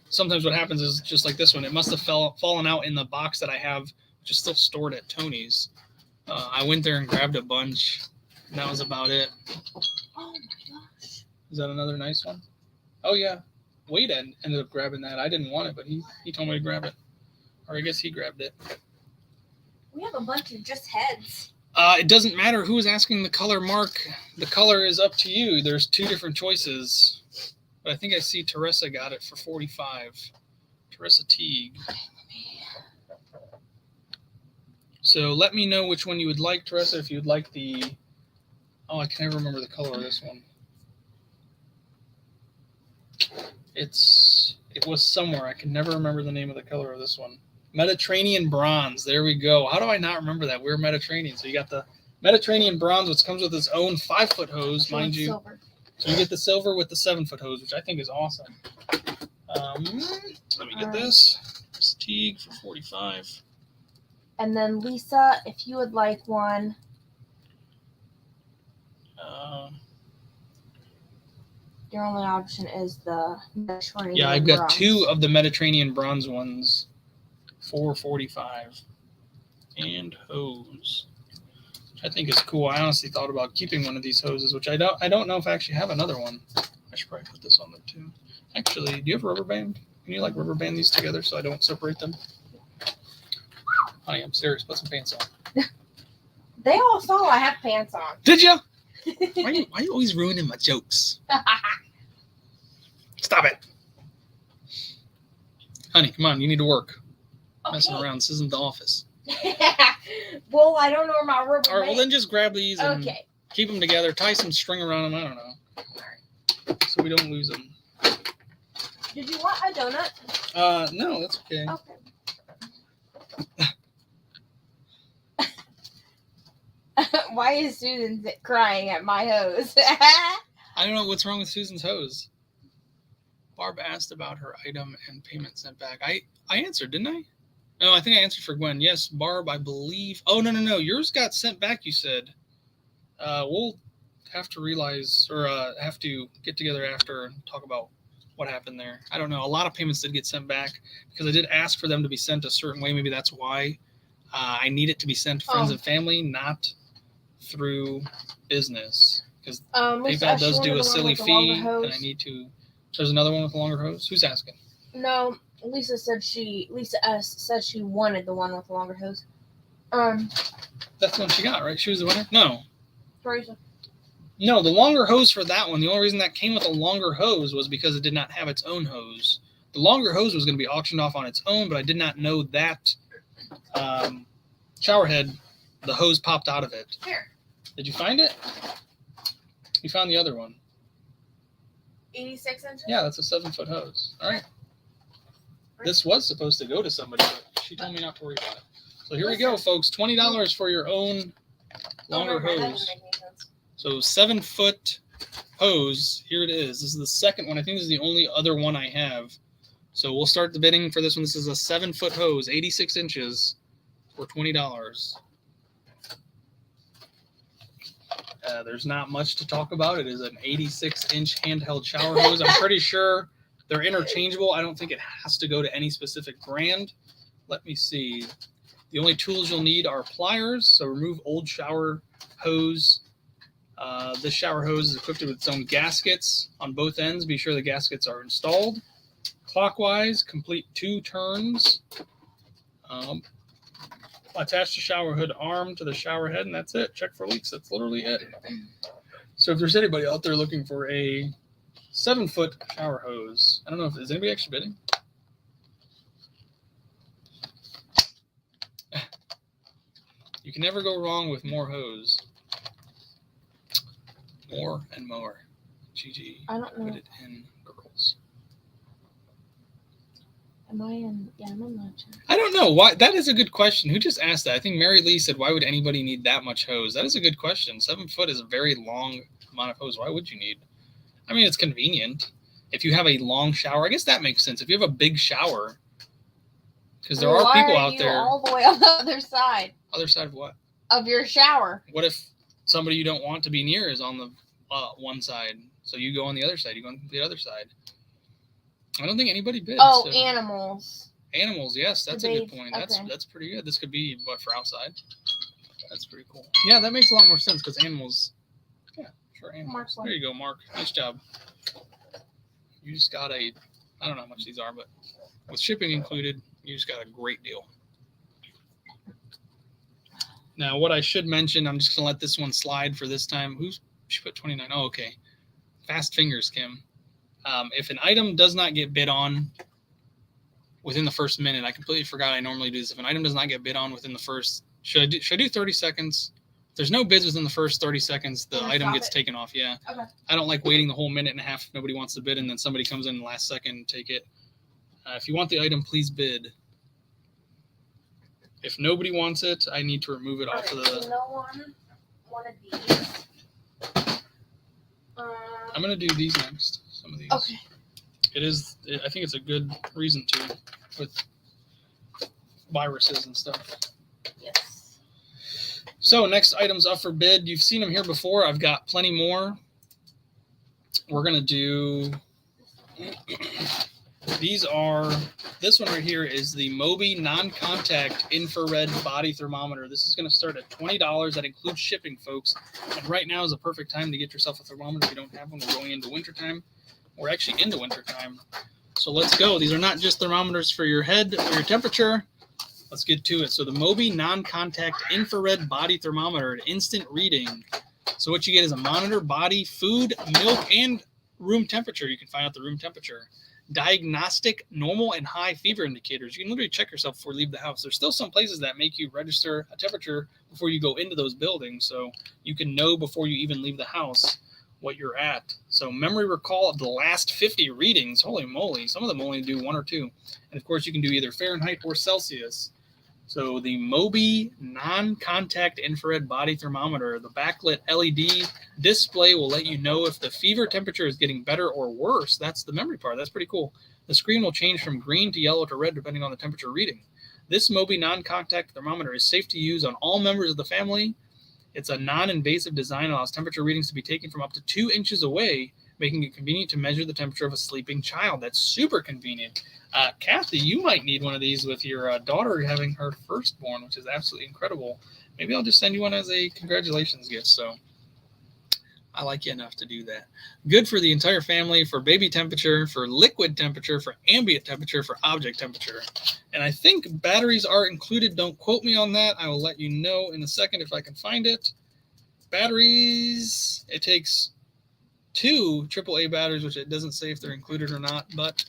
sometimes what happens is just like this one. It must have fallen out in the box that I have, which is still stored at Tony's. I went there and grabbed a bunch, and that was about it. Oh my gosh! Is that another nice one? Oh yeah, Wade ended up grabbing that. I didn't want it, but he told me to grab it, or I guess he grabbed it. We have a bunch of just heads. It doesn't matter who is asking the color, Mark. The color is up to you. There's 2 different choices. But I think I see Teresa got it for 45. Teresa Teague. So let me know which one you would like, Teresa, if you would like the... Oh, I can never remember the color of this one. It was somewhere. I can never remember the name of the color of this one. Mediterranean bronze. There we go. How do I not remember that? We're Mediterranean. So you got the Mediterranean bronze, which comes with its own 5-foot hose, mind you. Silver. So you get the silver with the 7-foot hose, which I think is awesome. Let me get this. Fatigue for 45. And then Lisa, if you would like one. Your only option is the Mediterranean. Yeah, I've got bronze. 2 of the Mediterranean bronze ones. 445 and hose, which I think is cool. I honestly thought about keeping one of these hoses, which I don't know if I actually have another one. I should probably put this on there too. Actually, do you have a rubber band? Can you like rubber band these together so I don't separate them? Honey, I'm serious. Put some pants on. They all saw I have pants on. Did you? Why are you always ruining my jokes? Stop it. Honey, come on. You need to work. Messing around. This isn't the office. Well, I don't know where my rubber All right, well, then just grab these and keep them together. Tie some string around them. I don't know. So we don't lose them. Did you want a donut? No, that's okay. Okay. Why is Susan crying at my hose? I don't know what's wrong with Susan's hose. Barb asked about her item and payment sent back. I answered, didn't I? No, I think I answered for Gwen. Yes, Barb, I believe. Oh, no. Yours got sent back, you said. We'll have to realize or have to get together after and talk about what happened there. I don't know. A lot of payments did get sent back because I did ask for them to be sent a certain way. Maybe that's why. I need it to be sent to friends and family, not through business. Because PayPal does do a silly fee, and I need to... There's another one with a longer hose? Who's asking? No, Lisa S said she wanted the one with the longer hose. That's the one she got, right? She was the winner? No. Teresa. No, the longer hose for that one, the only reason that came with a longer hose was because it did not have its own hose. The longer hose was going to be auctioned off on its own, but I did not know that shower head, the hose popped out of it. Here. Did you find it? You found the other one. 86 inches? Yeah, that's a 7-foot hose. All right. This was supposed to go to somebody, but she told me not to worry about it. So here we go, folks. $20 for your own longer hose. So 7-foot hose. Here it is. This is the second one. I think this is the only other one I have. So we'll start the bidding for this one. This is a 7-foot hose, 86 inches for $20. There's not much to talk about. It is an 86-inch handheld shower hose. I'm pretty sure they're interchangeable. I don't think it has to go to any specific brand. Let me see. The only tools you'll need are pliers. So remove old shower hose. This shower hose is equipped with its own gaskets on both ends. Be sure the gaskets are installed. Clockwise, complete 2 turns. Attach the shower hood arm to the shower head, and that's it. Check for leaks. That's literally it. So if there's anybody out there looking for a 7-foot shower hose, I don't know if is anybody actually bidding. You can never go wrong with more hose. More and more. GG. I don't know. Put it in girls. Am I in? Yeah, I'm in that. I don't know why. That is a good question. Who just asked that? I think Mary Lee said, "Why would anybody need that much hose?" That is a good question. 7 foot is a very long amount of hose. Why would you need? I mean, it's convenient. If you have a long shower, I guess that makes sense. If you have a big shower, because there are people out there. All the way on the other side. Other side of what? Of your shower. What if somebody you don't want to be near is on the one side? So you go on the other side. You go on the other side. I don't think anybody bids. Oh, so. Animals. Animals, yes, that's a good point. That's pretty good. This could be what for outside. That's pretty cool. Yeah, that makes a lot more sense because animals. Yeah, sure, animals. There you go, Mark. Nice job. You just got I don't know how much these are, but with shipping included, you just got a great deal. Now, what I should mention, I'm just gonna let this one slide for this time. She put 29? Oh, okay. Fast fingers, Kim. If an item does not get bid on within the first minute, I completely forgot I normally do this. If an item does not get bid on within the first, should I do 30 seconds? If there's no bids within the first 30 seconds, the item gets taken off. Yeah. Okay. I don't like waiting the whole minute and a half if nobody wants to bid and then somebody comes in the last second and take it. If you want the item, please bid. If nobody wants it, I need to remove it off of the. No one wanted these. I'm gonna do these next. Some of these. Okay. I think it's a good reason to with viruses and stuff. Yes. So next items up for bid. You've seen them here before. I've got plenty more. We're gonna do. This one right here is the Moby non-contact infrared body thermometer. This is going to start at $20. That includes shipping, folks. And right now is a perfect time to get yourself a thermometer if you don't have one. We're going into wintertime. We're actually into wintertime. So let's go. These are not just thermometers for your head or your temperature. Let's get to it. So the Moby non-contact infrared body thermometer, an instant reading. So what you get is a monitor, body, food, milk, and room temperature. You can find out the room temperature. Diagnostic, normal, and high fever indicators. You can literally check yourself before you leave the house. There's still some places that make you register a temperature before you go into those buildings, so you can know before you even leave the house what you're at. So memory recall of the last 50 readings. Holy moly, some of them only do 1 or 2. And of course, you can do either Fahrenheit or Celsius. So the Moby non-contact infrared body thermometer, the backlit LED display will let you know if the fever temperature is getting better or worse. That's the memory part. That's pretty cool. The screen will change from green to yellow to red depending on the temperature reading. This Moby non-contact thermometer is safe to use on all members of the family. It's a non-invasive design, allows temperature readings to be taken from up to 2 inches away, making it convenient to measure the temperature of a sleeping child. That's super convenient. Kathy, you might need one of these with your daughter having her firstborn, which is absolutely incredible. Maybe I'll just send you one as a congratulations gift. So I like you enough to do that. Good for the entire family, for baby temperature, for liquid temperature, for ambient temperature, for object temperature. And I think batteries are included. Don't quote me on that. I will let you know in a second if I can find it. Batteries, it takes 2 AAA batteries, which it doesn't say if they're included or not, but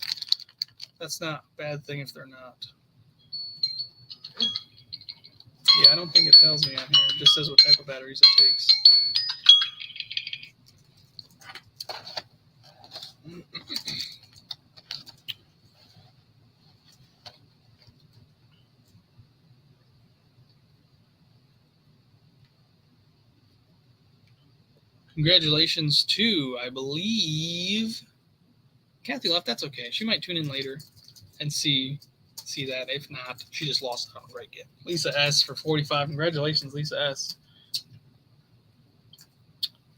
that's not a bad thing if they're not. Yeah, I don't think it tells me on here. It just says what type of batteries it takes. Congratulations to, I believe, Kathy left. That's okay. She might tune in later and see that. If not, she just lost out on a great gift. Lisa S for 45. Congratulations, Lisa S.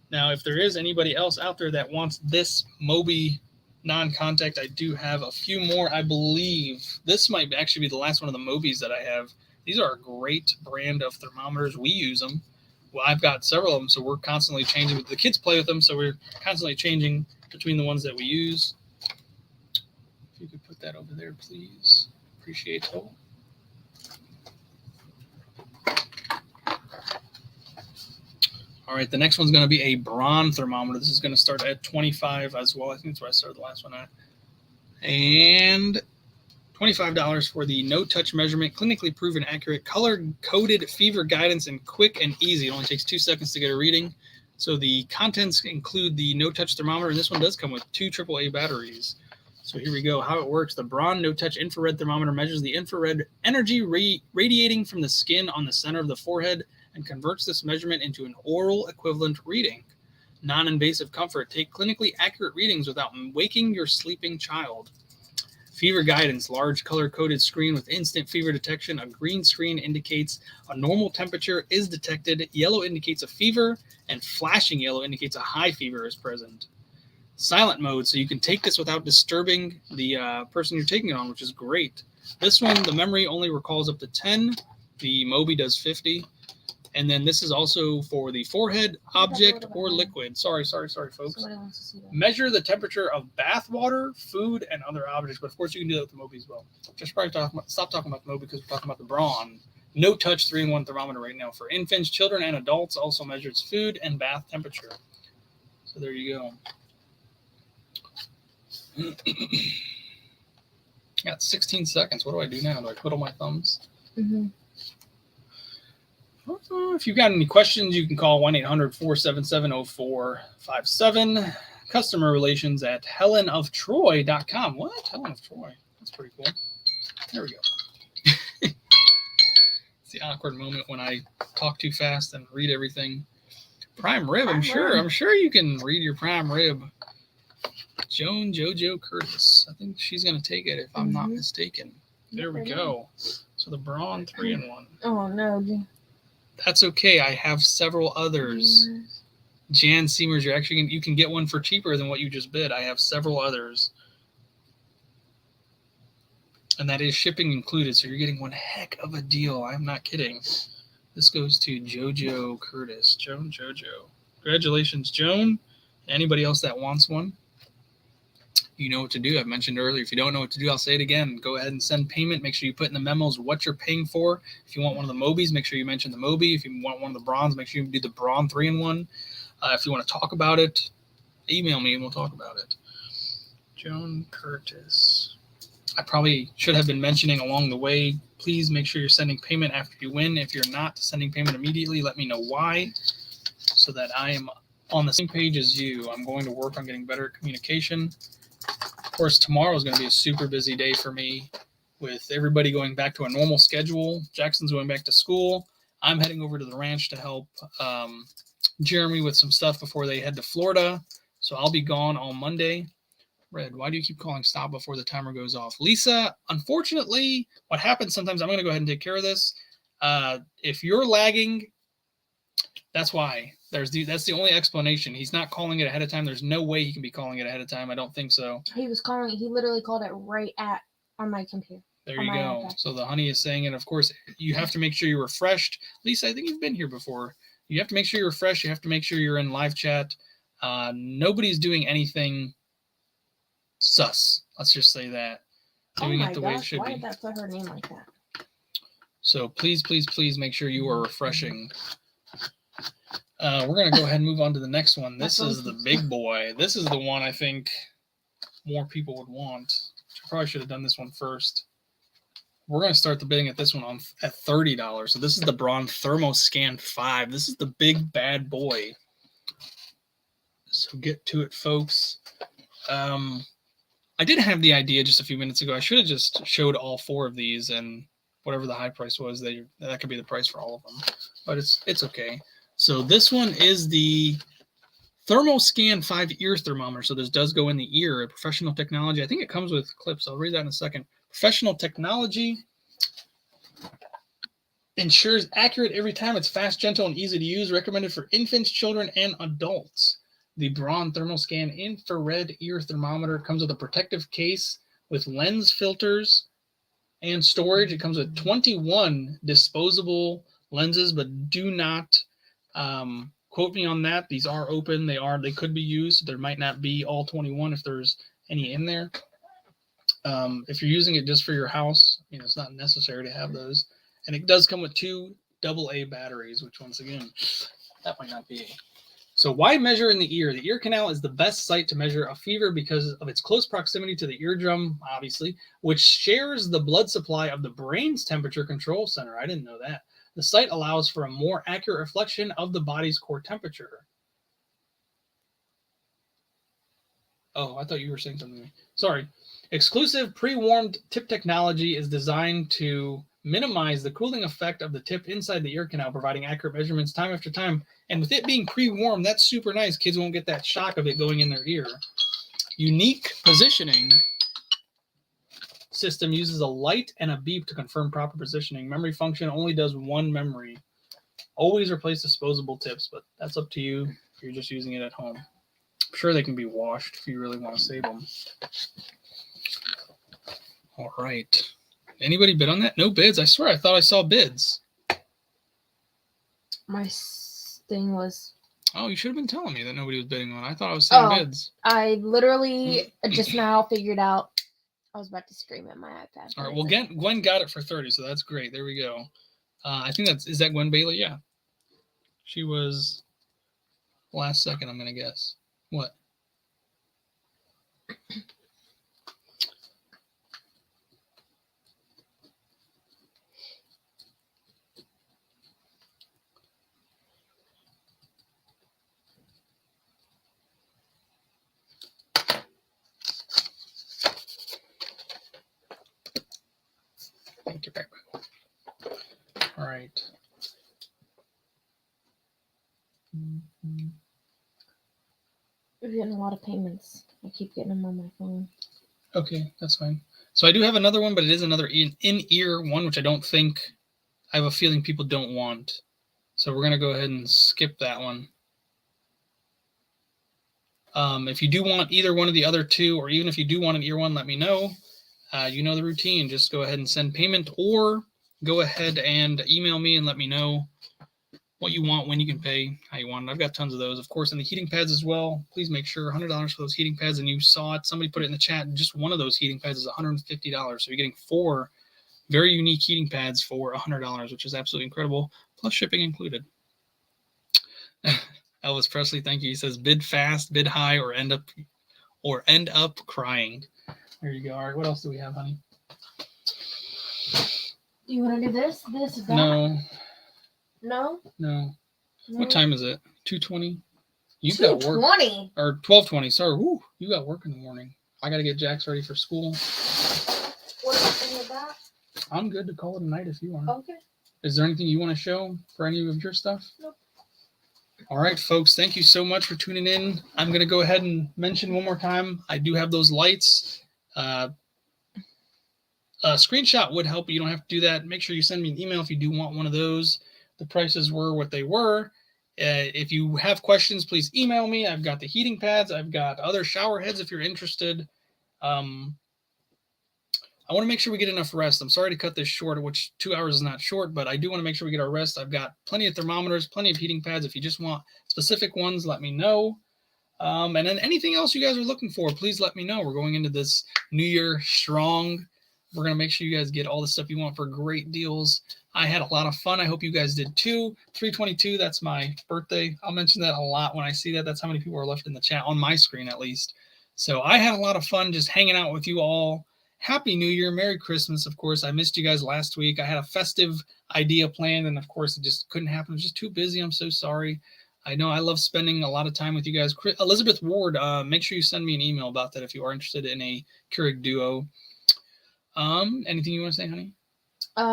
Now, if there is anybody else out there that wants this Moby non-contact, I do have a few more. I believe this might actually be the last one of the Mobies that I have. These are a great brand of thermometers. We use them. Well, I've got several of them, so we're constantly changing. The kids play with them, so we're constantly changing between the ones that we use. If you could put that over there, please. Appreciate it. All right, the next one's going to be a Braun thermometer. This is going to start at 25 as well. I think that's where I started the last one at. And $25 for the no-touch measurement, clinically proven accurate, color-coded fever guidance, and quick and easy. It only takes 2 seconds to get a reading. So the contents include the no-touch thermometer, and this one does come with 2 AAA batteries. So here we go. How it works. The Braun no-touch infrared thermometer measures the infrared energy radiating from the skin on the center of the forehead and converts this measurement into an oral equivalent reading. Non-invasive comfort. Take clinically accurate readings without waking your sleeping child. Fever guidance. Large color-coded screen with instant fever detection. A green screen indicates a normal temperature is detected. Yellow indicates a fever, and flashing yellow indicates a high fever is present. Silent mode, so you can take this without disturbing the person you're taking it on, which is great. This one, the memory only recalls up to 10. The Moby does 50. And then this is also for the forehead, object, or liquid. Sorry, folks. Measure the temperature of bath water, food, and other objects. But of course, you can do that with the Moby as well. Just probably stop talking about the Moby because we're talking about the Braun. No touch 3-in-1 thermometer right now for infants, children, and adults. Also measures food and bath temperature. So there you go. Got 16 seconds. What do I do now? Do I twiddle my thumbs? Mm-hmm. If you've got any questions, you can call 1-800-477-0457. Customer relations at helenoftroy.com. What? Helen of Troy. That's pretty cool. There we go. It's the awkward moment when I talk too fast and read everything. Prime rib. I'm sure you can read your prime rib. Joan JoJo Curtis. I think she's going to take it if I'm not mistaken. There we go. So the Braun 3-in-1. Oh, no. That's okay. I have several others. Jan Seamers, you can get one for cheaper than what you just bid. I have several others. And that is shipping included, so you're getting one heck of a deal. I'm not kidding. This goes to JoJo Curtis. Joan JoJo. Congratulations, Joan. Anybody else that wants one? You know what to do. I've mentioned earlier. If you don't know what to do, I'll say it again. Go ahead and send payment. Make sure you put in the memos what you're paying for. If you want one of the Mobies, make sure you mention the Moby. If you want one of the Brauns, make sure you do the Braun 3-in-1. If you want to talk about it, email me and we'll talk about it. Joan Curtis. I probably should have been mentioning along the way. Please make sure you're sending payment after you win. If you're not sending payment immediately, let me know why so that I am on the same page as you. I'm going to work on getting better at communication. Of course, tomorrow is going to be a super busy day for me with everybody going back to a normal schedule. Jackson's going back to school. I'm heading over to the ranch to help Jeremy with some stuff before they head to Florida. So I'll be gone all Monday. Red, why do you keep calling stop before the timer goes off? Lisa, unfortunately, what happens sometimes, I'm going to go ahead and take care of this. If you're lagging, that's why. That's the only explanation. He's not calling it ahead of time. There's no way he can be calling it ahead of time. I don't think so. He literally called it right on my computer. There you go. iPad. So the honey is saying it. Of course, you have to make sure you're refreshed. Lisa, I think you've been here before. You have to make sure you're refreshed. You have to make sure you're in live chat. Nobody's doing anything sus. Let's just say that. Doing it the way it should be. Why did that put her name like that? So please make sure you are refreshing. We're going to go ahead and move on to the next one. This is the big boy. This is the one I think more people would want. I probably should have done this one first. We're going to start the bidding at this one at $30. So this is the Braun ThermoScan 5. This is the big bad boy. So get to it, folks. I did have the idea just a few minutes ago. I should have just showed all 4 of these, and whatever the high price was, that could be the price for all of them. But it's okay. So this one is the Thermal Scan 5 ear thermometer. So this does go in the ear. Professional technology. I think it comes with clips. I'll read that in a second. Professional technology. Ensures accurate every time. It's fast, gentle, and easy to use. Recommended for infants, children, and adults. The Braun Thermal Scan infrared ear thermometer comes with a protective case with lens filters and storage. It comes with 21 disposable lenses, but do not quote me on that. These are open. They could be used. There might not be all 21 if there's any in there. If you're using it just for your house, it's not necessary to have those. And it does come with 2 AA batteries, which once again, that might not be. So why measure in the ear? The ear canal is the best site to measure a fever because of its close proximity to the eardrum, obviously, which shares the blood supply of the brain's temperature control center. I didn't know that. The site allows for a more accurate reflection of the body's core temperature. Oh, I thought you were saying something. Sorry. Exclusive pre-warmed tip technology is designed to minimize the cooling effect of the tip inside the ear canal, providing accurate measurements time after time. And with it being pre-warmed, that's super nice. Kids won't get that shock of it going in their ear. Unique positioning system uses a light and a beep to confirm proper positioning. Memory function only does 1 memory. Always replace disposable tips, but that's up to you if you're just using it at home. I'm sure they can be washed if you really want to save them. All right. Anybody bid on that? No bids. I swear I thought I saw bids. My thing was... Oh, you should have been telling me that nobody was bidding on it. I thought I was seeing bids. I literally just now figured out I was about to scream at my iPad. All right. Well, Gwen got it for 30, so that's great. There we go. I think is that Gwen Bailey? Yeah. She was last second, I'm going to guess. What? Get back. All right. We're getting a lot of payments. I keep getting them on my phone. Okay, that's fine. So I do have another one, but it is another in-ear one, which I have a feeling people don't want. So we're going to go ahead and skip that one. If you do want either one of the other 2, or even if you do want an ear one, let me know. You know the routine. Just go ahead and send payment, or go ahead and email me and let me know what you want, when you can pay, how you want it. I've got tons of those. Of course, and the heating pads as well. Please make sure $100 for those heating pads. And you saw it. Somebody put it in the chat. Just one of those heating pads is $150. So you're getting 4 very unique heating pads for $100, which is absolutely incredible, plus shipping included. Elvis Presley, thank you. He says, bid fast, bid high, or end up crying. There you go. All right, what else do we have, honey? Do you want to do this, that? No. No? No. What time is it? 2:20? You 2:20? got work. Or 12:20. Sorry. Woo, you got work in the morning. I got to get Jax ready for school. What about that? I'm good to call it a night if you are. Okay. Is there anything you want to show for any of your stuff? Nope. All right, folks. Thank you so much for tuning in. I'm going to go ahead and mention one more time. I do have those lights. A screenshot would help, but you don't have to do that. Make sure you send me an email if you do want one of those. The prices were what they were. If you have questions, please email me. I've got the heating pads. I've got other shower heads if you're interested. I want to make sure we get enough rest. I'm sorry to cut this short, which 2 hours is not short, but I do want to make sure we get our rest. I've got plenty of thermometers, plenty of heating pads. If you just want specific ones, let me know. And then anything else you guys are looking for, please let me know. We're going into this new year strong. We're going to make sure you guys get all the stuff you want for great deals. I had a lot of fun. I hope you guys did too. 3/22, that's my birthday. I'll mention that a lot when I see that. That's how many people are left in the chat, on my screen at least. So I had a lot of fun just hanging out with you all. Happy New Year. Merry Christmas, of course. I missed you guys last week. I had a festive idea planned, and of course, it just couldn't happen. I was just too busy. I'm so sorry. I know I love spending a lot of time with you guys. Elizabeth Ward, make sure you send me an email about that if you are interested in a Keurig duo. Anything you want to say, honey?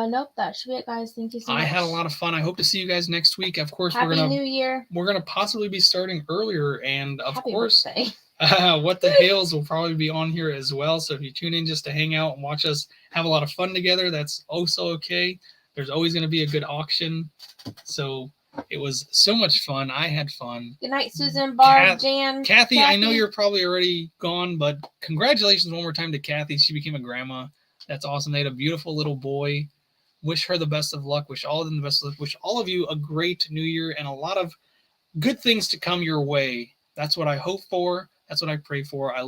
Nope, that should be it, guys. Thank you so much. I had a lot of fun. I hope to see you guys next week. Of course, Happy New Year. We're gonna possibly be starting earlier, and of Happy course, birthday. What the Hales will probably be on here as well. So if you tune in just to hang out and watch us have a lot of fun together, that's also okay. There's always going to be a good auction. So it was so much fun. I had fun. Good night, Susan, Barb, Jan. Kathy, I know you're probably already gone, but congratulations one more time to Kathy. She became a grandma. That's awesome. They had a beautiful little boy. Wish her the best of luck. Wish all of them the best of luck. Wish all of you a great new year and a lot of good things to come your way. That's what I hope for. That's what I pray for. I